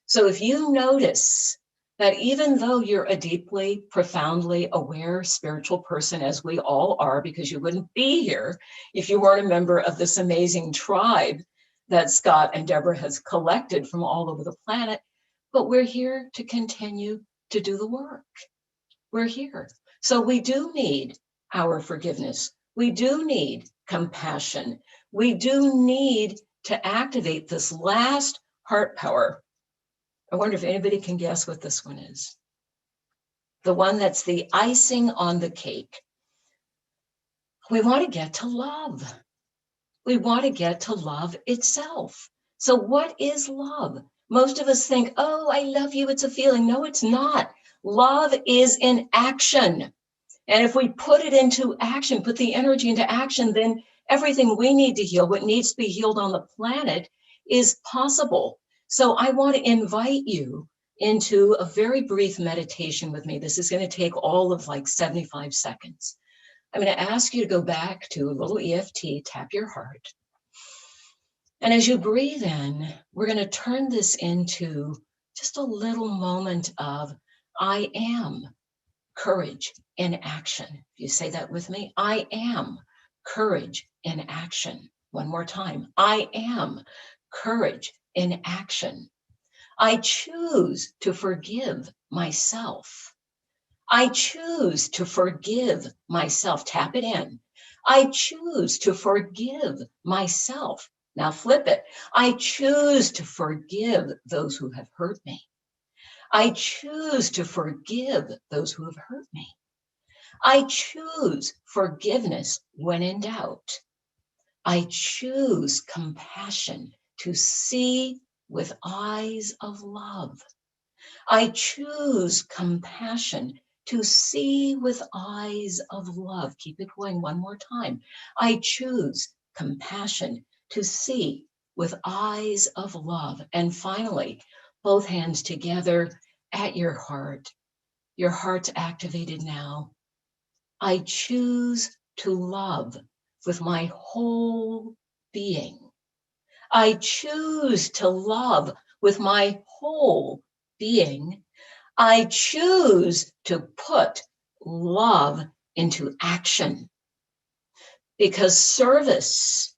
So if you notice that even though you're a deeply, profoundly aware spiritual person, as we all are, because you wouldn't be here if you weren't a member of this amazing tribe that Scott and Debra has collected from all over the planet, but we're here to continue to do the work. We're here. So we do need our forgiveness. We do need compassion. We do need to activate this last heart power. I wonder if anybody can guess what this one is. The one that's the icing on the cake. We want to get to love. We want to get to love itself. So what is love? Most of us think, oh, I love you, it's a feeling. No, it's not. Love is in action. And if we put it into action, put the energy into action, then everything we need to heal, what needs to be healed on the planet, is possible. So I want to invite you into a very brief meditation with me. This is going to take all of like 75 seconds. I'm going to ask you to go back to a little EFT, tap your heart. And as you breathe in, we're going to turn this into just a little moment of I am courage in action. If you say that with me, I am courage in action. One more time. I am courage in action. I choose to forgive myself. I choose to forgive myself. Tap it in. I choose to forgive myself. Now flip it. I choose to forgive those who have hurt me. I choose to forgive those who have hurt me. I choose forgiveness when in doubt. I choose compassion to see with eyes of love. I choose compassion to see with eyes of love. Keep it going one more time. I choose compassion to see with eyes of love. And finally, both hands together at your heart. Your heart's activated now. I choose to love with my whole being. I choose to love with my whole being. I choose to put love into action, because service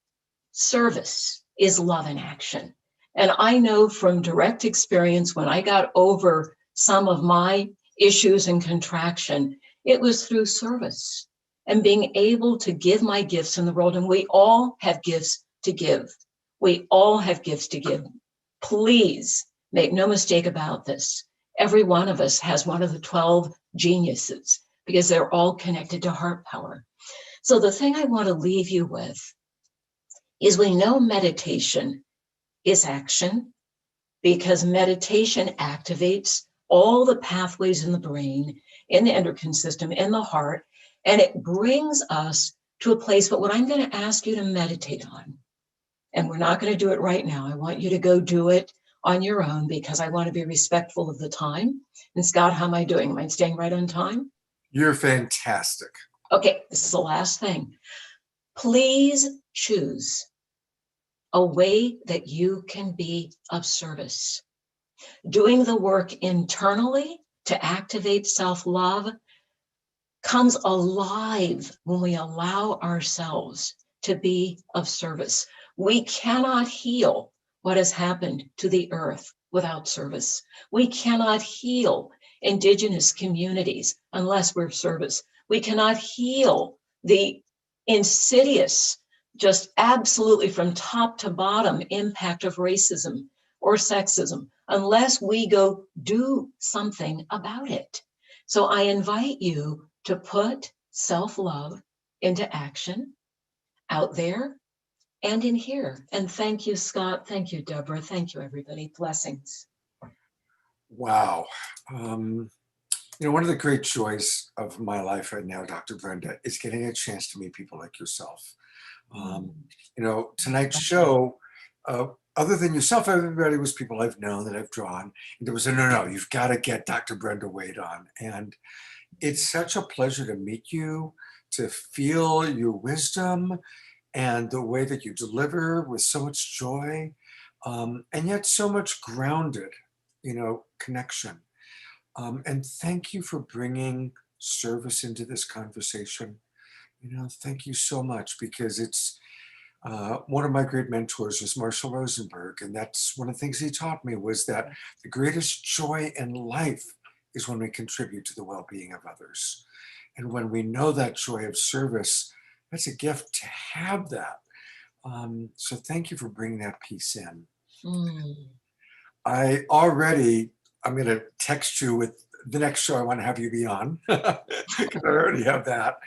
is love in action. And I know from direct experience, when I got over some of my issues and contraction, it was through service and being able to give my gifts in the world. And we all have gifts to give. We all have gifts to give. Please make no mistake about this. Every one of us has one of the 12 geniuses, because they're all connected to heart power. So the thing I want to leave you with is, we know meditation is action, because meditation activates all the pathways in the brain, in the endocrine system, in the heart, and it brings us to a place. But what I'm going to ask you to meditate on, and we're not going to do it right now. I want you to go do it on your own, because I want to be respectful of the time. And Scott, how am I doing? Am I staying right on time?
You're fantastic.
Okay, this is the last thing. Please choose a way that you can be of service. Doing the work internally to activate self-love comes alive when we allow ourselves to be of service. We cannot heal what has happened to the earth without service. We cannot heal Indigenous communities unless we're of service. We cannot heal the insidious, just absolutely from top to bottom impact of racism or sexism unless we go do something about it. So I invite you to put self-love into action out there and in here. And thank you, Scott. Thank you, Debra. Thank you, everybody. Blessings.
Wow. One of the great joys of my life right now, Dr. Brenda, is getting a chance to meet people like yourself. Tonight's show, other than yourself, everybody was people I've known that I've drawn. And there was no, you've got to get Dr. Brenda Wade on. And it's such a pleasure to meet you, to feel your wisdom and the way that you deliver with so much joy, and yet so much grounded, connection. And thank you for bringing service into this conversation. Thank you so much, because it's one of my great mentors was Marshall Rosenberg. And that's one of the things he taught me, was that the greatest joy in life is when we contribute to the well-being of others. And when we know that joy of service, that's a gift to have that. So thank you for bringing that piece in. I'm going to text you with the next show I want to have you be on, because I already have that.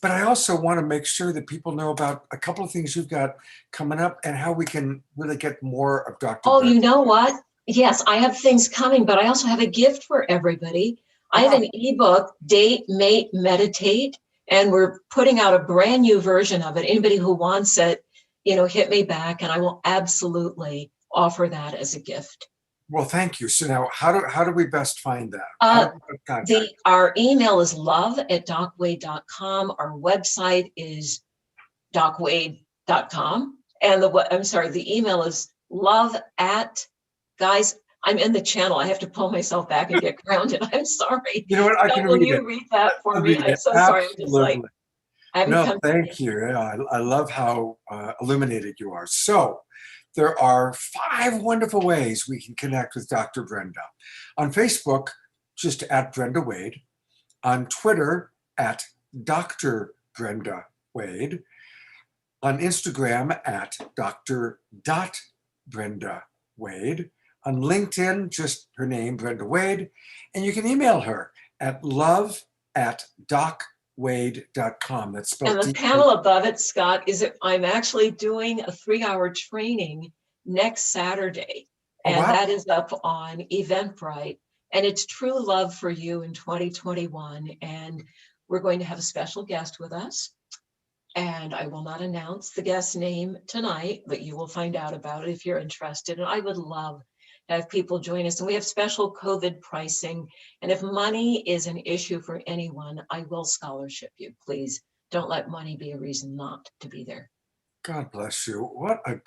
But I also want to make sure that people know about a couple of things you've got coming up and how we can really get more of Dr.
Oh,
Brenda.
you know what? Yes, I have things coming, but I also have a gift for everybody. I have an ebook, Date, Mate, Meditate, and we're putting out a brand new version of it. Anybody who wants it, hit me back, and I will absolutely offer that as a gift.
Well, thank you. So now, how do we best find that?
Our email is love@docwade.com. Our website is docwade.com. And the email is guys, I'm in the channel. I have to pull myself back and get grounded. I'm sorry.
You know what? I can read it.
Read that for me? I'm so sorry. I'm just like,
thank you. I love how illuminated you are. So there are 5 wonderful ways we can connect with Dr. Brenda. On Facebook, just @Brenda Wade. On Twitter, @Dr. Brenda Wade. On Instagram, @Dr.Brenda Wade. On LinkedIn, just her name, Brenda Wade. And you can email her at love@docwade.com. That's spelled.
And the panel above it, Scott, is that I'm actually doing a 3-hour training next Saturday. And that is up on Eventbrite. And it's True Love for You in 2021. And we're going to have a special guest with us. And I will not announce the guest's name tonight, but you will find out about it if you're interested. And I would love to have people join us. And we have special COVID pricing. And if money is an issue for anyone, I will scholarship you. Please don't let money be a reason not to be there.
God bless you. What a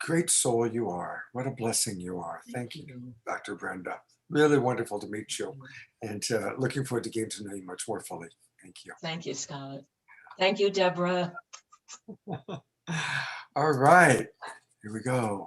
great soul you are. What a blessing you are. Thank you, Dr. Brenda. Really wonderful to meet you. And looking forward to getting to know you much more fully. Thank you.
Thank you, Scott. Thank you, Debra.
All right, here we go.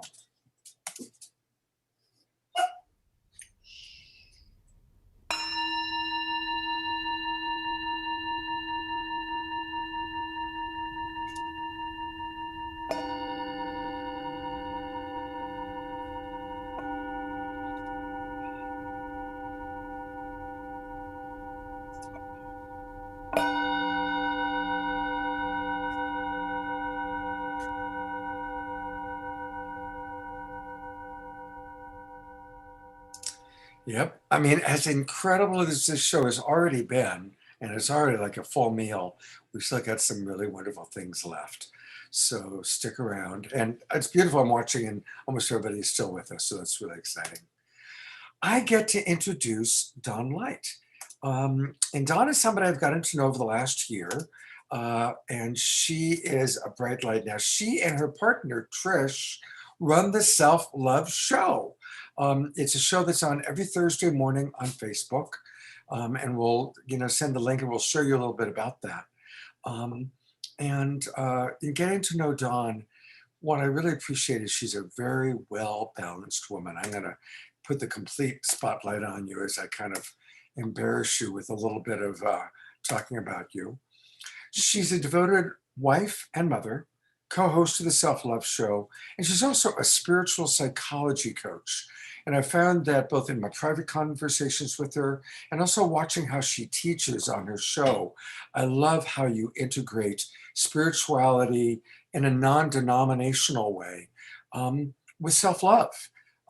Yep. I mean, as incredible as this show has already been, and it's already like a full meal, we've still got some really wonderful things left. So stick around. And it's beautiful. I'm watching, and almost everybody is still with us. So that's really exciting. I get to introduce Dawn Light. And Dawn is somebody I've gotten to know over the last year. And she is a bright light. Now, she and her partner, Trish, run the Self-Love Show. It's a show that's on every Thursday morning on Facebook. And we'll, send the link and we'll show you a little bit about that. In getting to know Dawn, what I really appreciate is she's a very well-balanced woman. I'm going to put the complete spotlight on you as I kind of embarrass you with a little bit of talking about you. She's a devoted wife and mother. co-host of the Self-Love Show, and she's also a spiritual psychology coach. And I found that both in my private conversations with her and also watching how she teaches on her show, I love how you integrate spirituality in a non-denominational way with self-love.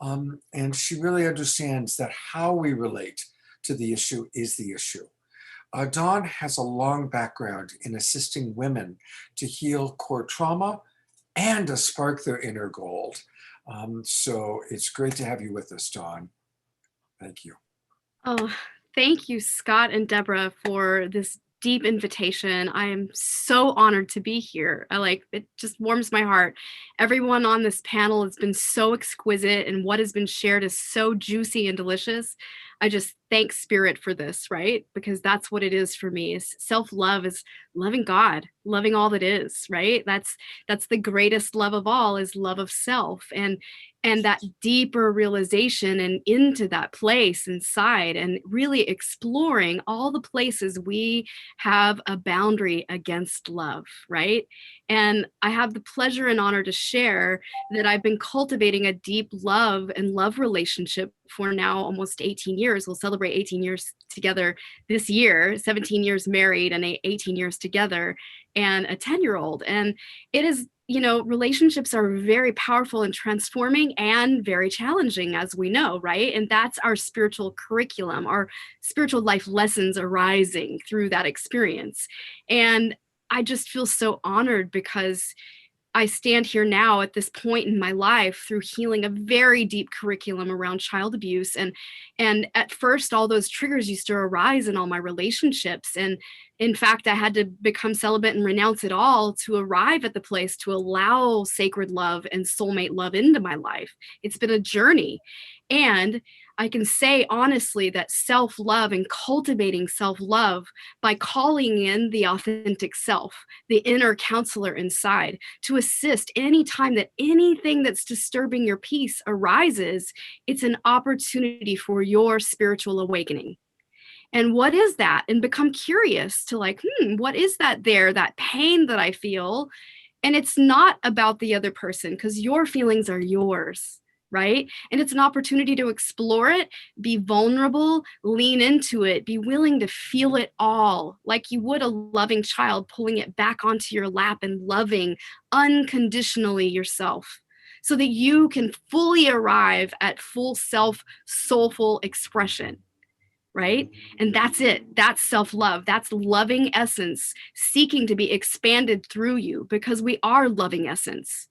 And she really understands that how we relate to the issue is the issue. Dawn has a long background in assisting women to heal core trauma and to spark their inner gold. So it's great to have you with us, Dawn. Thank you.
Oh, thank you, Scott and Debra, for this deep invitation. I am so honored to be here. It just warms my heart. Everyone on this panel has been so exquisite, and what has been shared is so juicy and delicious. I just thank Spirit for this, right? Because that's what it is for me. Is self-love is loving God, loving all that is, right? That's the greatest love of all, is love of self, and that deeper realization and into that place inside, and really exploring all the places we have a boundary against love, right? And I have the pleasure and honor to share that I've been cultivating a deep love and love relationship for now almost 18 years. We'll celebrate 18 years together this year, 17 years married and 18 years together, and a 10-year-old. And it is, relationships are very powerful and transforming and very challenging, as we know, right? And that's our spiritual curriculum, our spiritual life lessons arising through that experience. And I just feel so honored because I stand here now at this point in my life through healing a very deep curriculum around child abuse. And at first, all those triggers used to arise in all my relationships. And in fact, I had to become celibate and renounce it all to arrive at the place to allow sacred love and soulmate love into my life. It's been a journey. And I can say honestly that self-love and cultivating self-love by calling in the authentic self, the inner counselor inside, to assist anytime that anything that's disturbing your peace arises, it's an opportunity for your spiritual awakening. And what is that? And become curious to what is that there, that pain that I feel? And it's not about the other person, because your feelings are yours, right? And it's an opportunity to explore it, be vulnerable, lean into it, be willing to feel it all, like you would a loving child, pulling it back onto your lap and loving unconditionally yourself, so that you can fully arrive at full self, soulful expression. Right? And that's it. That's self-love. That's loving essence seeking to be expanded through you, because we are loving essence.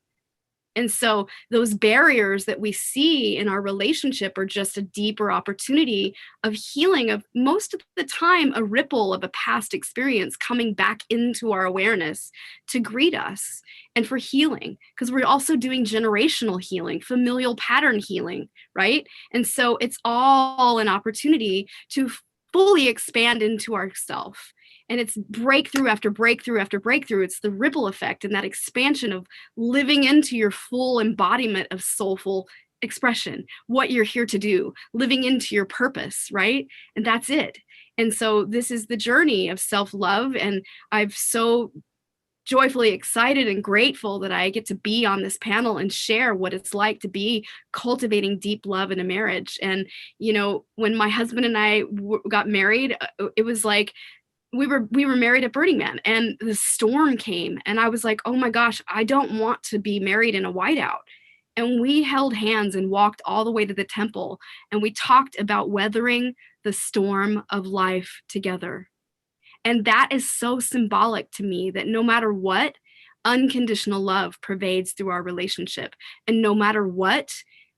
And so those barriers that we see in our relationship are just a deeper opportunity of healing, of most of the time a ripple of a past experience coming back into our awareness to greet us, and for healing, because we're also doing generational healing, familial pattern healing, right? And so it's all an opportunity to fully expand into ourself. And it's breakthrough after breakthrough after breakthrough. It's the ripple effect and that expansion of living into your full embodiment of soulful expression, what you're here to do, living into your purpose, right? And that's it. And so this is the journey of self-love. And I'm so joyfully excited and grateful that I get to be on this panel and share what it's like to be cultivating deep love in a marriage. And, when my husband and I got married, it was like, we were married at Burning Man, and the storm came, and I was like, oh my gosh, I don't want to be married in a whiteout. And we held hands and walked all the way to the temple, and we talked about weathering the storm of life together. And that is so symbolic to me, that no matter what, unconditional love pervades through our relationship. And no matter what,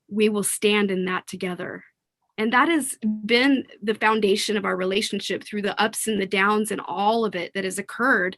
we will stand in that together. And that has been the foundation of our relationship through the ups and the downs and all of it that has occurred.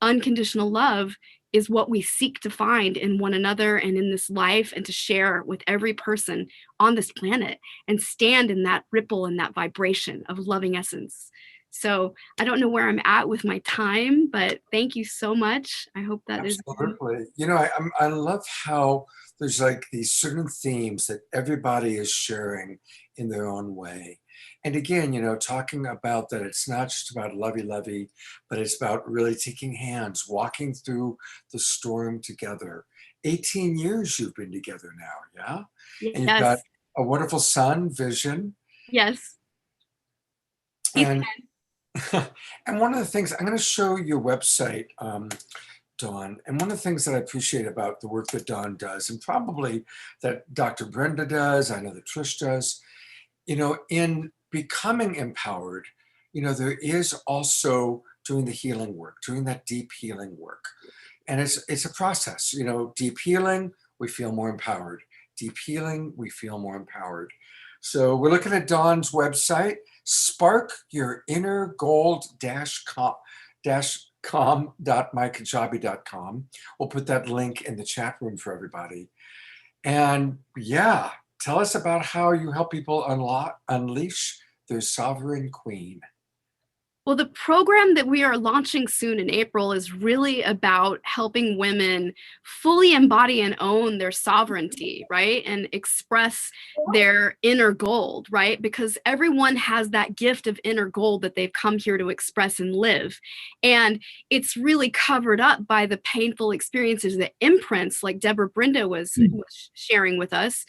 Unconditional love is what we seek to find in one another and in this life, and to share with every person on this planet, and stand in that ripple and that vibration of loving essence. So I don't know where I'm at with my time, but thank you so much. I hope that is.
Absolutely. You know, I love how there's like these certain themes that everybody is sharing in their own way. And again, you know, talking about that it's not just about lovey-lovey, but it's about really taking hands, walking through the storm together. 18 years you've been together now, yeah?
Yes.
And you've got a wonderful son, Vision.
Yes.
And, and one of the things, I'm going to show your website, Dawn. And one of the things that I appreciate about the work that Dawn does, and probably that Dr. Brenda does, I know that Trish does, you know, in becoming empowered, you know, there is also doing the healing work, doing that deep healing work. And it's a process, you know, deep healing, we feel more empowered. Deep healing, we feel more empowered. So we're looking at Dawn's website, sparkyourinnergold-com.mykajabi.com. We'll put that link in the chat room for everybody. And yeah, tell us about how you help people unleash their sovereign queen.
Well, the program that we are launching soon in April is really about helping women fully embody and own their sovereignty, right? And express their inner gold, right? Because everyone has that gift of inner gold that they've come here to express and live. And it's really covered up by the painful experiences, the imprints, like Debra Brenda was sharing with us,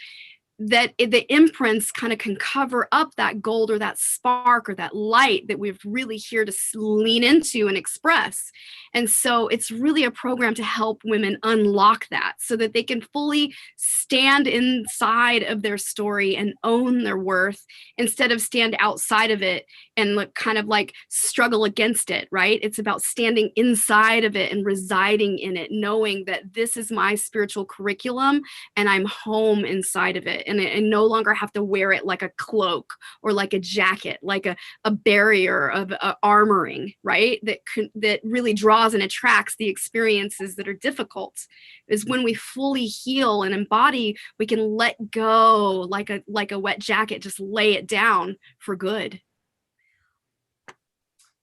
that the imprints kind of can cover up that gold or that spark or that light that we're really here to lean into and express. And so it's really a program to help women unlock that so that they can fully stand inside of their story and own their worth instead of stand outside of it and look kind of like struggle against it, right? It's about standing inside of it and residing in it, knowing that this is my spiritual curriculum and I'm home inside of it. And I no longer have to wear it like a cloak or like a jacket, like a barrier of armoring, right? That really draws and attracts the experiences that are difficult. Is when we fully heal and embody, we can let go like a wet jacket, just lay it down for good.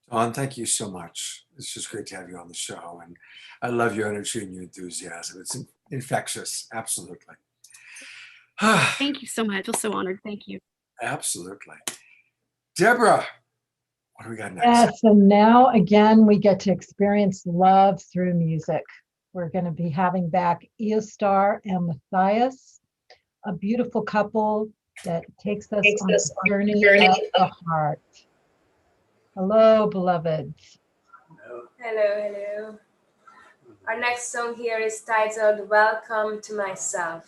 Dawn, thank you so much. It's just great to have you on the show. And I love your energy and your enthusiasm. It's infectious, absolutely.
Thank you so much. I feel so honored. Thank you.
Absolutely. Debra, what do we got next?
Yes, and now again, we get to experience love through music. We're going to be having back Eostar and Matthias, a beautiful couple that takes us on a journey of the heart. Hello, beloveds.
Hello. Our next song here is titled Welcome to Myself.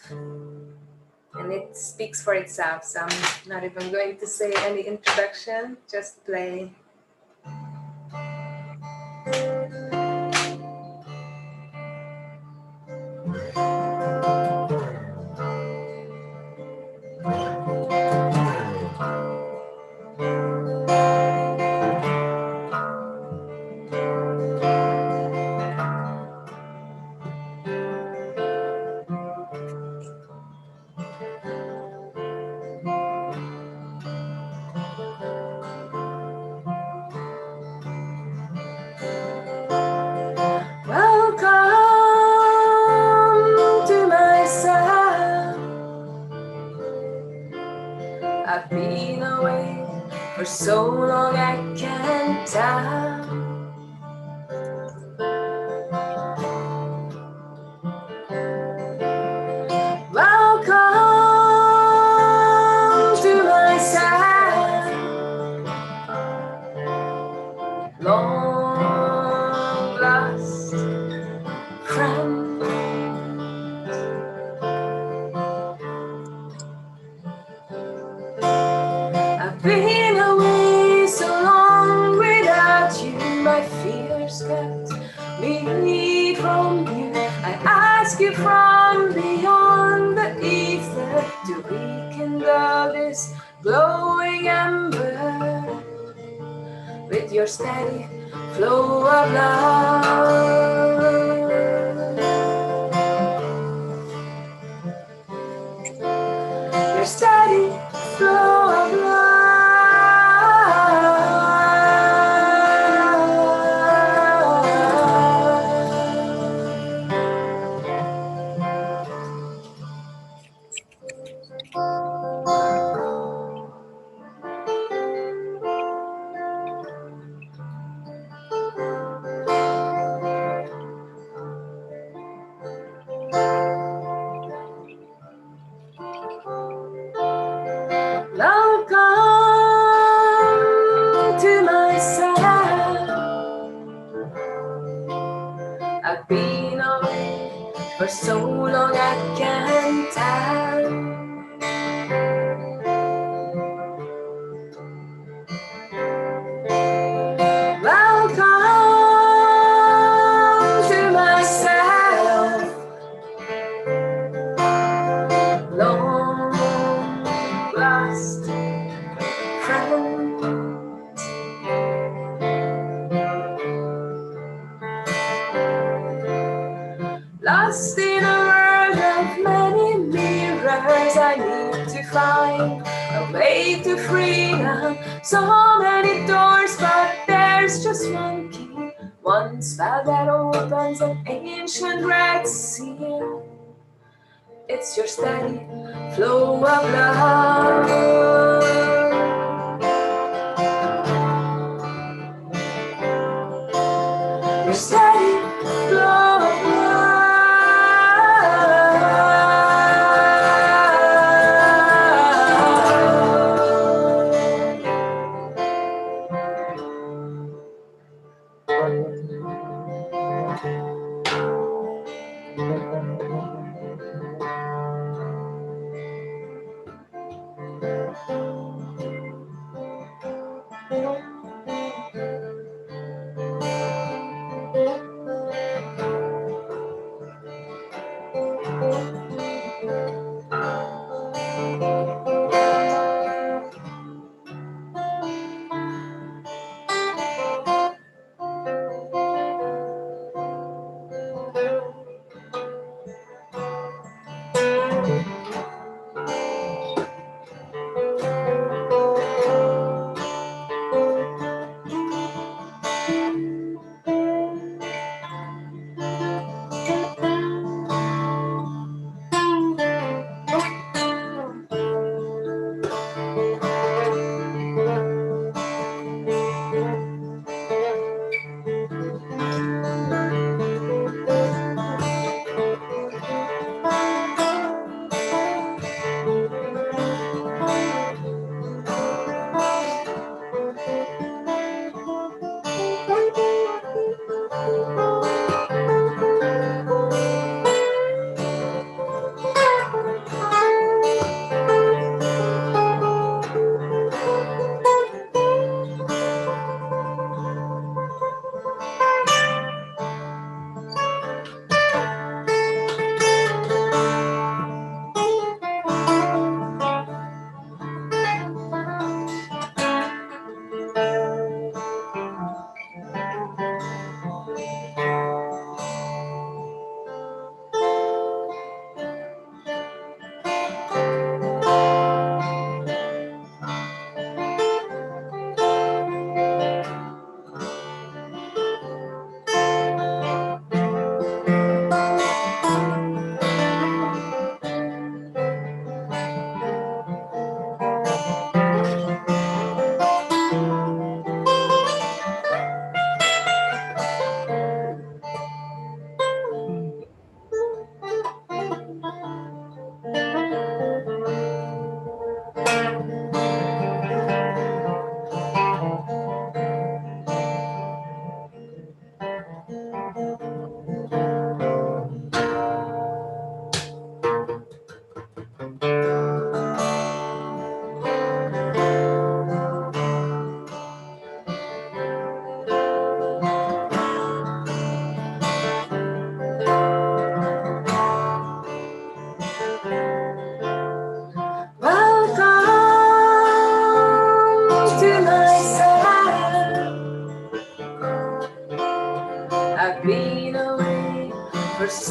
And it speaks for itself, so I'm not even going to say any introduction, just play. I've been away for so long I can't tell. Welcome to myself. Long lost friend. Been away so long without you, my fears kept me from you. I ask you from beyond the ether to rekindle this glowing ember with your steady flow of love. Your steady flow of love. for so long I can't tell. Welcome to myself, long lost friend. Lost in a world of many mirrors, I need to find a way to freedom. So many doors, but there's just one key, one spell that opens an ancient red seal. It's your steady flow of love. Your steady flow of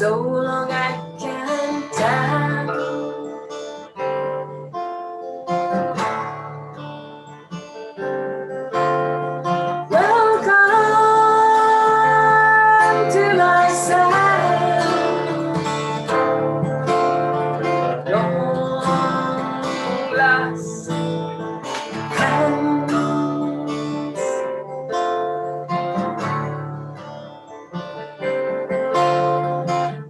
so long I can't tell. Welcome to myself. Long lost friends.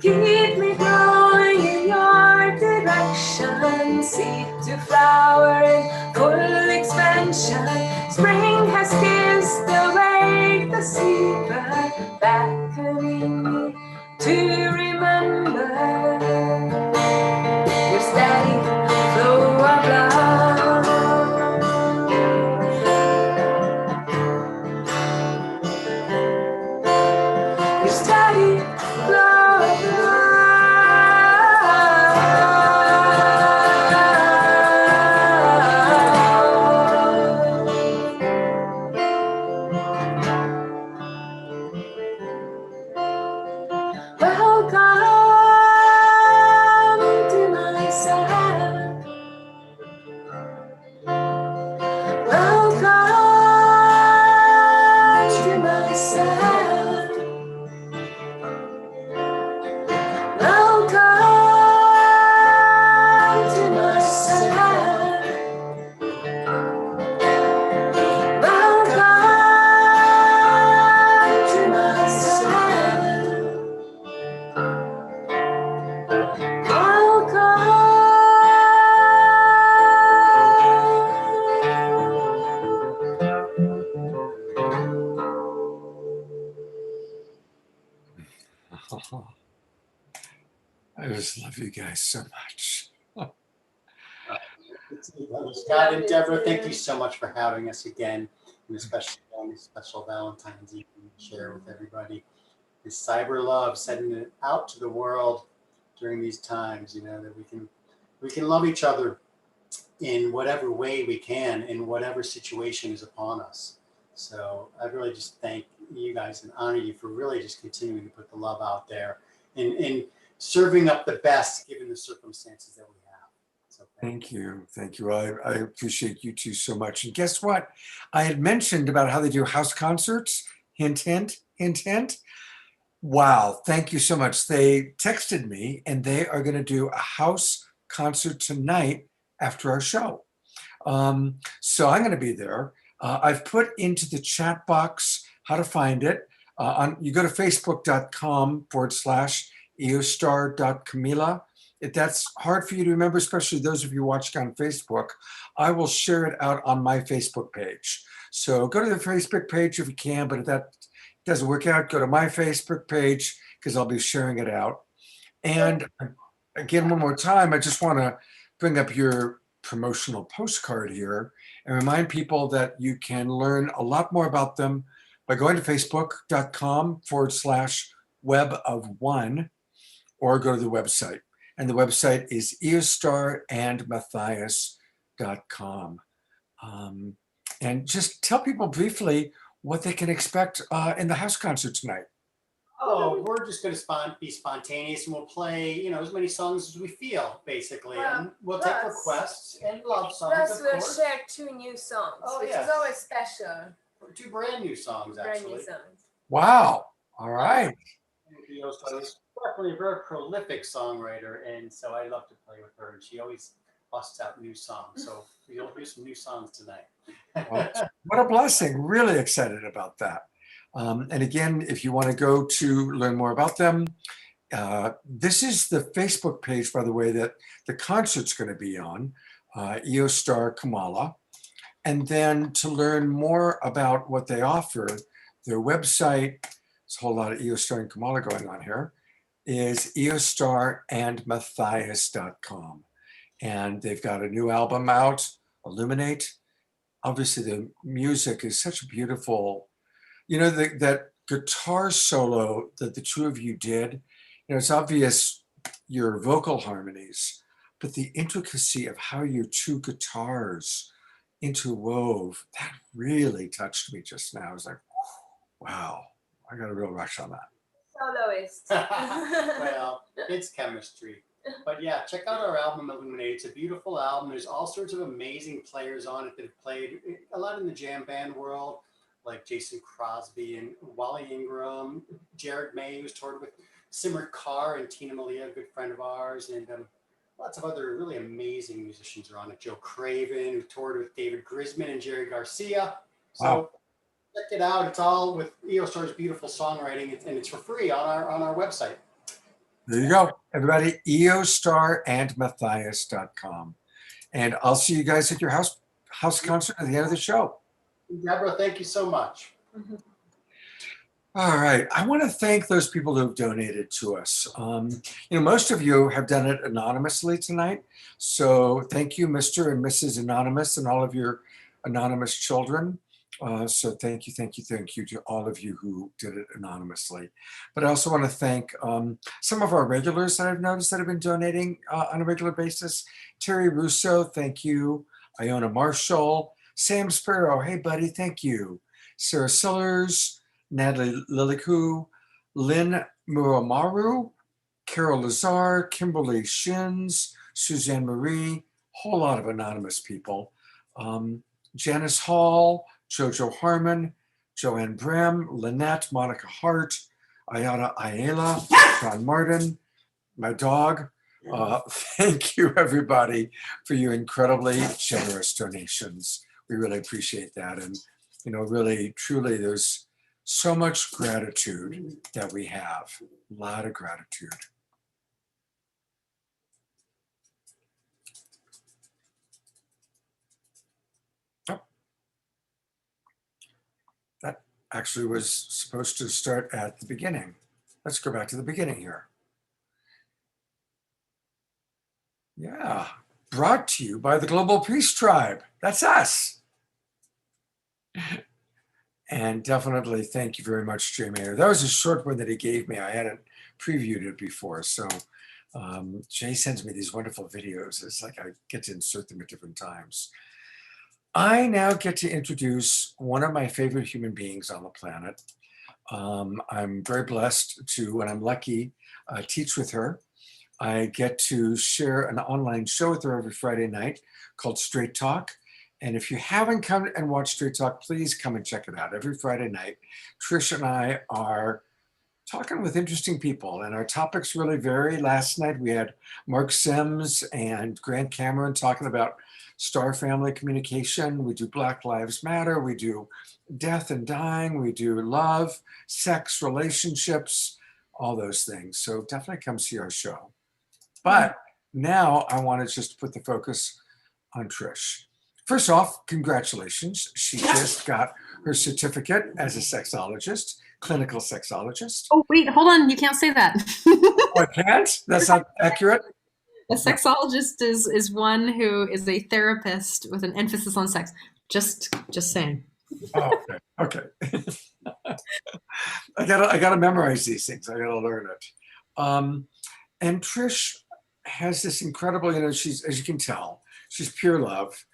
Keep me going in your direction, seed to flower in full expansion. Spring has kissed away the seabird, beckoning me to remember
guys so much.
Scott and Debra, thank you so much for having us again, and especially on this special Valentine's evening to share with everybody this cyber love, sending it out to the world during these times. You know that we can love each other in whatever way we can, in whatever situation is upon us. So I really just thank you guys and honor you for really just continuing to put the love out there and serving up the best given the circumstances that we have. So
Thank you. Thank you. I appreciate you two so much. And guess what? I had mentioned about how they do house concerts. Hint, hint, hint, hint. Wow. Thank you so much. They texted me and they are going to do a house concert tonight after our show. So I'm going to be there. I've put into the chat box how to find it. You go to facebook.com/eostar.camila. If that's hard for you to remember, especially those of you watching on Facebook, I will share it out on my Facebook page. So go to the Facebook page if you can, but if that doesn't work out, go to my Facebook page because I'll be sharing it out. And again, one more time, I just want to bring up your promotional postcard here and remind people that you can learn a lot more about them by going to facebook.com/web-of-one or go to the website. And the website is eostarandmatthias.com. And just tell people briefly what they can expect in the house concert tonight.
Oh, we're just going to be spontaneous, and we'll play, you know, as many songs as we feel, basically. And we'll take requests and love songs,
Plus,
of
we'll
course.
share 2 new songs, which is always special.
2 brand new songs, actually.
Brand new songs.
Wow. All right.
Eostar is definitely a very prolific songwriter, and so I love to play with her, and she always busts out new songs. So you'll hear some new songs tonight.
Well, what a blessing. Really excited about that. And again, if you want to go to learn more about them, this is the Facebook page, by the way, that the concert's going to be on, Eostar Kamala. And then to learn more about what they offer, their website, there's a whole lot of Eostar and Kamala going on here, is eostarandmatthias.com. And they've got a new album out, Illuminate. Obviously, the music is such a beautiful, you know, that guitar solo that the 2 of you did, you know, it's obvious your vocal harmonies, but the intricacy of how your 2 guitars interwove, that really touched me just now. I was like, wow, I got a real rush on that.
Soloist.
Well, it's chemistry. But yeah, check out our album, Illuminate. It's a beautiful album. There's all sorts of amazing players on it that have played a lot in the jam band world, like Jason Crosby and Wally Ingram, Jared May, who's toured with Simmer Carr and Tina Malia, a good friend of ours, and lots of other really amazing musicians are on it. Joe Craven, who toured with David Grisman and Jerry Garcia. So check it out. It's all with Eostar's beautiful songwriting, and it's for free on our website.
There you go, everybody, eostarandmatthias.com. And I'll see you guys at your house concert at the end of the show.
Debra, thank you so much.
All right, I want to thank those people who have donated to us. You know, most of you have done it anonymously tonight. So thank you, Mr. and Mrs. Anonymous, and all of your anonymous children. So thank you to all of you who did it anonymously. But I also want to thank some of our regulars that I've noticed that have been donating on a regular basis. Terry Russo, thank you. Iona Marshall, Sam Sparrow, hey buddy, thank you. Sarah Sillers, Natalie Liliku, Lynn Muramaru, Carol Lazar, Kimberly Shins, Suzanne Marie, whole lot of anonymous people. Janice Hall, Jojo Harmon, Joanne Brem, Lynette, Monica Hart, Ayana Ayala, John Martin, my dog. Thank you, everybody, for your incredibly generous donations. We really appreciate that. And, you know, really, truly, there's so much gratitude that we have, a lot of gratitude. That actually was supposed to start at the beginning. Let's go back to the beginning here. Yeah, brought to you by the Global Peace Tribe. That's us. And definitely thank you very much, Jay Mayer. That was a short one that he gave me. I hadn't previewed it before. So Jay sends me these wonderful videos. It's like I get to insert them at different times. I now get to introduce one of my favorite human beings on the planet. I'm very blessed to, and I'm lucky, teach with her. I get to share an online show with her every Friday night called Straight Talk. And if you haven't come and watched Straight Talk, please come and check it out. Every Friday night, Trish and I are talking with interesting people, and our topics really vary. Last night, we had Mark Sims and Grant Cameron talking about star family communication. We do Black Lives Matter. We do death and dying. We do love, sex, relationships, all those things. So definitely come see our show. But now I want to just put the focus on Trish. First off, congratulations. She just got her certificate as a sexologist, clinical sexologist.
Oh, wait, hold on. You can't say that.
Oh, I can't? That's not accurate?
A sexologist is one who is a therapist with an emphasis on sex. Just saying.
Oh, okay. I gotta memorize these things. I gotta learn it. And Trish has this incredible, she's, as you can tell, she's pure love,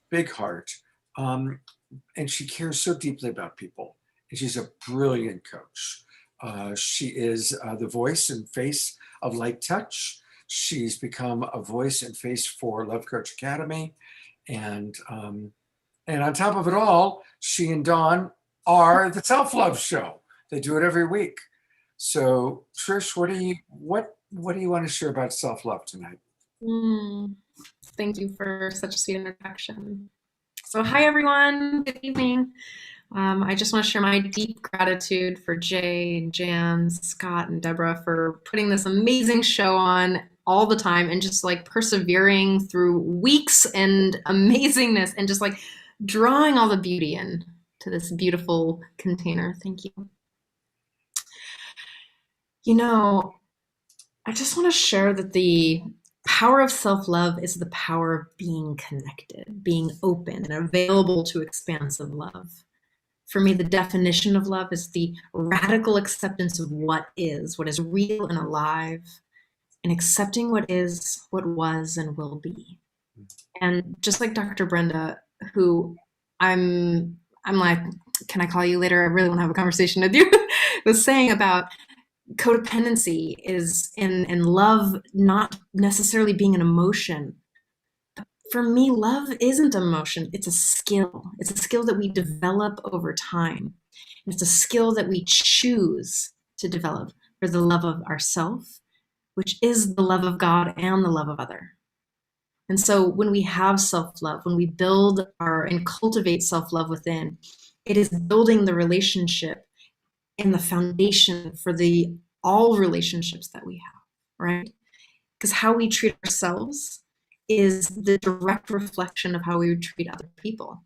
big heart, and she cares so deeply about people. And she's a brilliant coach. She is the voice and face of Light Touch. She's become a voice and face for Love Coach Academy. And on top of it all, she and Dawn are the Self-Love Show. They do it every week. So Trish, what do you want to share about self-love tonight?
Thank you for such a sweet introduction. So hi, everyone. Good evening. I just want to share my deep gratitude for Jay, Jan, Scott, and Debra for putting this amazing show on all the time and just like persevering through weeks and amazingness and just like drawing all the beauty in to this beautiful container. Thank you. I just want to share that the power of self-love is the power of being connected, being open and available to expansive love. For me, the definition of love is the radical acceptance of what is real and alive, and accepting what is, what was, and will be. And just like Dr. Brenda, who I'm like, can I call you later? I really want to have a conversation with you, was saying about codependency is in love not necessarily being an emotion. For me, love isn't emotion. It's a skill. It's a skill that we develop over time. And it's a skill that we choose to develop for the love of ourself, which is the love of God and the love of other. And so when we have self-love, when we build and cultivate self-love within, it is building the relationship and the foundation for all relationships that we have, right? Because how we treat ourselves is the direct reflection of how we would treat other people.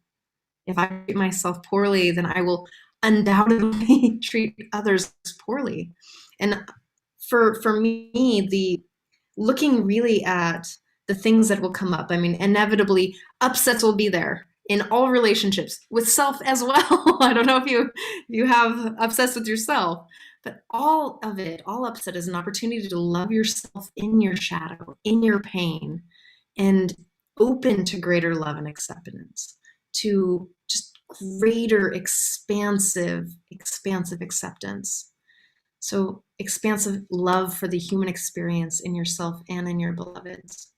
If I treat myself poorly, then I will undoubtedly treat others poorly. And for me, the looking really at the things that will come up, I mean, inevitably upsets will be there in all relationships, with self as well. I don't know if you have upsets with yourself, but all of it, all upset is an opportunity to love yourself in your shadow, in your pain, and open to greater love and acceptance, to just greater expansive acceptance. So expansive love for the human experience in yourself and in your beloveds.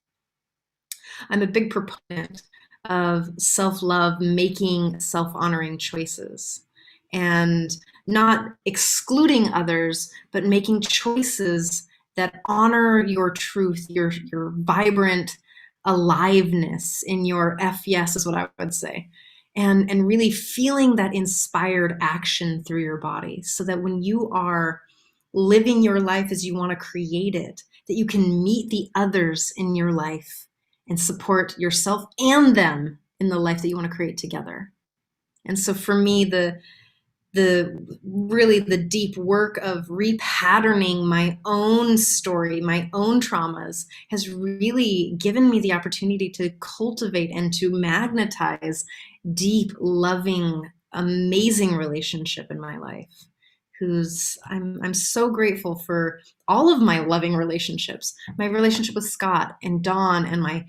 I'm a big proponent of self-love, making self-honoring choices and not excluding others, but making choices that honor your truth, your vibrant aliveness in your yes is what I would say. And really feeling that inspired action through your body so that when you are living your life as you want to create it, that you can meet the others in your life and support yourself and them in the life that you want to create together. And so for me, the the deep work of repatterning my own story, my own traumas, has really given me the opportunity to cultivate and to magnetize deep, loving, amazing relationship in my life. I'm so grateful for all of my loving relationships, my relationship with Scott and Dawn, and my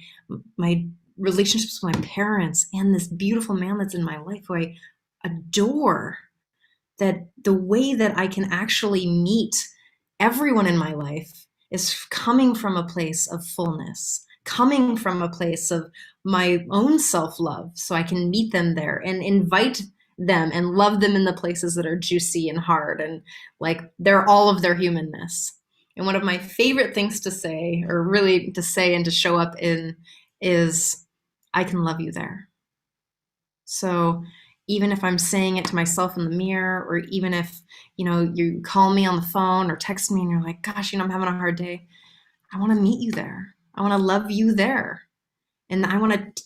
relationships with my parents, and this beautiful man that's in my life who I adore. That the way that I can actually meet everyone in my life is coming from a place of fullness, coming from a place of my own self-love, so I can meet them there and invite them and love them in the places that are juicy and hard, and like they're all of their humanness. And one of my favorite things to say, or really to say and to show up in, is I can love you there. So even if I'm saying it to myself in the mirror, or even if, you call me on the phone or text me and you're like, gosh, I'm having a hard day, I want to meet you there. I want to love you there. And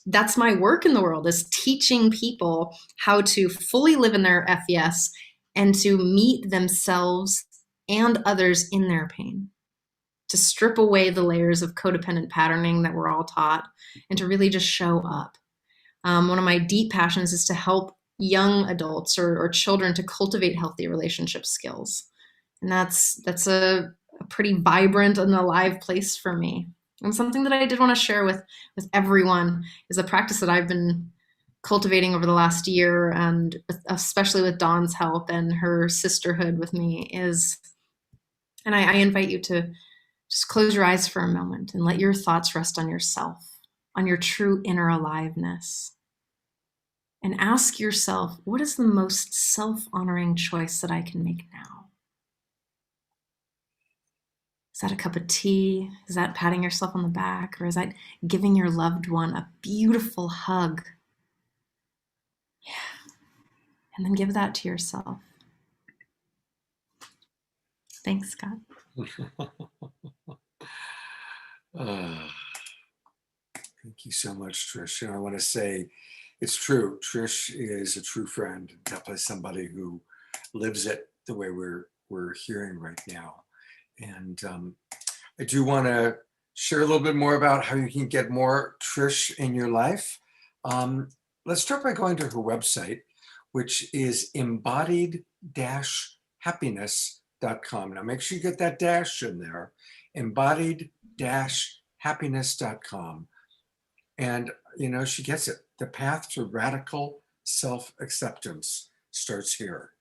that's my work in the world, is teaching people how to fully live in their FES and to meet themselves and others in their pain, to strip away the layers of codependent patterning that we're all taught, and to really just show up. One of my deep passions is to help young adults or children to cultivate healthy relationship skills. And that's a pretty vibrant and alive place for me. And something that I did want to share with everyone is a practice that I've been cultivating over the last year, and especially with Dawn's help and her sisterhood with me, is, and I invite you to just close your eyes for a moment and let your thoughts rest on yourself, on your true inner aliveness. And ask yourself, what is the most self-honoring choice that I can make now? Is that a cup of tea? Is that patting yourself on the back? Or is that giving your loved one a beautiful hug? Yeah. And then give that to yourself. Thanks, Scott.
Thank you so much, Trish. And I want to say, it's true. Trish is a true friend, definitely somebody who lives it the way we're hearing right now. And I do want to share a little bit more about how you can get more Trish in your life. Let's start by going to her website, which is embodied-happiness.com. Now make sure you get that dash in there, embodied-happiness.com. And, she gets it. The path to radical self-acceptance starts here.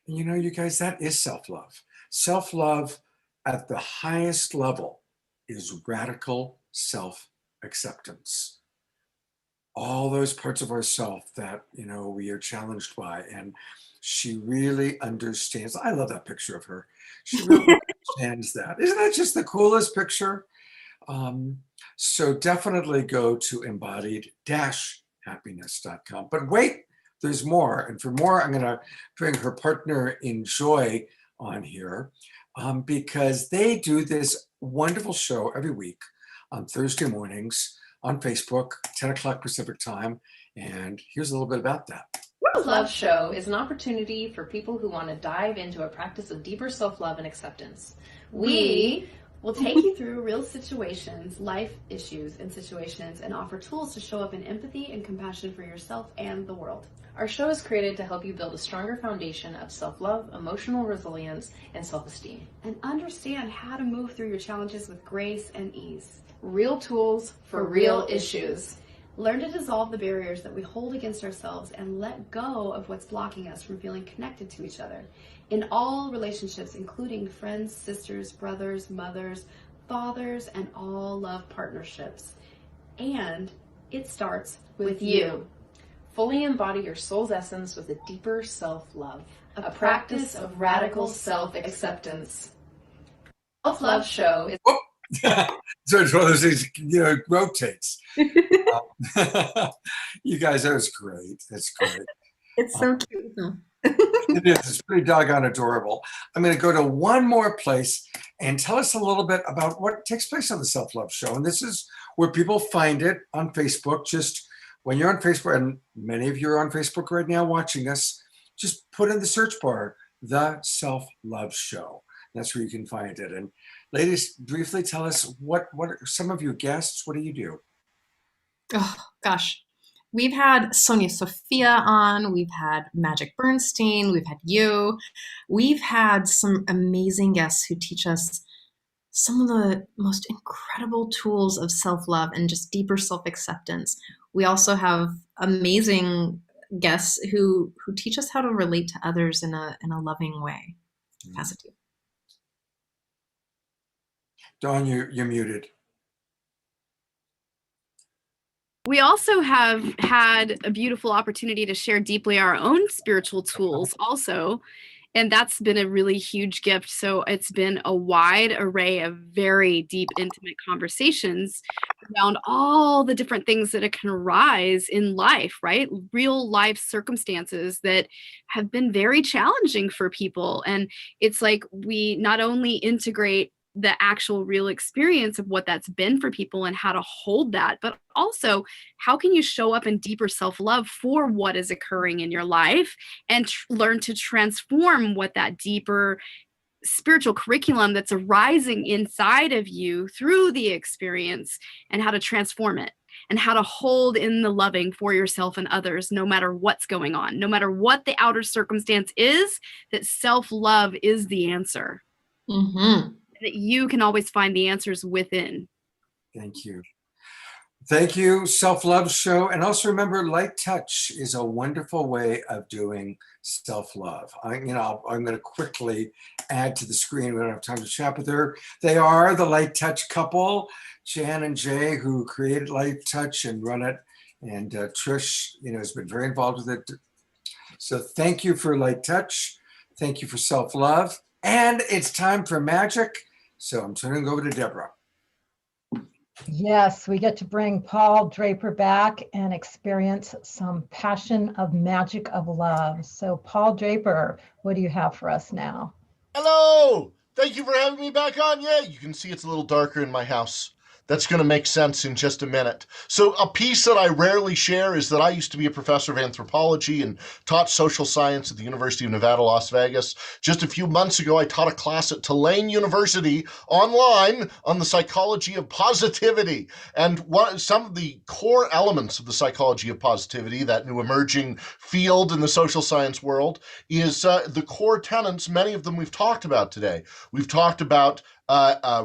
And you guys, that is self-love. Self-love at the highest level is radical self-acceptance. All those parts of ourself that, we are challenged by. And she really understands. I love that picture of her. She really understands that. Isn't that just the coolest picture? So definitely go to embodied-happiness.com. But wait, there's more. And for more, I'm going to bring her partner in joy on here, because they do this wonderful show every week on Thursday mornings on Facebook, 10 o'clock Pacific time. And here's a little bit about that.
Love Show is an opportunity for people who want to dive into a practice of deeper self-love and acceptance. We will take you through real situations, life issues and situations, and offer tools to show up in empathy and compassion for yourself and the world. Our show is created to help you build a stronger foundation of self-love, emotional resilience, and self-esteem.
And understand how to move through your challenges with grace and ease.
Real tools for real issues.
Learn to dissolve the barriers that we hold against ourselves and let go of what's blocking us from feeling connected to each other. In all relationships, including friends, sisters, brothers, mothers, fathers, and all love partnerships. And it starts with you.
Fully embody your soul's essence with a deeper self-love. A practice of radical self-acceptance. Self-Love Show is...
So it's one of those things, rotates. You guys, that was great. That's great.
It's so cute.
It is. It's pretty doggone adorable. I'm going to go to one more place and tell us a little bit about what takes place on the Self-Love Show. And this is where people find it on Facebook. Just when you're on Facebook, and many of you are on Facebook right now watching us, just put in the search bar, The Self-Love Show. That's where you can find it. And ladies, briefly tell us what are some of your guests, what do you do?
Oh, gosh. We've had Sonia Sophia on, we've had Magic Bernstein, we've had you. We've had some amazing guests who teach us some of the most incredible tools of self-love and just deeper self-acceptance. We also have amazing guests who teach us how to relate to others in a loving way. Pass it to you.
Dawn, you're muted.
We also have had a beautiful opportunity to share deeply our own spiritual tools also. And that's been a really huge gift. So it's been a wide array of very deep, intimate conversations around all the different things that it can arise in life, right? Real life circumstances that have been very challenging for people. And it's like we not only integrate the actual real experience of what that's been for people and how to hold that, but also how can you show up in deeper self-love for what is occurring in your life and learn to transform what that deeper spiritual curriculum that's arising inside of you through the experience and how to transform it and how to hold in the loving for yourself and others, no matter what's going on, no matter what the outer circumstance is, that self-love is the answer.
Mm-hmm.
That you can always find the answers within.
Thank you. Thank you, Self-Love Show. And also remember, light touch is a wonderful way of doing self-love. I'm going to quickly add to the screen. We don't have time to chat with her. They are the light touch couple, Jan and Jay, who created Light Touch and run it. And Trish, has been very involved with it. So thank you for light touch. Thank you for self-love. And it's time for magic. So I'm turning it over to Debra.
Yes, we get to bring Paul Draper back and experience some passion of magic of love. So Paul Draper, what do you have for us now?
Hello! Thank you for having me back on. Yeah, you can see it's a little darker in my house. That's going to make sense in just a minute. So a piece that I rarely share is that I used to be a professor of anthropology and taught social science at the University of Nevada, Las Vegas. Just a few months ago, I taught a class at Tulane University online on the psychology of positivity. And some of the core elements of the psychology of positivity, that new emerging field in the social science world, is the core tenets. Many of them we've talked about today. We've talked about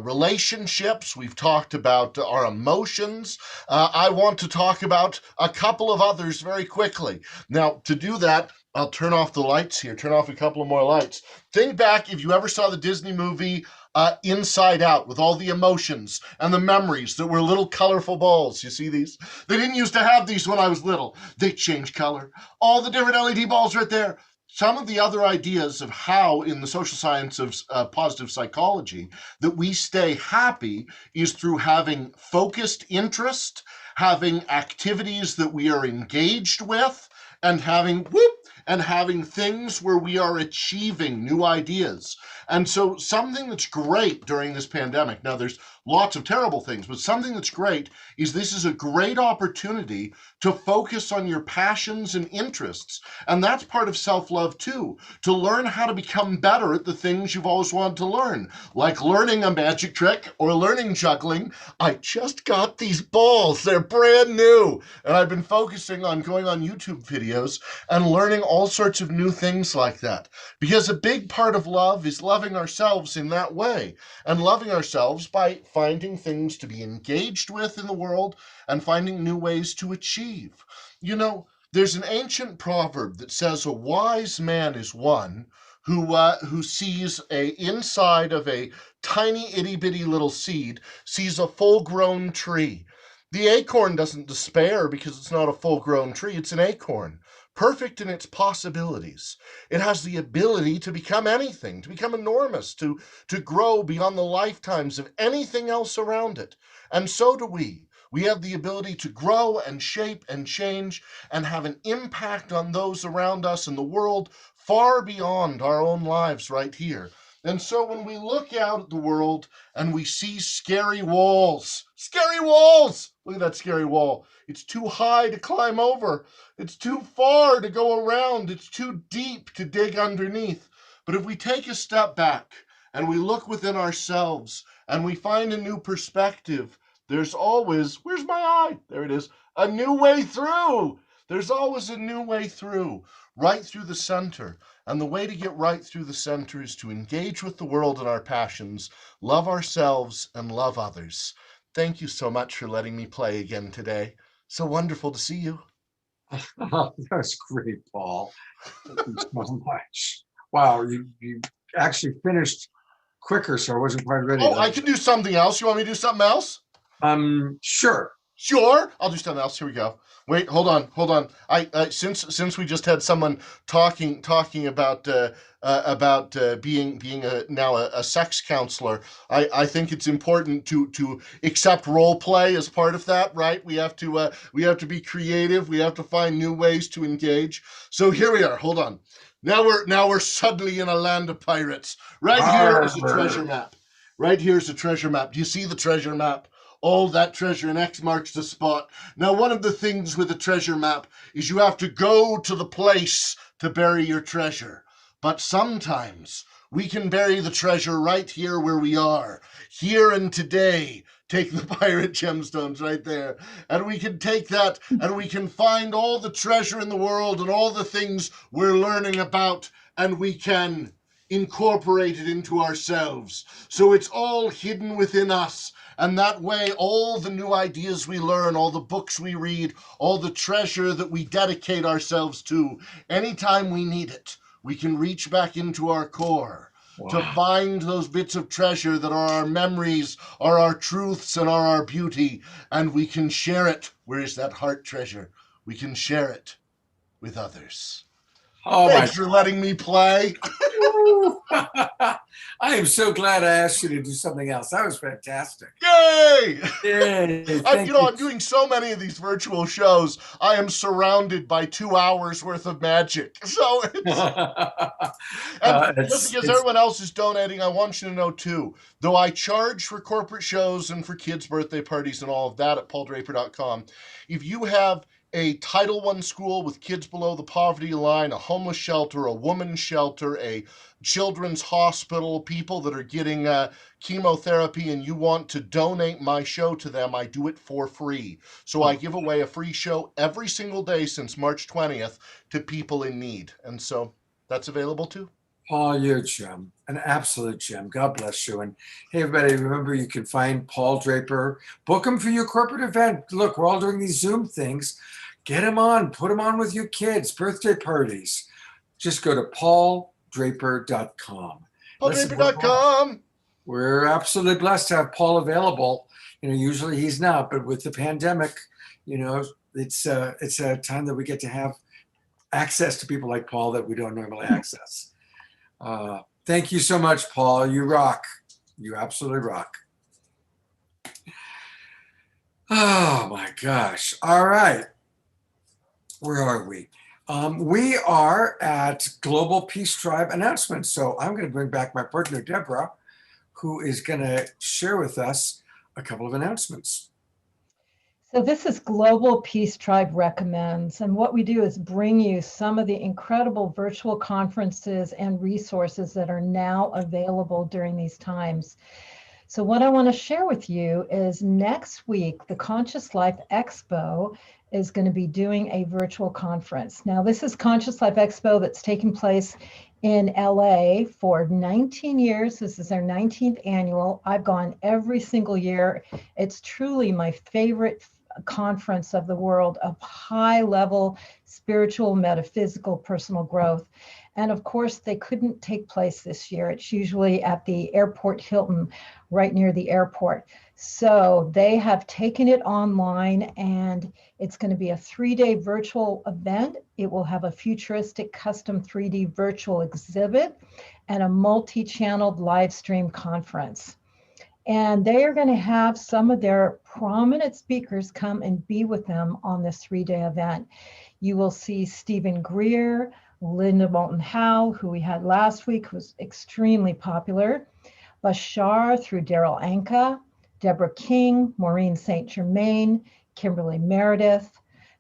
relationships. We've talked about our emotions. I want to talk about a couple of others very quickly. Now, to do that, I'll turn off the lights here, turn off a couple of more lights. Think back if you ever saw the Disney movie Inside Out with all the emotions and the memories that were little colorful balls. You see these? They didn't used to have these when I was little. They change color. All the different LED balls right there. Some of the other ideas of how in the social science of positive psychology that we stay happy is through having focused interest, having activities that we are engaged with, and having things where we are achieving new ideas. And so something that's great during this pandemic, now there's lots of terrible things, but something that's great is this is a great opportunity to focus on your passions and interests. And that's part of self-love too, to learn how to become better at the things you've always wanted to learn, like learning a magic trick or learning juggling. I just got these balls, they're brand new. And I've been focusing on going on YouTube videos and learning all sorts of new things like that. Because a big part of love is loving ourselves in that way, and loving ourselves by finding things to be engaged with in the world and finding new ways to achieve. There's an ancient proverb that says a wise man is one who sees inside of a tiny itty bitty little seed, sees a full-grown tree. The acorn doesn't despair because it's not a full-grown tree, it's an acorn. Perfect in its possibilities. It has the ability to become anything, to become enormous, to grow beyond the lifetimes of anything else around it. And so do we. We have the ability to grow and shape and change and have an impact on those around us in the world far beyond our own lives right here. And so when we look out at the world and we see scary walls, Look at that scary wall. It's too high to climb over. It's too far to go around. It's too deep to dig underneath. But if we take a step back and we look within ourselves and we find a new perspective, there's always, where's my eye? There it is, a new way through. There's always a new way through, right through the center. And the way to get right through the center is to engage with the world and our passions, love ourselves and love others. Thank you so much for letting me play again today. So wonderful to see you.
That was great, Paul. Thank you so much. Wow, you actually finished quicker, so I wasn't quite ready.
Oh, I can do something else. You want me to do something else?
Sure.
Sure, I'll do something else. Here we go. Wait, hold on. I since we just had someone talking about being now a sex counselor, I think it's important to accept role play as part of that, right? We have to be creative. We have to find new ways to engage. So here we are. Hold on. Now we're suddenly in a land of pirates. Right here is a treasure map. Right here is a treasure map. Do you see the treasure map? All that treasure, and X marks the spot. Now, one of the things with a treasure map is you have to go to the place to bury your treasure. But sometimes we can bury the treasure right here where we are, here and today. Take the pirate gemstones right there. And we can take that and we can find all the treasure in the world and all the things we're learning about, and we can incorporate it into ourselves. So it's all hidden within us. And that way, all the new ideas we learn, all the books we read, all the treasure that we dedicate ourselves to, anytime we need it, we can reach back into our core to find those bits of treasure that are our memories, are our truths, and are our beauty. And we can share it. Where is that heart treasure? We can share it with others.
Oh,
thanks for letting me play.
I am so glad I asked you to do something else. That was fantastic.
Yay!
Yay!
I'm doing so many of these virtual shows. I am surrounded by 2 hours worth of magic. So just because everyone else is donating, I want you to know too, though I charge for corporate shows and for kids' birthday parties and all of that at pauldraper.com, if you have a Title I school with kids below the poverty line, a homeless shelter, a woman's shelter, a children's hospital, people that are getting chemotherapy, and you want to donate my show to them, I do it for free. So I give away a free show every single day since March 20th to people in need. And so that's available too.
Paul, you're a gem, an absolute gem. God bless you. And hey, everybody, remember you can find Paul Draper. Book him for your corporate event. Look, we're all doing these Zoom things. Get him on. Put him on with your kids, birthday parties. Just go to pauldraper.com.
Pauldraper.com.
We're absolutely blessed to have Paul available. You know, usually he's not, but with the pandemic, you know, it's a time that we get to have access to people like Paul that we don't normally access. Thank you so much, Paul. You rock. You absolutely rock. Oh my gosh. All right. Where are we? We are at Global Peace Tribe announcements. So I'm going to bring back my partner, Debra, who is going to share with us a couple of announcements.
So this is Global Peace Tribe Recommends, and what we do is bring you some of the incredible virtual conferences and resources that are now available during these times. So what I want to share with you is next week, the Conscious Life Expo is going to be doing a virtual conference. Now, this is Conscious Life Expo that's taking place in LA for 19 years. This is their 19th annual. I've gone every single year. It's truly my favorite conference of the world of high level spiritual, metaphysical, personal growth. And of course, they couldn't take place this year. It's usually at the Airport Hilton, right near the airport. So they have taken it online, and it's going to be a 3-day virtual event. It will have a futuristic custom 3D virtual exhibit and a multi-channeled live stream conference. And they are going to have some of their prominent speakers come and be with them on this 3-day event. You will see Stephen Greer, Linda Moulton Howe, who we had last week, who was extremely popular, Bashar through Darryl Anka, Deborah King, Maureen St. Germain, Kimberly Meredith,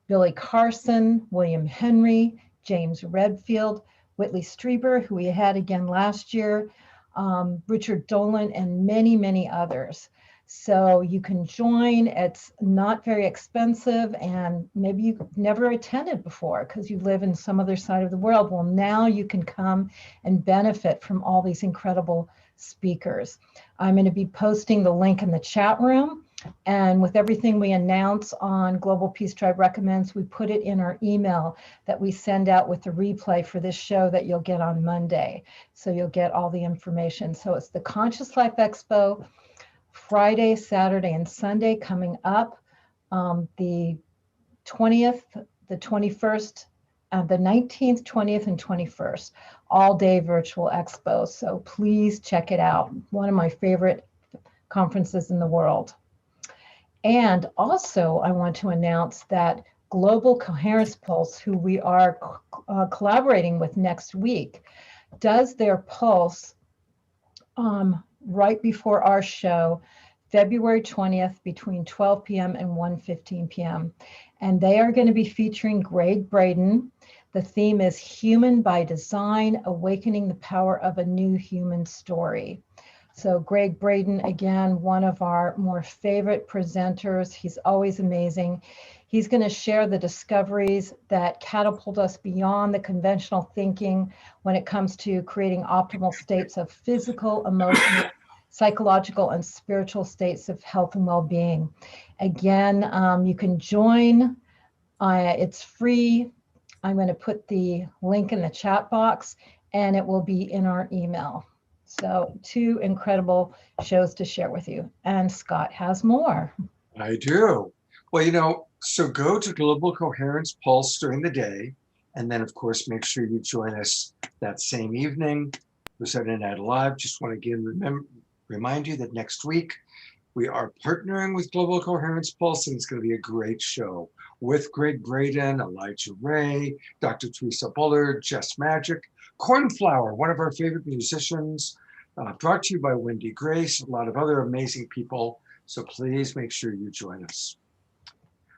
Billy Carson, William Henry, James Redfield, Whitley Streiber, who we had again last year, Richard Dolan, and many, many others. So you can join. It's not very expensive, and maybe you've never attended before because you live in some other side of the world. Well, now you can come and benefit from all these incredible speakers. I'm going to be posting the link in the chat room, and with everything we announce on Global Peace Tribe Recommends, we put it in our email that we send out with the replay for this show that you'll get on Monday. So you'll get all the information. So it's the Conscious Life Expo, Friday, Saturday, and Sunday coming up, the 20th, the 21st, the 19th, 20th, and 21st, all day virtual expo. So please check it out. One of my favorite conferences in the world. And also I want to announce that Global Coherence Pulse, who we are collaborating with next week, does their pulse right before our show, February 20th, between 12 p.m. and 1:15 p.m. And they are going to be featuring Greg Braden. The theme is Human by Design, Awakening the Power of a New Human Story. So Greg Braden, again, one of our more favorite presenters. He's always amazing. He's going to share the discoveries that catapult us beyond the conventional thinking when it comes to creating optimal states of physical, emotional, psychological, and spiritual states of health and well-being. Again, you can join. It's free. I'm going to put the link in the chat box, and it will be in our email. So 2 incredible shows to share with you. And Scott has more.
I do. Well, so go to Global Coherence Pulse during the day. And then, of course, make sure you join us that same evening for Saturday Night Live. Just want to again remind you that next week we are partnering with Global Coherence Pulse, and it's going to be a great show with Greg Braden, Elijah Ray, Dr. Teresa Bullard, Jess Magic, Cornflower, one of our favorite musicians, brought to you by Wendy Grace, a lot of other amazing people. So please make sure you join us.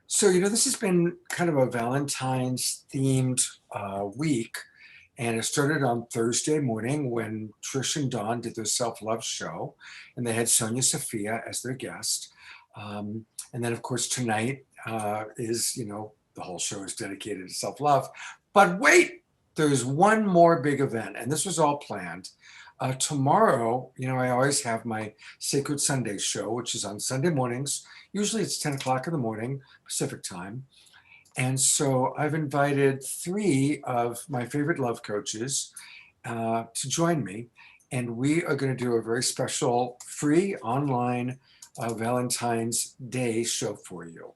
So, this has been kind of a Valentine's themed week. And it started on Thursday morning when Trish and Dawn did their self-love show, and they had Sonia Sophia as their guest. And then, of course, tonight is, the whole show is dedicated to self-love. But wait, there's one more big event, and this was all planned. Tomorrow, I always have my Sacred Sunday show, which is on Sunday mornings. Usually it's 10 o'clock in the morning, Pacific time. And so I've invited 3 of my favorite love coaches to join me. And we are going to do a very special free online Valentine's Day show for you.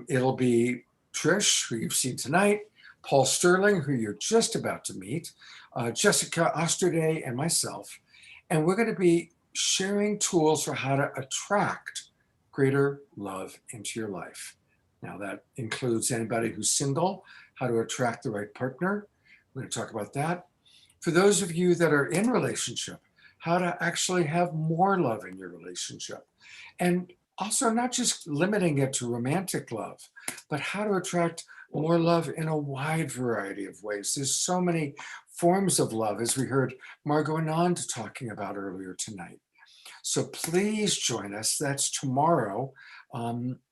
It'll be Trish, who you've seen tonight, Paul Sterling, who you're just about to meet, Jessica Osterday, and myself. And we're going to be sharing tools for how to attract greater love into your life. Now, that includes anybody who's single, how to attract the right partner. We're going to talk about that. For those of you that are in relationship, how to actually have more love in your relationship. And also not just limiting it to romantic love, but how to attract more love in a wide variety of ways. There's so many forms of love, as we heard Margot Anand talking about earlier tonight. So please join us. That's tomorrow.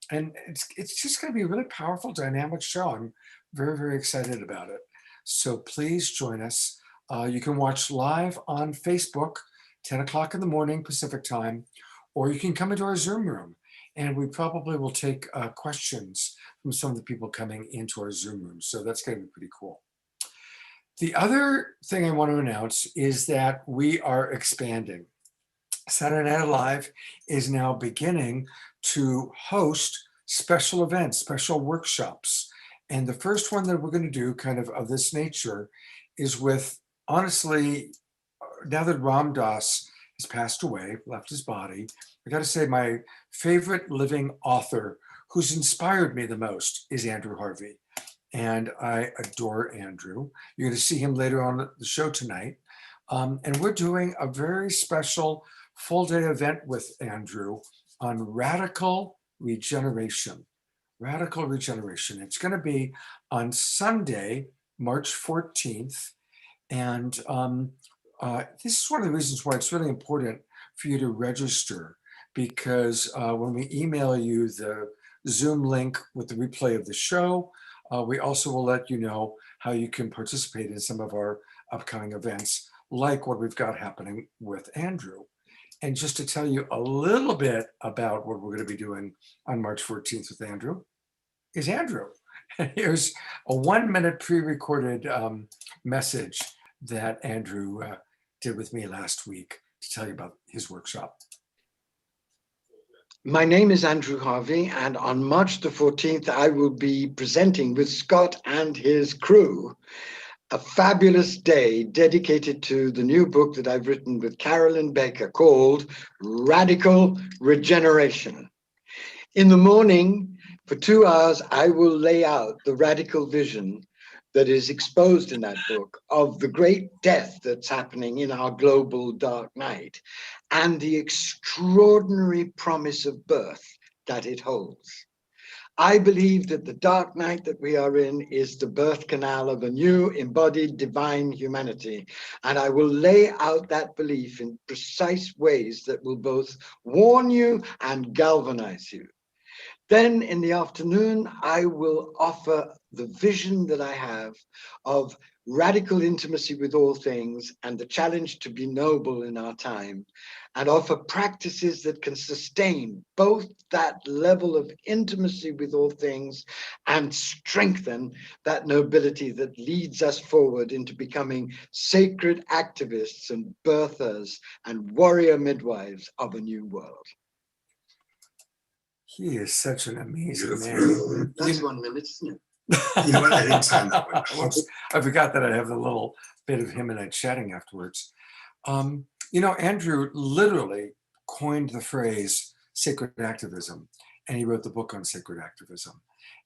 And it's just going to be a really powerful, dynamic show. I'm very, very excited about it. So please join us. You can watch live on Facebook, 10 o'clock in the morning Pacific time, or you can come into our Zoom room, and we probably will take questions from some of the people coming into our Zoom room. So that's going to be pretty cool. The other thing I want to announce is that we are expanding. Saturday Night Live is now beginning to host special events, special workshops. And the first one that we're going to do kind of this nature is with, honestly, now that Ram Dass has passed away, left his body, I got to say my favorite living author who's inspired me the most is Andrew Harvey. And I adore Andrew. You're going to see him later on the show tonight. And we're doing a very special full-day event with Andrew on radical regeneration. Radical regeneration. It's going to be on Sunday, March 14th. And this is one of the reasons why it's really important for you to register, because when we email you the Zoom link with the replay of the show, we also will let you know how you can participate in some of our upcoming events, like what we've got happening with Andrew. And just to tell you a little bit about what we're going to be doing on March 14th with Andrew is Andrew. Here's a 1-minute pre-recorded message that Andrew did with me last week to tell you about his workshop.
My name is Andrew Harvey, and on March the 14th, I will be presenting with Scott and his crew a fabulous day dedicated to the new book that I've written with Carolyn Baker called Radical Regeneration. In the morning, for 2 hours, I will lay out the radical vision that is exposed in that book of the great death that's happening in our global dark night and the extraordinary promise of birth that it holds. I believe that the dark night that we are in is the birth canal of a new embodied divine humanity. And I will lay out that belief in precise ways that will both warn you and galvanize you. Then in the afternoon, I will offer the vision that I have of radical intimacy with all things and the challenge to be noble in our time, and offer practices that can sustain both that level of intimacy with all things and strengthen that nobility that leads us forward into becoming sacred activists and birthers and warrior midwives of a new world.
He is such an amazing man.
That's 1 minute, isn't it?
You know what? I didn't time that one. Whoops. I forgot that I have a little bit of him and I chatting afterwards. You know, Andrew literally coined the phrase sacred activism, and he wrote the book on sacred activism.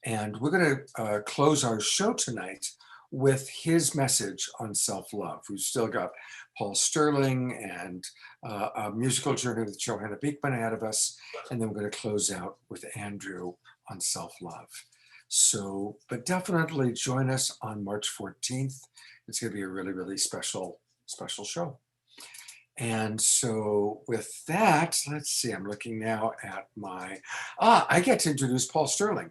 And we're going to close our show tonight with his message on self-love. We've still got Paul Sterling and a musical journey with Johanna Beekman ahead of us. And then we're going to close out with Andrew on self-love. So, but definitely join us on March 14th. It's going to be a really, really special show. And so with that, let's see, I'm looking now at I get to introduce Paul Sterling.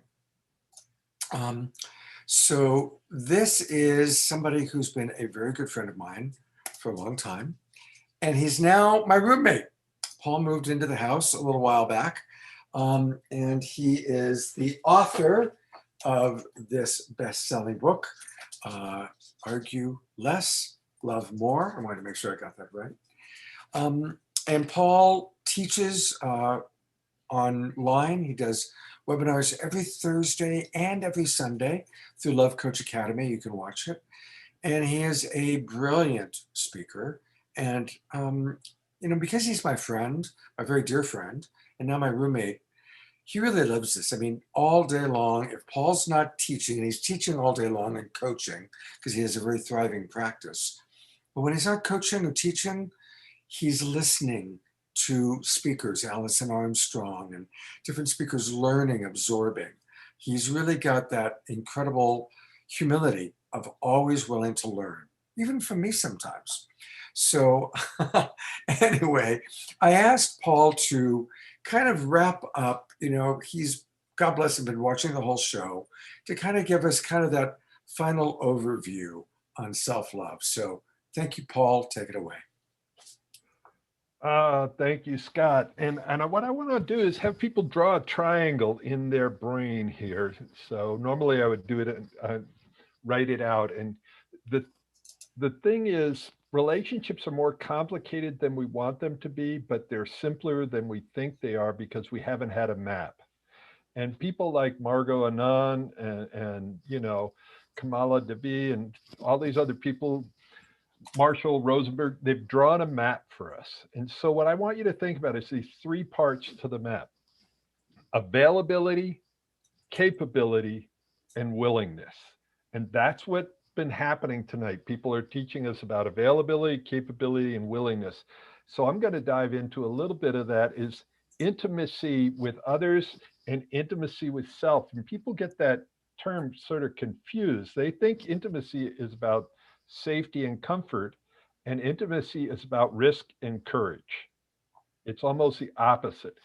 So this is somebody who's been a very good friend of mine for a long time. And he's now my roommate. Paul moved into the house a little while back. And he is the author of this best-selling book, Argue Less, Love More. I wanted to make sure I got that right. And Paul teaches online. He does webinars every Thursday and every Sunday through Love Coach Academy. You can watch it. And he is a brilliant speaker. And, you know, because he's my friend, my very dear friend, and now my roommate, he really loves this. I mean, all day long, if Paul's not teaching, and he's teaching all day long and coaching, because he has a very thriving practice. But when he's not coaching or teaching, he's listening to speakers, Alison Armstrong and different speakers, learning, absorbing. He's really got that incredible humility of always willing to learn, even from me sometimes. So anyway, I asked Paul to kind of wrap up, you know, he's, God bless him, been watching the whole show, to kind of give us kind of that final overview on self-love. So thank you, Paul. Take it away.
Thank you, Scott. And what I want to do is have people draw a triangle in their brain here. So normally I would do it, write it out. And the thing is, relationships are more complicated than we want them to be, but they're simpler than we think they are because we haven't had a map. And people like Margot Anand and you know, Kamala Devi and all these other people, Marshall Rosenberg, they've drawn a map for us. And so what I want you to think about is these 3 parts to the map: availability, capability, and willingness. And that's what's been happening tonight. People are teaching us about availability, capability, and willingness. So I'm going to dive into a little bit of that. Is intimacy with others and intimacy with self. And people get that term sort of confused. They think intimacy is about safety and comfort, and intimacy is about risk and courage. It's almost the opposite.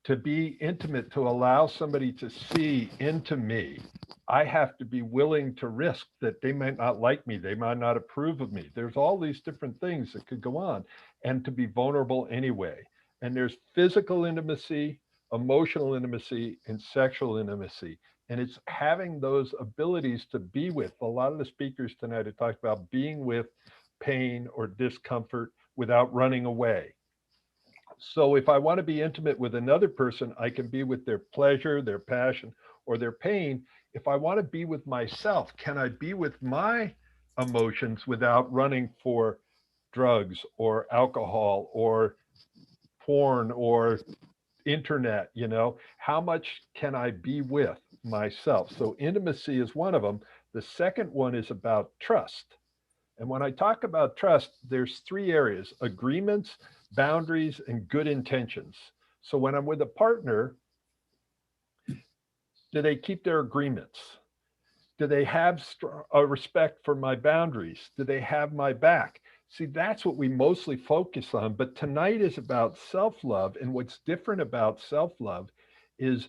To be intimate, to allow somebody to see into me, I have to be willing to risk that they might not like me, they might not approve of me. There's all these different things that could go on, and to be vulnerable anyway. And there's physical intimacy, emotional intimacy, and sexual intimacy. And it's having those abilities to be with. A lot of the speakers tonight have talked about being with pain or discomfort without running away. So if I want to be intimate with another person, I can be with their pleasure, their passion, or their pain. If I want to be with myself, can I be with my emotions without running for drugs or alcohol or porn or internet? You know, how much can I be with myself? So intimacy is one of them. The second one is about trust. And when I talk about trust, there's three areas: agreements, boundaries, and good intentions. So when I'm with a partner, do they keep their agreements? Do they have a respect for my boundaries? Do they have my back? See, that's what we mostly focus on. But tonight is about self-love. And what's different about self-love is,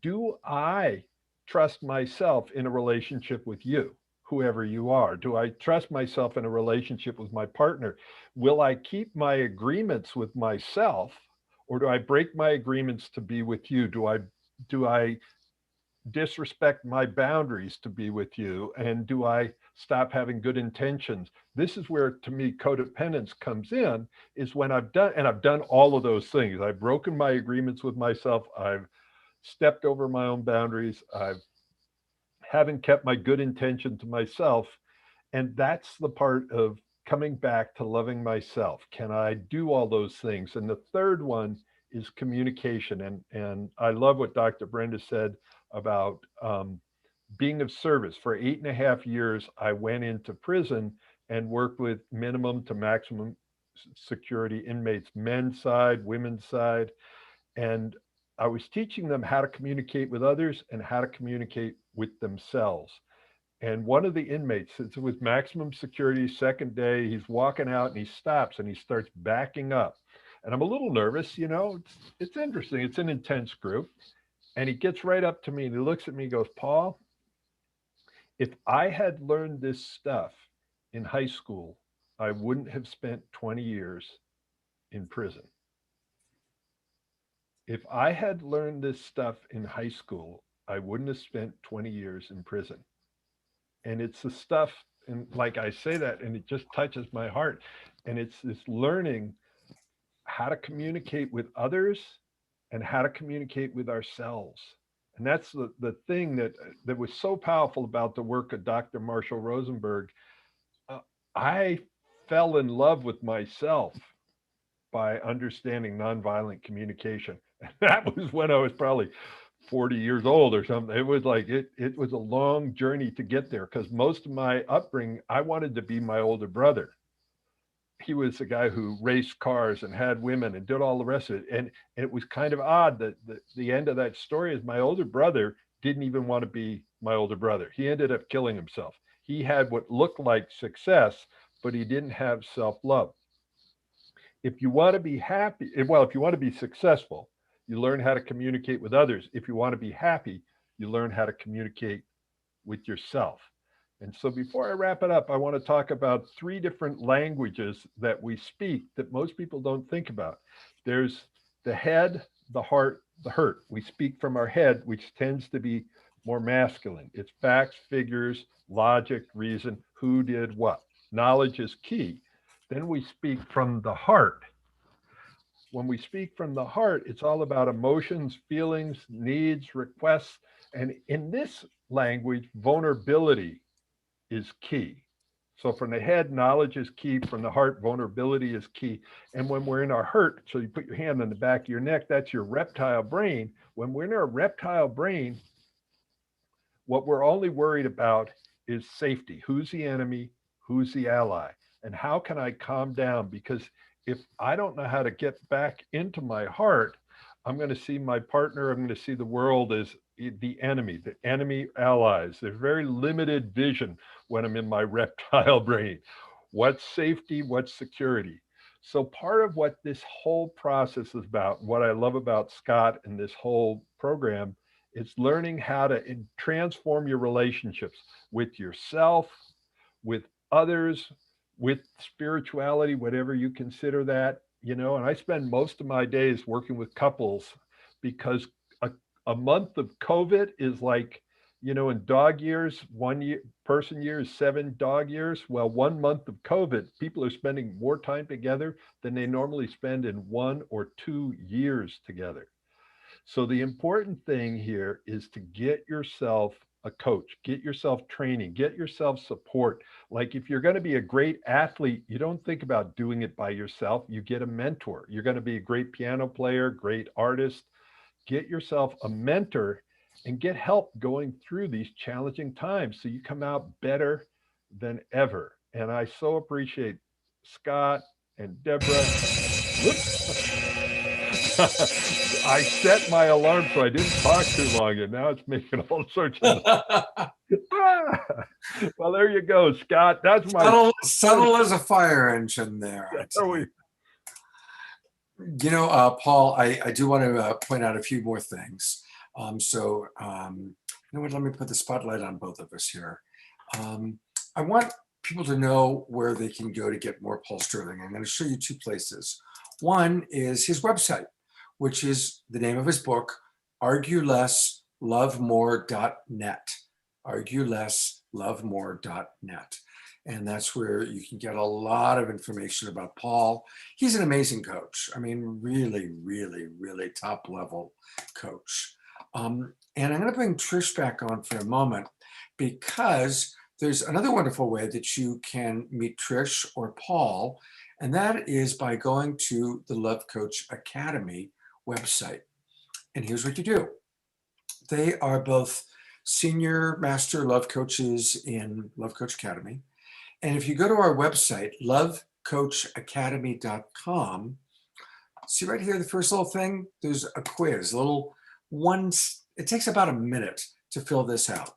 do I trust myself in a relationship with you, whoever you are? Do I trust myself in a relationship with my partner? Will I keep my agreements with myself, or do I break my agreements to be with you? Do I disrespect my boundaries to be with you? And do I stop having good intentions? This is where, to me, codependence comes in, is when I've done all of those things. I've broken my agreements with myself. I've stepped over my own boundaries. I haven't kept my good intention to myself. And that's the part of coming back to loving myself. Can I do all those things? And the third one is communication. And I love what Dr. Brenda said about being of service. For 8.5 years, I went into prison and worked with minimum to maximum security inmates, men's side, women's side. And I was teaching them how to communicate with others and how to communicate with themselves. And one of the inmates, it's with maximum security, second day, he's walking out and he stops and he starts backing up. And I'm a little nervous, you know, it's interesting. It's an intense group. And he gets right up to me and he looks at me and goes, "Paul, if I had learned this stuff in high school, I wouldn't have spent 20 years in prison. If I had learned this stuff in high school, I wouldn't have spent 20 years in prison." And it's the stuff, and like I say that, and it just touches my heart. And it's this learning how to communicate with others and how to communicate with ourselves. And that's the thing that was so powerful about the work of Dr. Marshall Rosenberg. I fell in love with myself by understanding nonviolent communication. And that was when I was probably 40 years old or something. It was like, it was a long journey to get there, because most of my upbringing, I wanted to be my older brother. He was a guy who raced cars and had women and did all the rest of it. And it was kind of odd that the end of that story is my older brother didn't even want to be my older brother. He ended up killing himself. He had what looked like success, but he didn't have self-love. If you want to be happy, well, if you want to be successful, you learn how to communicate with others. If you want to be happy, you learn how to communicate with yourself. And so before I wrap it up, I want to talk about 3 different languages that we speak that most people don't think about. There's the head, the heart, the hurt. We speak from our head, which tends to be more masculine. It's facts, figures, logic, reason, who did what. Knowledge is key. Then we speak from the heart. When we speak from the heart, it's all about emotions, feelings, needs, requests. And in this language, vulnerability is key. So from the head, knowledge is key. From the heart, vulnerability is key. And when we're in our hurt, so you put your hand on the back of your neck, that's your reptile brain. When we're in our reptile brain, what we're only worried about is safety. Who's the enemy? Who's the ally? And how can I calm down? Because if I don't know how to get back into my heart, I'm going to see my partner, I'm going to see the world as the enemy allies. There's very limited vision when I'm in my reptile brain. What's safety, what's security? So part of what this whole process is about, what I love about Scott and this whole program, is learning how to transform your relationships with yourself, with others, with spirituality, whatever you consider that, you know. And I spend most of my days working with couples because a month of COVID is like, you know, in dog years, 1 year, person year is 7 dog years. Well, 1 month of COVID, people are spending more time together than they normally spend in 1 or 2 years together. So the important thing here is to get yourself a coach, get yourself training, get yourself support. Like if you're going to be a great athlete, you don't think about doing it by yourself. You get a mentor. You're going to be a great piano player, great artist. Get yourself a mentor and get help going through these challenging times so you come out better than ever. And I so appreciate Scott and Debra. I set my alarm so I didn't talk too long, and now it's making all sorts of well, there you go, Scott. That's my
subtle as a fire engine there. You know, Paul, I do want to point out a few more things. You know what, let me put the spotlight on both of us here. I want people to know where they can go to get more Paul Sterling. I'm going to show you 2 places. One is his website, which is the name of his book, arguelesslovemore.net, arguelesslovemore.net. And that's where you can get a lot of information about Paul. He's an amazing coach. I mean, really, really, really top level coach. And I'm going to bring Trish back on for a moment because there's another wonderful way that you can meet Trish or Paul, and that is by going to the Love Coach Academy website. And here's what you do. They are both senior master love coaches in Love Coach Academy. And if you go to our website, lovecoachacademy.com, see right here, the first little thing, there's a quiz, a little one, it takes about a minute to fill this out.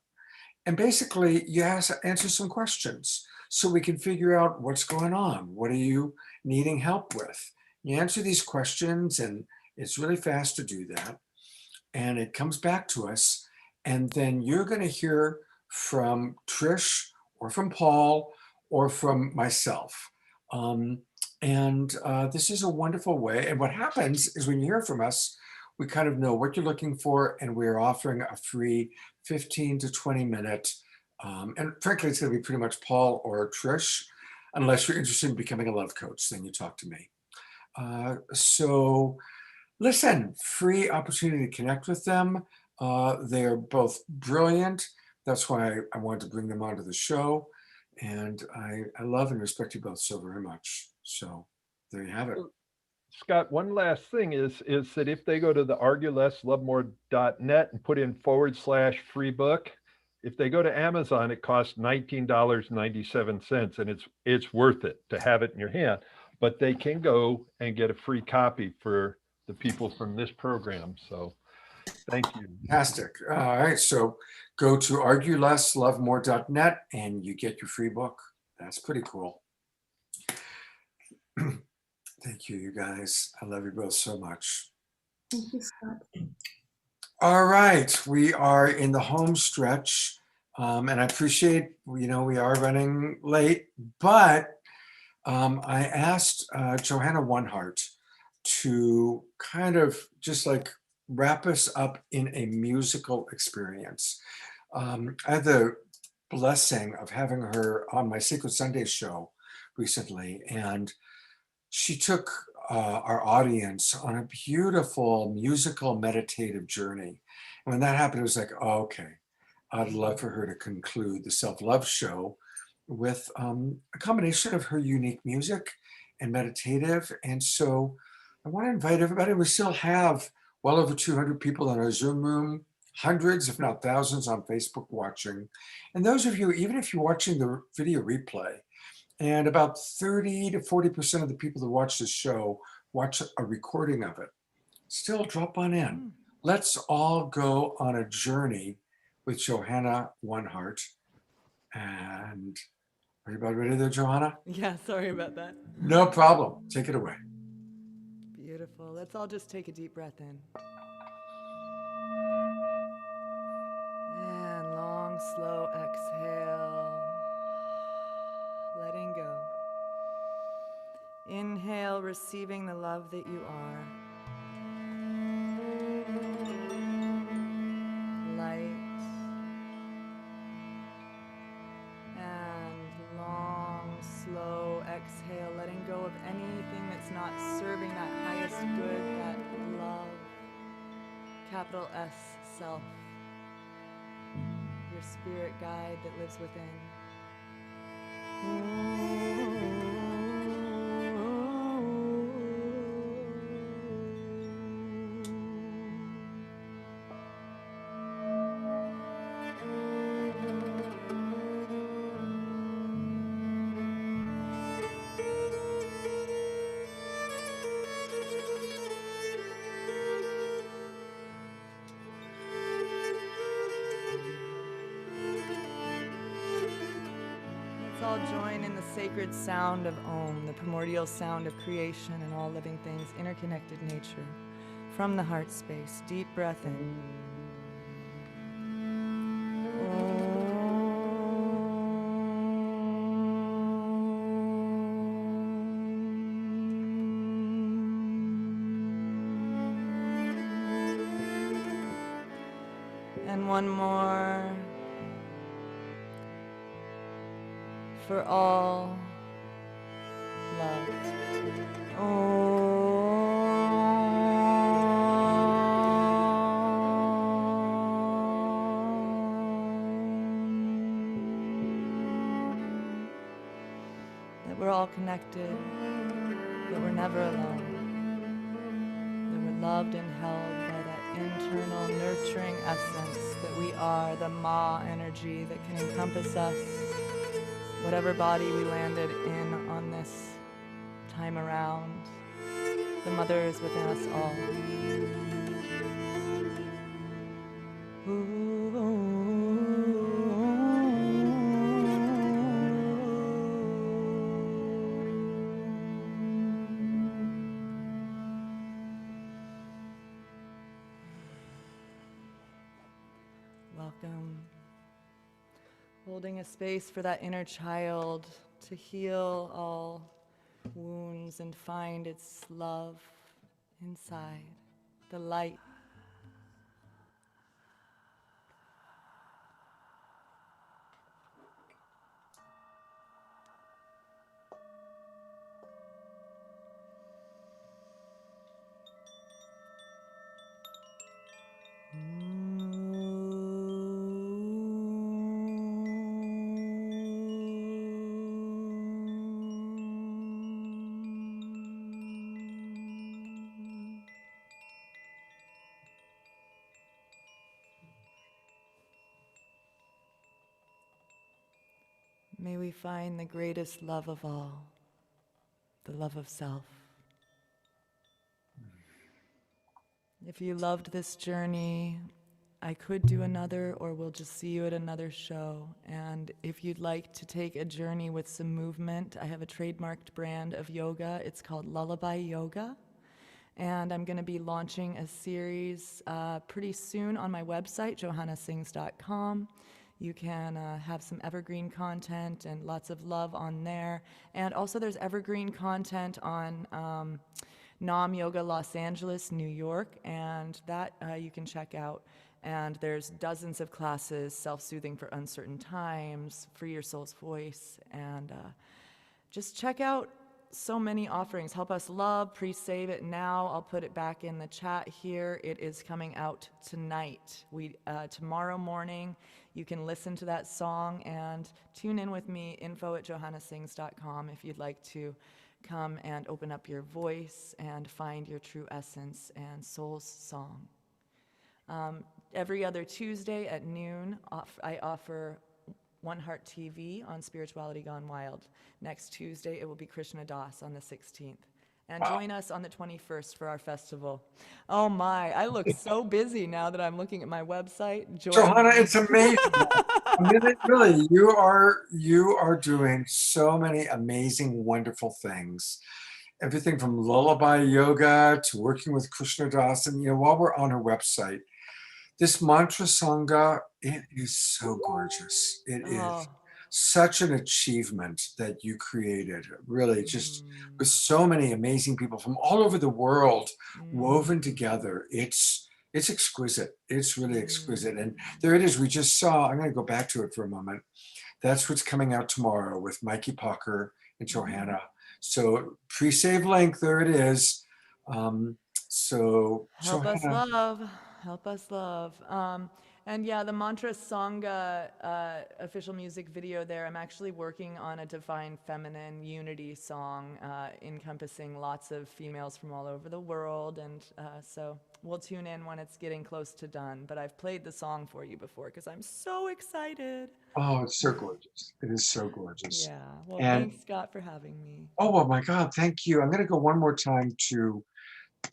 And basically you answer some questions so we can figure out what's going on. What are you needing help with? You answer these questions and it's really fast to do that. And it comes back to us. And then you're going to hear from Trish or from Paul or from myself. This is a wonderful way. And what happens is when you hear from us, we kind of know what you're looking for, and we're offering a free 15 to 20 minute, and frankly, it's going to be pretty much Paul or Trish, unless you're interested in becoming a love coach, then you talk to me. So listen, free opportunity to connect with them. They're both brilliant. That's why I wanted to bring them onto the show. And I love and respect you both so very much. So there you have it.
Scott, one last thing is that if they go to the arguelesslovemore.net and put in /free book, if they go to Amazon, it costs $19.97, and it's worth it to have it in your hand. But they can go and get a free copy for the people from this program. So thank you.
Fantastic. All right, so go to arguelesslovemore.net and you get your free book. That's pretty cool. Thank you, you guys. I love you both so much.
Thank you, Scott.
All right, we are in the home stretch, and I appreciate, you know, we are running late, but I asked Johanna Oneheart to kind of just like wrap us up in a musical experience. I had the blessing of having her on my Sacred Sunday show recently, and she took our audience on a beautiful musical meditative journey. And when that happened, it was like, oh, okay, I'd love for her to conclude the self-love show with a combination of her unique music and meditative. And so I want to invite everybody. We still have well over 200 people in our Zoom room, hundreds, if not thousands, on Facebook watching. And those of you, even if you're watching the video replay, and about 30 to 40% of the people that watch this show watch a recording of it. still drop on in. Let's all go on a journey with Johanna One Heart. And are you about ready there, Johanna?
Yeah, sorry about that.
No problem. Take it away.
Beautiful. Let's all just take a deep breath in. And long, slow exhale. Letting go. Inhale, receiving the love that you are. Light. And long, slow exhale, letting go of anything that's not serving that highest good, that love. Capital S, self. Your spirit guide that lives within. Let's all join in the sacred sound of Om, the primordial sound of creation and all living things, interconnected nature. From the heart space, deep breath in. And one more. For all love. That we're all connected, that we're never alone, that we're loved and held by that internal nurturing essence that we are, the Ma energy that can encompass us. Whatever body we landed in on this time around, the mother is within us all. Welcome. Holding a space for that inner child to heal all wounds and find its love inside, the light. May we find the greatest love of all, the love of self. If you loved this journey, I could do another, or we'll just see you at another show. And if you'd like to take a journey with some movement, I have a trademarked brand of yoga. It's called Lullaby Yoga. And I'm going to be launching a series pretty soon on my website, johannasings.com. You can have some evergreen content and lots of love on there. And also there's evergreen content on Nam Yoga Los Angeles, New York, and that you can check out. And there's dozens of classes, self-soothing for uncertain times, free your soul's voice, and just check out so many offerings. Help Us Love, pre-save it now. I'll put it back in the chat here. It is coming out tonight. Tomorrow morning, you can listen to that song and tune in with me, info@johannasings.com, if you'd like to come and open up your voice and find your true essence and soul's song. Every other Tuesday at noon, I offer One Heart TV on Spirituality Gone Wild. Next Tuesday, it will be Krishna Das on the 16th And join us on the 21st for our festival. Oh my, I look so busy now that I'm looking at my website.
Johanna, it's amazing. I mean, really, you are doing so many amazing, wonderful things. Everything from lullaby yoga to working with Krishna Das. And, while we're on her website, this mantra sangha, it is so gorgeous. It is such an achievement that you created, really, just with so many amazing people from all over the world woven together. It's exquisite. It's really exquisite. And there it is. We just saw, I'm going to go back to it for a moment. That's what's coming out tomorrow with Mikey Pocker and Johanna. So pre-save link, there it is. So
help us
Johanna.
love. Help us love. And yeah, the Mantra Sangha official music video there, I'm actually working on a Divine Feminine Unity song encompassing lots of females from all over the world. And so we'll tune in when it's getting close to done. But I've played the song for you before because I'm so excited.
Oh, it's so gorgeous. It is so gorgeous.
Yeah. Well,
and,
thanks, Scott, for having me.
Oh, well, my God, thank you. I'm going to go one more time to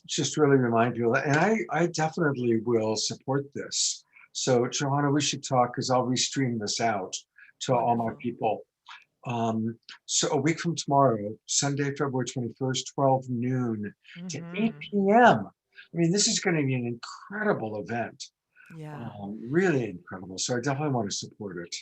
just really remind you. And I definitely will support this. So, Johanna, we should talk because I'll restream this out to all my people. So a week from tomorrow, Sunday, February 21st, 12 noon to 8 p.m. I mean, this is going to be an incredible event.
Yeah.
Really incredible. So I definitely want to support it.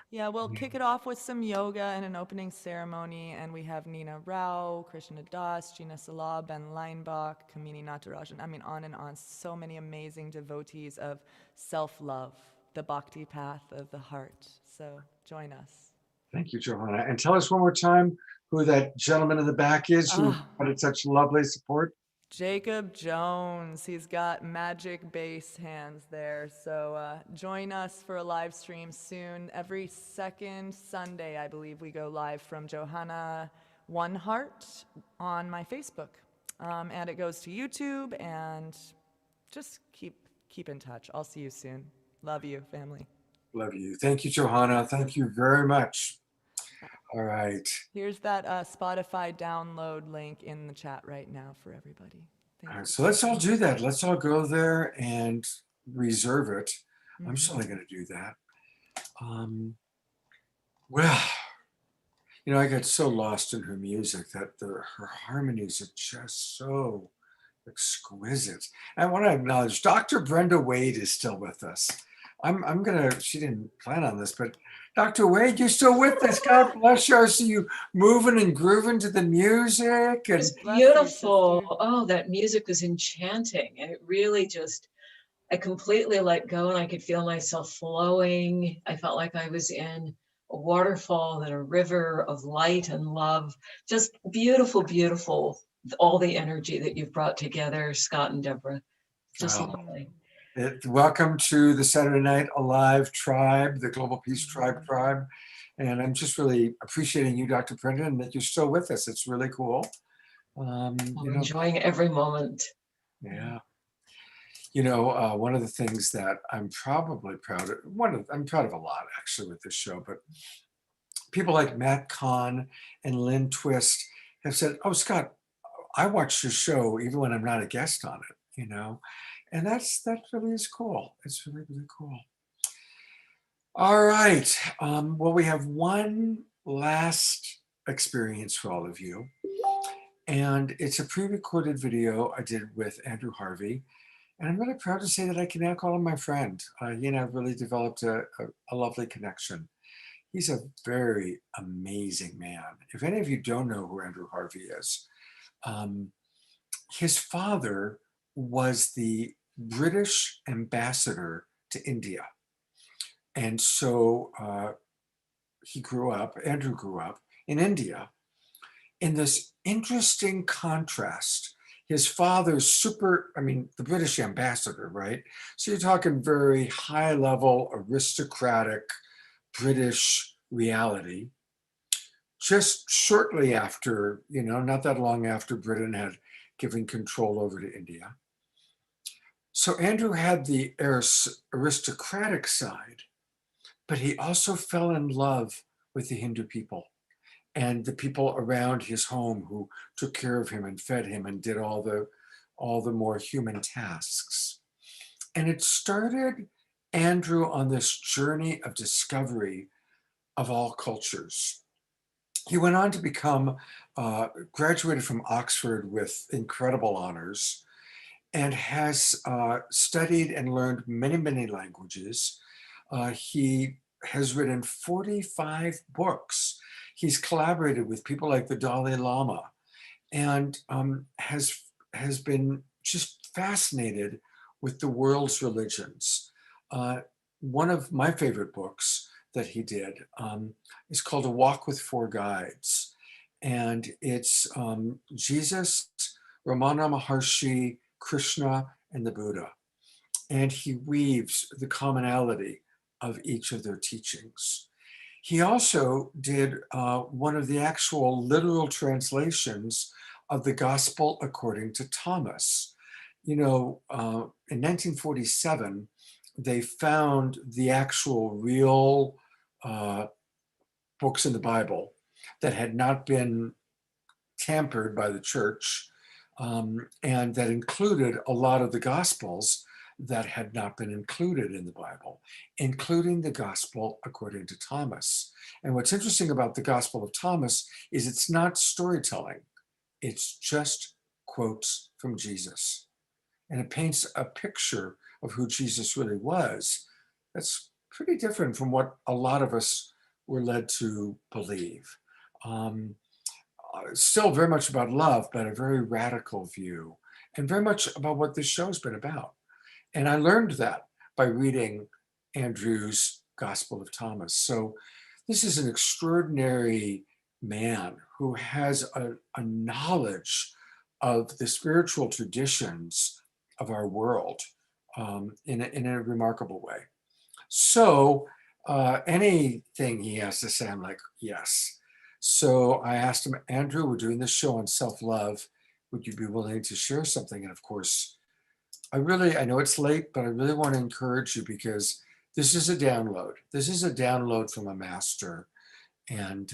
Yeah, we'll kick it off with some yoga and an opening ceremony. And we have Nina Rao, Krishna Das, Gina Salah, Ben Leinbach, Kamini Natarajan. I mean, on and on. So many amazing devotees of self-love, the bhakti path of the heart. So join us.
Thank you, Johanna. And tell us one more time who that gentleman in the back is who provided such lovely support.
Jacob Jones, he's got magic bass hands there. So join us for a live stream soon. Every second Sunday, I believe, we go live from Johanna One Heart on my Facebook. And it goes to YouTube, and just keep in touch. I'll see you soon. Love you, family.
Love you. Thank you, Johanna. Thank you very much. All right.
Here's that Spotify download link in the chat right now for everybody.
All right, so let's all do that. Let's all go there and reserve it. I'm certainly going to do that. Well, I got so lost in her music that her harmonies are just so exquisite. I want to acknowledge Dr. Brenda Wade is still with us. I'm gonna, she didn't plan on this, but Dr. Wade, you're still with us. God bless you. I see you moving and grooving to the music. And
it's beautiful. Oh, that music was enchanting. And it really I completely let go and I could feel myself flowing. I felt like I was in a waterfall and a river of light and love. Just beautiful, beautiful. All the energy that you've brought together, Scott and Debra. Just lovely.
Welcome to the Saturday Night Alive tribe, the Global Peace Tribe. And I'm just really appreciating you, Dr. Brenda, and that you're still with us. It's really cool.
I'm enjoying every moment.
Yeah. One of the things that I'm probably proud of, I'm proud of a lot actually with this show, but people like Matt Kahn and Lynn Twist have said, oh, Scott, I watch your show even when I'm not a guest on it, And that really is cool. It's really, really cool. All right. Well, we have one last experience for all of you. And it's a pre-recorded video I did with Andrew Harvey. And I'm really proud to say that I can now call him my friend. He and I have really developed a lovely connection. He's a very amazing man. If any of you don't know who Andrew Harvey is, his father was the British ambassador to India. And so Andrew grew up in India in this interesting contrast. His father's the British ambassador, right? So you're talking very high level, aristocratic British reality. Just shortly after, not that long after Britain had given control over to India. So Andrew had the aristocratic side, but he also fell in love with the Hindu people and the people around his home who took care of him and fed him and did all the more human tasks. And it started Andrew on this journey of discovery of all cultures. He went on to become, graduated from Oxford with incredible honors, and has studied and learned many, many languages. He has written 45 books. He's collaborated with people like the Dalai Lama, and has been just fascinated with the world's religions. One of my favorite books that he did is called A Walk with Four Guides. And it's Jesus, Ramana Maharshi, Krishna, and the Buddha. And he weaves the commonality of each of their teachings. He also did one of the actual literal translations of the Gospel according to Thomas. You know, in 1947, they found the actual real books in the Bible that had not been tampered by the church, and that included a lot of the Gospels that had not been included in the Bible, including the Gospel according to Thomas. And what's interesting about the Gospel of Thomas is it's not storytelling, it's just quotes from Jesus. And it paints a picture of who Jesus really was. That's pretty different from what a lot of us were led to believe. Still very much about love, but a very radical view, and very much about what this show's been about. And I learned that by reading Andrew's Gospel of Thomas. So this is an extraordinary man who has a knowledge of the spiritual traditions of our world in a remarkable way. So anything he has to say, I'm like, yes. So I asked him, Andrew, we're doing this show on self-love. Would you be willing to share something? And of course, I know it's late, but I really want to encourage you, because this is a download. This is a download from a master, and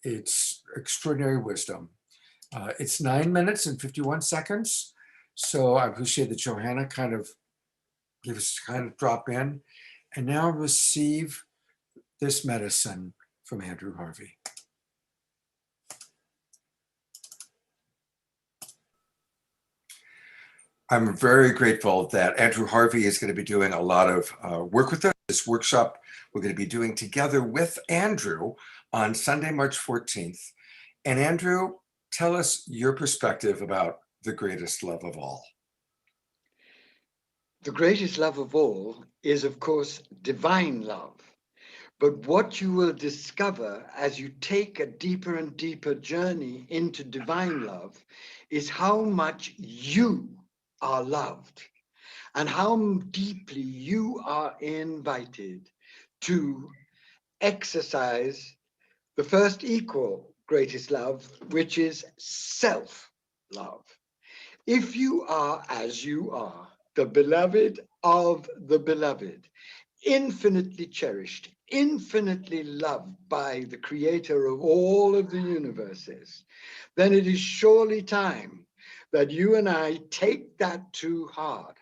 it's extraordinary wisdom. It's 9 minutes and 51 seconds. So I appreciate that Johanna kind of drop in, and now receive this medicine from Andrew Harvey. I'm very grateful that Andrew Harvey is going to be doing a lot of work with us. This workshop we're going to be doing together with Andrew on Sunday, March 14th. And Andrew, tell us your perspective about the greatest love of all.
The greatest love of all is, of course, divine love. But what you will discover as you take a deeper and deeper journey into divine love is how much you are loved and how deeply you are invited to exercise the first equal greatest love, which is self-love. If you are, as you are, the beloved of the beloved, infinitely cherished, infinitely loved by the creator of all of the universes, then it is surely time that you and I take that to heart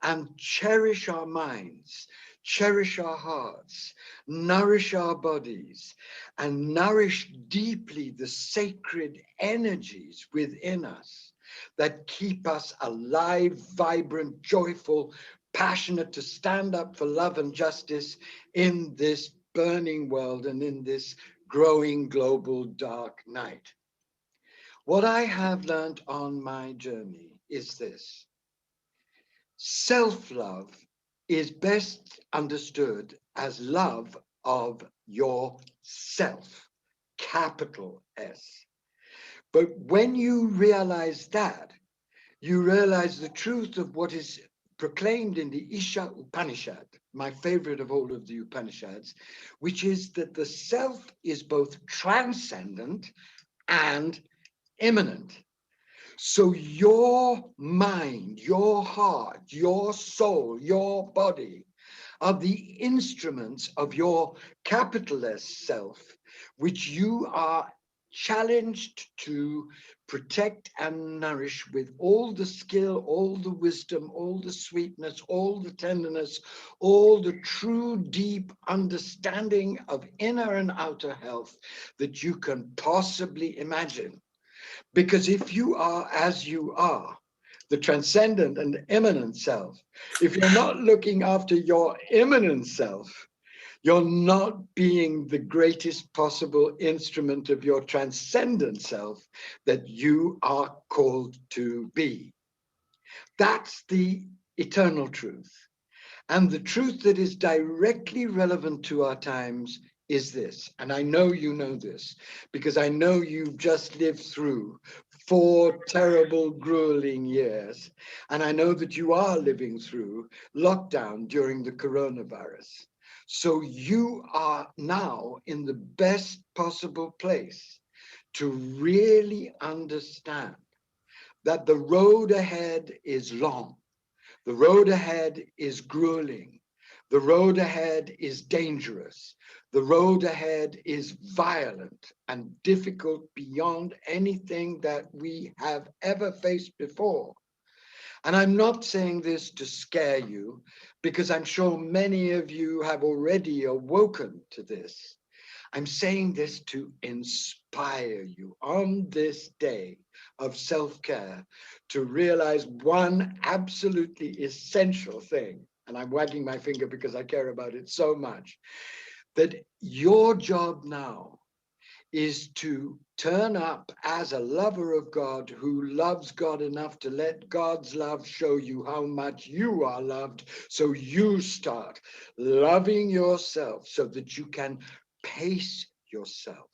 and cherish our minds, cherish our hearts, nourish our bodies, and nourish deeply the sacred energies within us that keep us alive, vibrant, joyful, passionate to stand up for love and justice in this burning world and in this growing global dark night. What I have learned on my journey is this: self-love is best understood as love of yourself, capital S. But when you realize that, you realize the truth of what is proclaimed in the Isha Upanishad, my favorite of all of the Upanishads, which is that the self is both transcendent and immanent. So your mind, your heart, your soul, your body are the instruments of your capital S self, which you are challenged to protect and nourish with all the skill, all the wisdom, all the sweetness, all the tenderness, all the true deep understanding of inner and outer health that you can possibly imagine. Because if you are as you are, the transcendent and immanent self, if you're not looking after your immanent self, you're not being the greatest possible instrument of your transcendent self that you are called to be. That's the eternal truth. And the truth that is directly relevant to our times is this. And I know you know this, because I know you've just lived through 4 terrible, grueling years. And I know that you are living through lockdown during the coronavirus. So you are now in the best possible place to really understand that the road ahead is long. The road ahead is grueling. The road ahead is dangerous. The road ahead is violent and difficult beyond anything that we have ever faced before. And I'm not saying this to scare you, because I'm sure many of you have already awoken to this. I'm saying this to inspire you on this day of self-care to realize one absolutely essential thing, and I'm wagging my finger because I care about it so much, that your job now is to turn up as a lover of God who loves God enough to let God's love show you how much you are loved, so you start loving yourself so that you can pace yourself,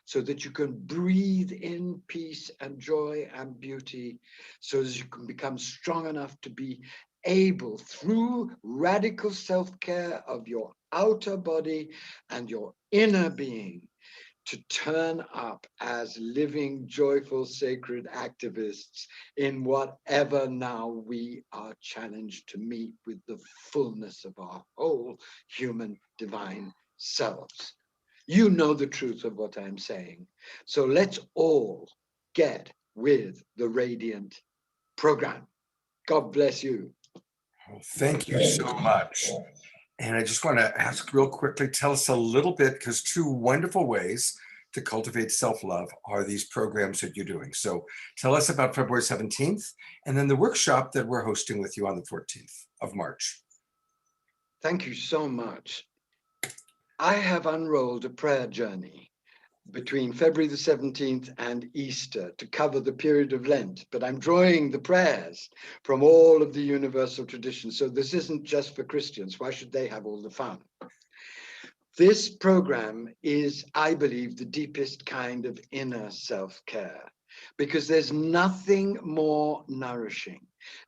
so that you can breathe in peace and joy and beauty, so that you can become strong enough to be able, through radical self-care of your outer body and your inner being, to turn up as living, joyful, sacred activists in whatever now we are challenged to meet with the fullness of our whole human divine selves. You know the truth of what I'm saying. So let's all get with the Radiant program. God bless you.
Thank you so much. And I just want to ask real quickly, tell us a little bit, because 2 wonderful ways to cultivate self-love are these programs that you're doing. So tell us about February 17th, and then the workshop that we're hosting with you on the 14th of March.
Thank you so much. I have unrolled a prayer journey between February the 17th and Easter to cover the period of Lent, but I'm drawing the prayers from all of the universal traditions. So this isn't just for Christians. Why should they have all the fun? This program is, I believe, the deepest kind of inner self-care, because there's nothing more nourishing,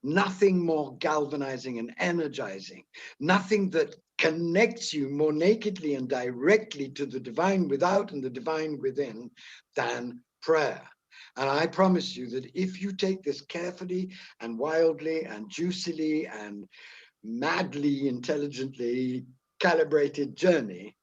nothing more galvanizing and energizing, nothing that connects you more nakedly and directly to the divine without and the divine within than prayer. And I promise you that if you take this carefully and wildly and juicily and madly, intelligently calibrated journey,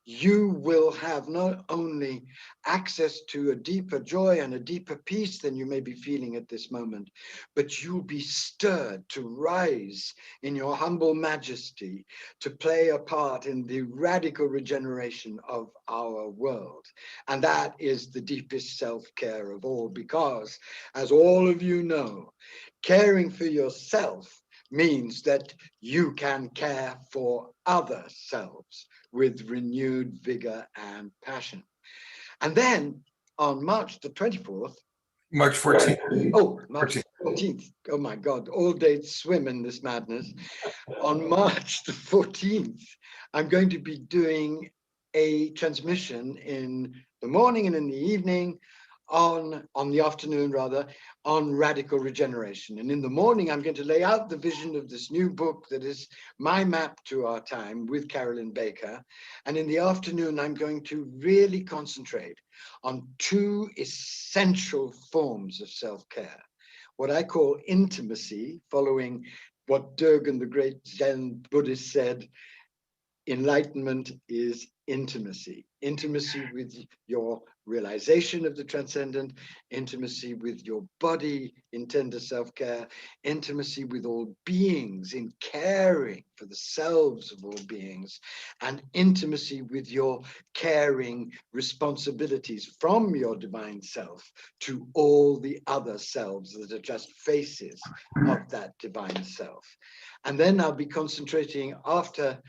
you will have not only access to a deeper joy and a deeper peace than you may be feeling at this moment, but you'll be stirred to rise in your humble majesty, to play a part in the radical regeneration of our world. And that is the deepest self-care of all, because, as all of you know, caring for yourself means that you can care for other selves with renewed vigor and passion. And then on March the 24th,
March 14th.
Oh, March 14th. Oh my God, all dates swim in this madness. On March the 14th, I'm going to be doing a transmission in the morning and in the evening, on the afternoon rather, on radical regeneration. And in the morning, I'm going to lay out the vision of this new book that is my map to our time with Carolyn Baker. And in the afternoon, I'm going to really concentrate on 2 essential forms of self-care. What I call intimacy, following what Durgan, the great Zen Buddhist, said, enlightenment is intimacy. Intimacy with your realization of the transcendent, intimacy with your body in tender self-care, intimacy with all beings in caring for the selves of all beings, and intimacy with your caring responsibilities from your divine self to all the other selves that are just faces of that divine self. And then I'll be concentrating after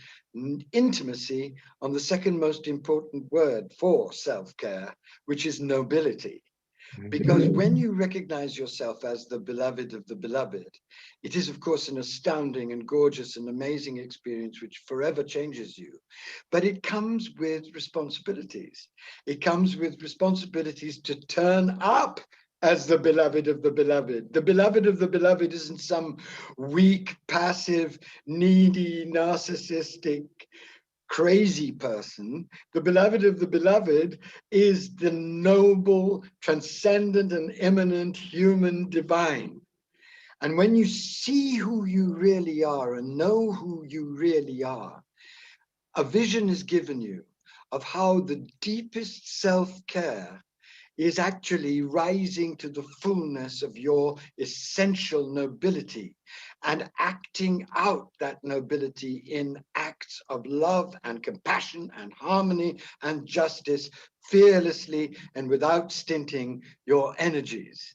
intimacy on the second most important word for self-care, which is nobility. Because when you recognize yourself as the beloved of the beloved, it is, of course, an astounding and gorgeous and amazing experience which forever changes you. But it comes with responsibilities. It comes with responsibilities to turn up as the beloved of the beloved. The beloved of the beloved isn't some weak, passive, needy, narcissistic, crazy person. The beloved of the beloved is the noble, transcendent, and immanent human divine. And when you see who you really are and know who you really are, a vision is given you of how the deepest self-care is actually rising to the fullness of your essential nobility and acting out that nobility in acts of love and compassion and harmony and justice, fearlessly and without stinting your energies.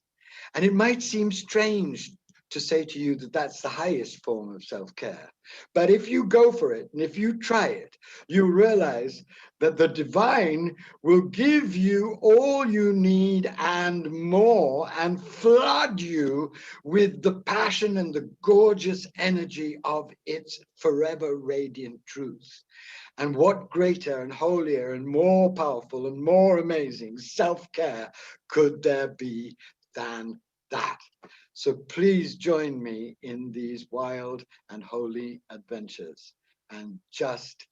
And it might seem strange to say to you that that's the highest form of self-care. But if you go for it and if you try it, you realize that the divine will give you all you need and more and flood you with the passion and the gorgeous energy of its forever radiant truth. And what greater and holier and more powerful and more amazing self-care could there be than that? So please join me in these wild and holy adventures and just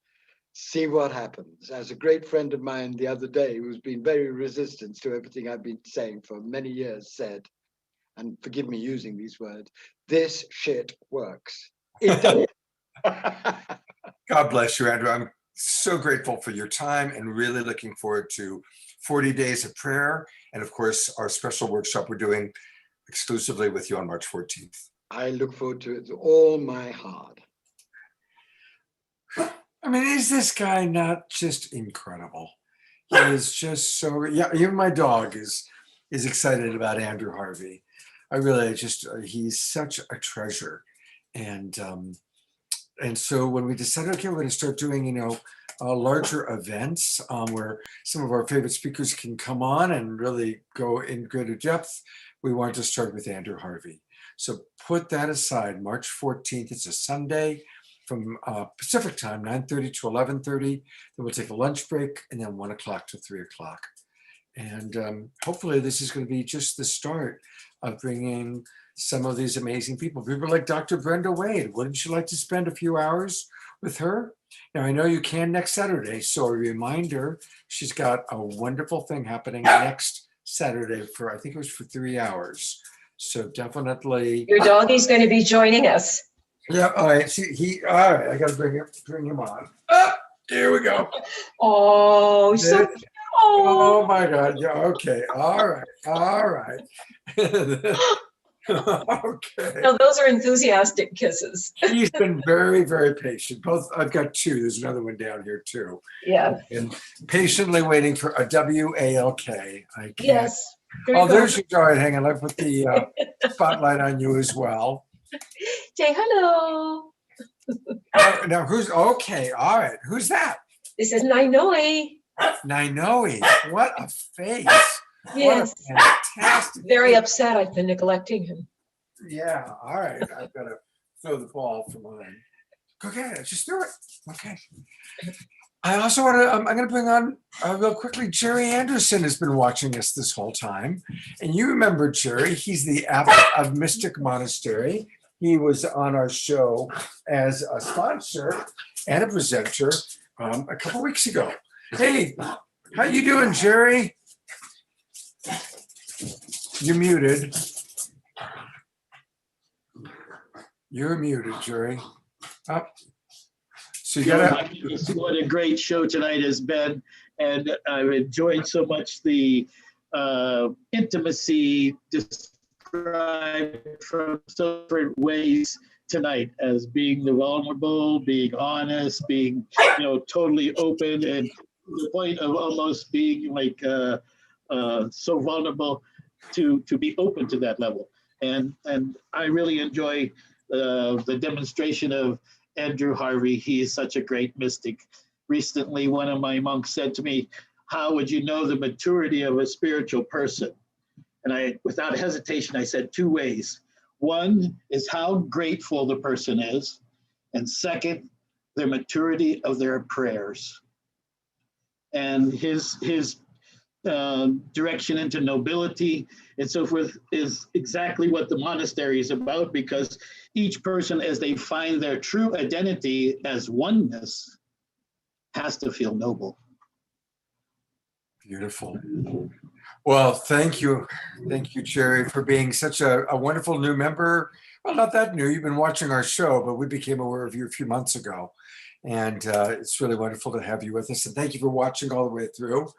see what happens. As a great friend of mine the other day, who's been very resistant to everything I've been saying for many years, said, and forgive me using these words, this shit works. It does.
God bless you, Andrew. I'm so grateful for your time and really looking forward to 40 days of prayer. And of course, our special workshop we're doing exclusively with you on March 14th.
I look forward to it with all my heart.
I mean, is this guy not just incredible? He is just so, yeah, even my dog is excited about Andrew Harvey. I really just, he's such a treasure. And so when we decided, okay, we're going to start doing, larger events where some of our favorite speakers can come on and really go in greater depth, we wanted to start with Andrew Harvey. So put that aside, March 14th, it's a Sunday from Pacific time, 9:30 to 11:30. Then we'll take a lunch break and then 1 o'clock to 3 o'clock. And hopefully this is going to be just the start of bringing some of these amazing people like Dr. Brenda Wade. Wouldn't you like to spend a few hours with her? Now, I know you can next Saturday, so a reminder, she's got a wonderful thing happening next Saturday for, I think it was for 3 hours. So definitely.
Your doggy's going to be joining us.
Yeah, all right. See, all right, I got to bring him on. Oh, here we go.
Oh, so cute.
Oh my God. Yeah, okay. All right. Okay.
No, those are enthusiastic kisses.
He's been very, very patient. Both, I've got two. There's another one down here too.
Yeah.
And patiently waiting for a W-A-L-K. I can't.
Yes.
There's your, all right, hang on. I put the spotlight on you as well.
Say hello.
Now who's, okay, all right. Who's that?
This is Nainoe.
Nainoe. What a face.
Yes.
What a fantastic.
Very upset I've been neglecting him.
Yeah, all right. I've got to throw the ball for mine. Okay, just do it. Okay. I also want to, I'm going to bring on real quickly, Jerry Anderson has been watching us this whole time. And you remember Jerry, he's the abbot of Mystic Monastery. He was on our show as a sponsor and a presenter a couple weeks ago. Hey, how you doing, Jerry? You're muted. You're muted, Jerry. Oh. So you gotta.
My goodness, what a great show tonight has been, and I've enjoyed so much the intimacy described from so different ways tonight, as being the vulnerable, being honest, being totally open, and to the point of almost being like so vulnerable to be open to that level. And I really enjoy the demonstration of Andrew Harvey. He is such a great mystic. Recently, one of my monks said to me, "How would you know the maturity of a spiritual person?" And I, without hesitation, I said 2 ways. One is how grateful the person is, and second, the maturity of their prayers. And his direction into nobility and so forth is exactly what the monastery is about, because each person, as they find their true identity as oneness, has to feel noble.
Beautiful. Well, thank you, Jerry, for being such a wonderful new member. Well, not that new. You've been watching our show, but we became aware of you a few months ago. And it's really wonderful to have you with us. And thank you for watching all the way through.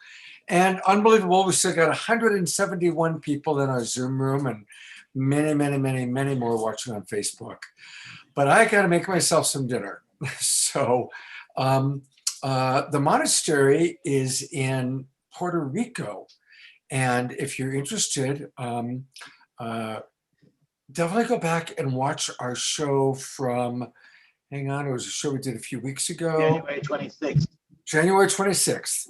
And unbelievable, we still got 171 people in our Zoom room and many, many, many, many more watching on Facebook. But I got to make myself some dinner. So the monastery is in Puerto Rico. And if you're interested, definitely go back and watch our show from, hang on, it was a show we did a few weeks ago.
January 26th.
January 26th.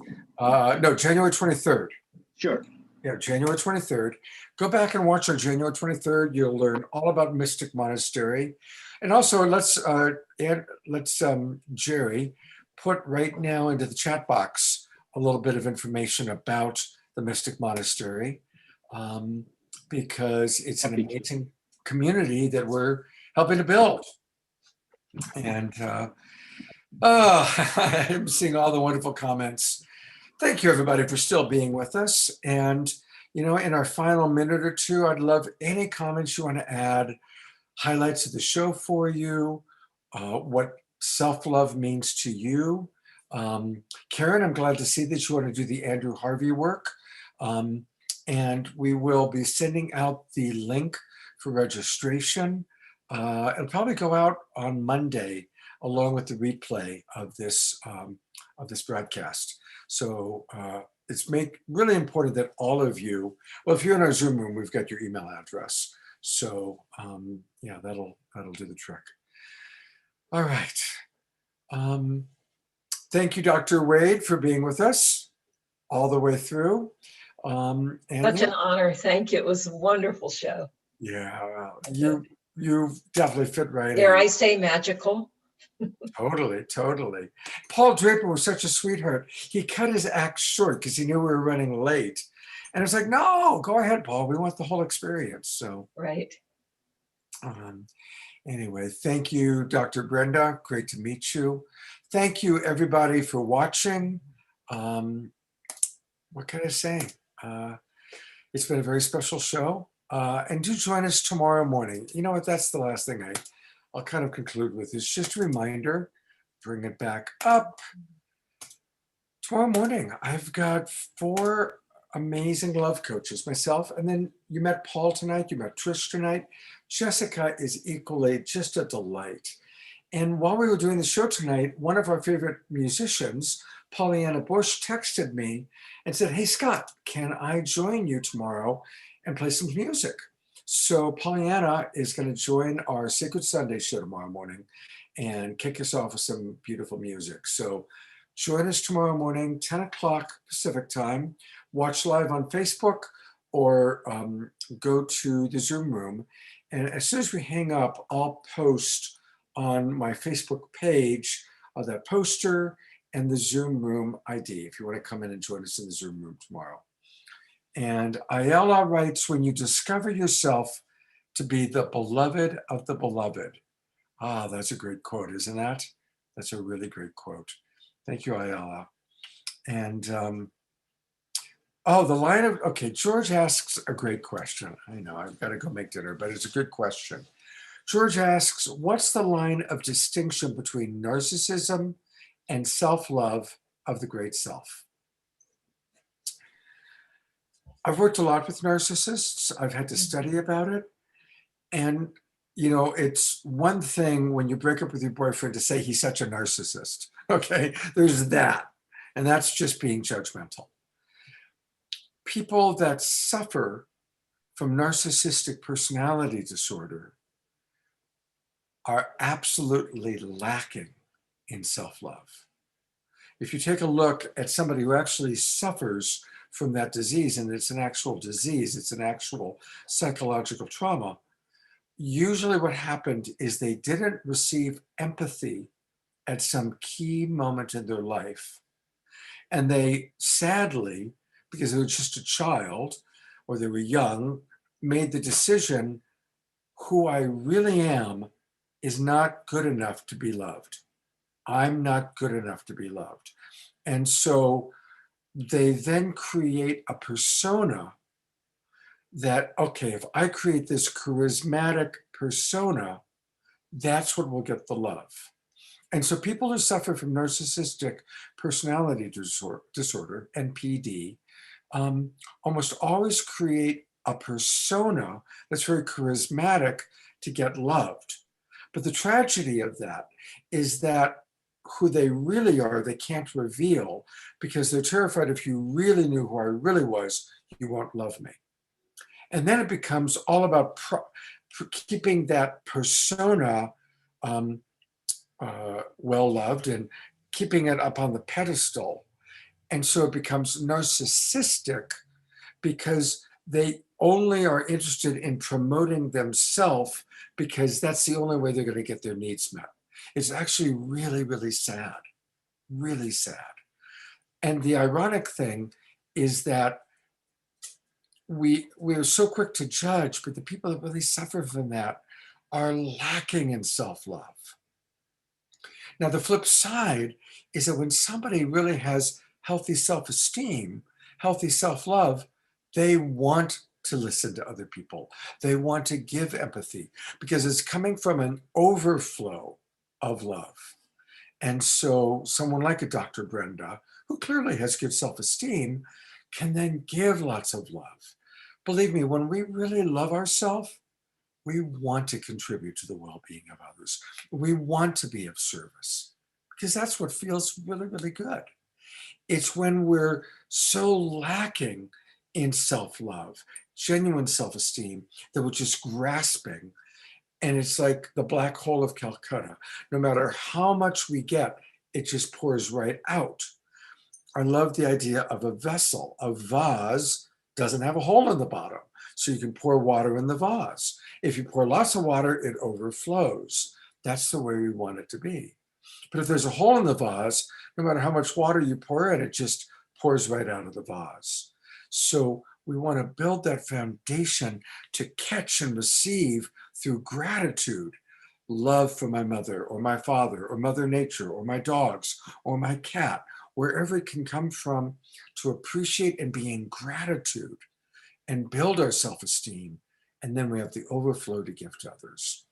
No, January 23rd.
Sure.
Yeah, January 23rd. Go back and watch our January 23rd. You'll learn all about Mystic Monastery. And also let's Jerry, put right now into the chat box a little bit of information about the Mystic Monastery, because it's an amazing community that we're helping to build. And I'm seeing all the wonderful comments. Thank you, everybody, for still being with us. And, in our final minute or two, I'd love any comments you want to add, highlights of the show for you, what self-love means to you. Karen, I'm glad to see that you want to do the Andrew Harvey work. And we will be sending out the link for registration. It'll probably go out on Monday, along with the replay of this broadcast. So it's really important that all of you, well, if you're in our Zoom room, we've got your email address. So yeah, that'll do the trick. All right. Thank you, Dr. Wade, for being with us all the way through.
Such an honor. Thank you. It was a wonderful show.
Yeah, you definitely fit right
Dare
in.
I say magical?
Totally. Paul Draper was such a sweetheart. He cut his act short because he knew we were running late. And it's like, no, go ahead, Paul. We want the whole experience. So
right.
Anyway, thank you, Dr. Brenda. Great to meet you. Thank you, everybody, for watching. What can I say? It's been a very special show. And do join us tomorrow morning. You know what? That's the last thing I'll kind of conclude with. It's just a reminder, bring it back up. Tomorrow morning, I've got 4 amazing love coaches, myself, and then you met Paul tonight, you met Trish tonight. Jessica is equally just a delight. And while we were doing the show tonight, one of our favorite musicians, Pollyanna Bush, texted me and said, "Hey, Scott, can I join you tomorrow and play some music?" So Pollyanna is going to join our Sacred Sunday show tomorrow morning and kick us off with some beautiful music. So join us tomorrow morning, 10 o'clock Pacific time. Watch live on Facebook or go to the Zoom room. And as soon as we hang up, I'll post on my Facebook page that poster and the Zoom room ID if you want to come in and join us in the Zoom room tomorrow. And Ayala writes, when you discover yourself to be the beloved of the beloved. Ah, that's a great quote, isn't that? That's a really great quote. Thank you, Ayala. And, the line of, okay, George asks a great question. I know, I've got to go make dinner, but it's a good question. George asks, what's the line of distinction between narcissism and self-love of the great self? I've worked a lot with narcissists. I've had to study about it. And, you know, it's one thing when you break up with your boyfriend to say he's such a narcissist. Okay, there's that. And that's just being judgmental. People that suffer from narcissistic personality disorder are absolutely lacking in self-love. If you take a look at somebody who actually suffers from that disease, and it's an actual disease, it's an actual psychological trauma, usually what happened is they didn't receive empathy at some key moment in their life. And they sadly, because they were just a child or they were young, made the decision, who I really am is not good enough to be loved. I'm not good enough to be loved. And so they then create a persona that, okay, if I create this charismatic persona, that's what will get the love. And so people who suffer from narcissistic personality disorder, NPD, almost always create a persona that's very charismatic to get loved. But the tragedy of that is that who they really are, they can't reveal because they're terrified if you really knew who I really was, you won't love me. And then it becomes all about keeping that persona well-loved and keeping it up on the pedestal. And so it becomes narcissistic because they only are interested in promoting themselves because that's the only way they're going to get their needs met. It's actually really, really sad, really sad. And the ironic thing is that we're so quick to judge, but the people that really suffer from that are lacking in self-love. Now, the flip side is that when somebody really has healthy self-esteem, healthy self-love, they want to listen to other people. They want to give empathy because it's coming from an overflow of love. And so someone like a Dr. Brenda, who clearly has good self-esteem, can then give lots of love. Believe me, when we really love ourselves, we want to contribute to the well-being of others. We want to be of service because that's what feels really, really good. It's when we're so lacking in self-love, genuine self-esteem, that we're just grasping. And it's like the black hole of Calcutta. No matter how much we get, it just pours right out. I love the idea of a vessel. A vase doesn't have a hole in the bottom, so you can pour water in the vase. If you pour lots of water, it overflows. That's the way we want it to be. But if there's a hole in the vase, no matter how much water you pour in, it just pours right out of the vase. So we want to build that foundation to catch and receive through gratitude, love for my mother or my father or Mother Nature or my dogs or my cat, wherever it can come from, to appreciate and be in gratitude and build our self-esteem. And then we have the overflow to give to others.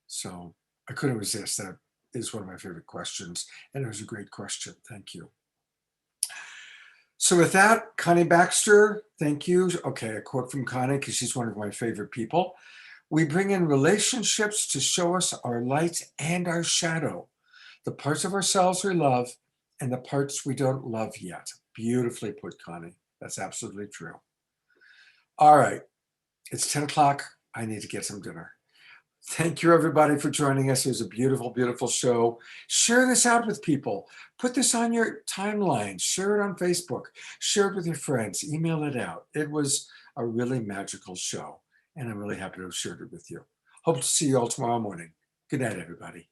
So I couldn't resist. That is one of my favorite questions. And it was a great question. Thank you. So with that, Connie Baxter, thank you. Okay, a quote from Connie, because she's one of my favorite people. We bring in relationships to show us our light and our shadow, the parts of ourselves we love and the parts we don't love yet. Beautifully put, Connie. That's absolutely true. All right, it's 10 o'clock. I need to get some dinner. Thank you, everybody, for joining us. It was a beautiful, beautiful show. Share this out with people. Put this on your timeline. Share it on Facebook. Share it with your friends. Email it out. It was a really magical show, and I'm really happy to have shared it with you. Hope to see you all tomorrow morning. Good night, everybody.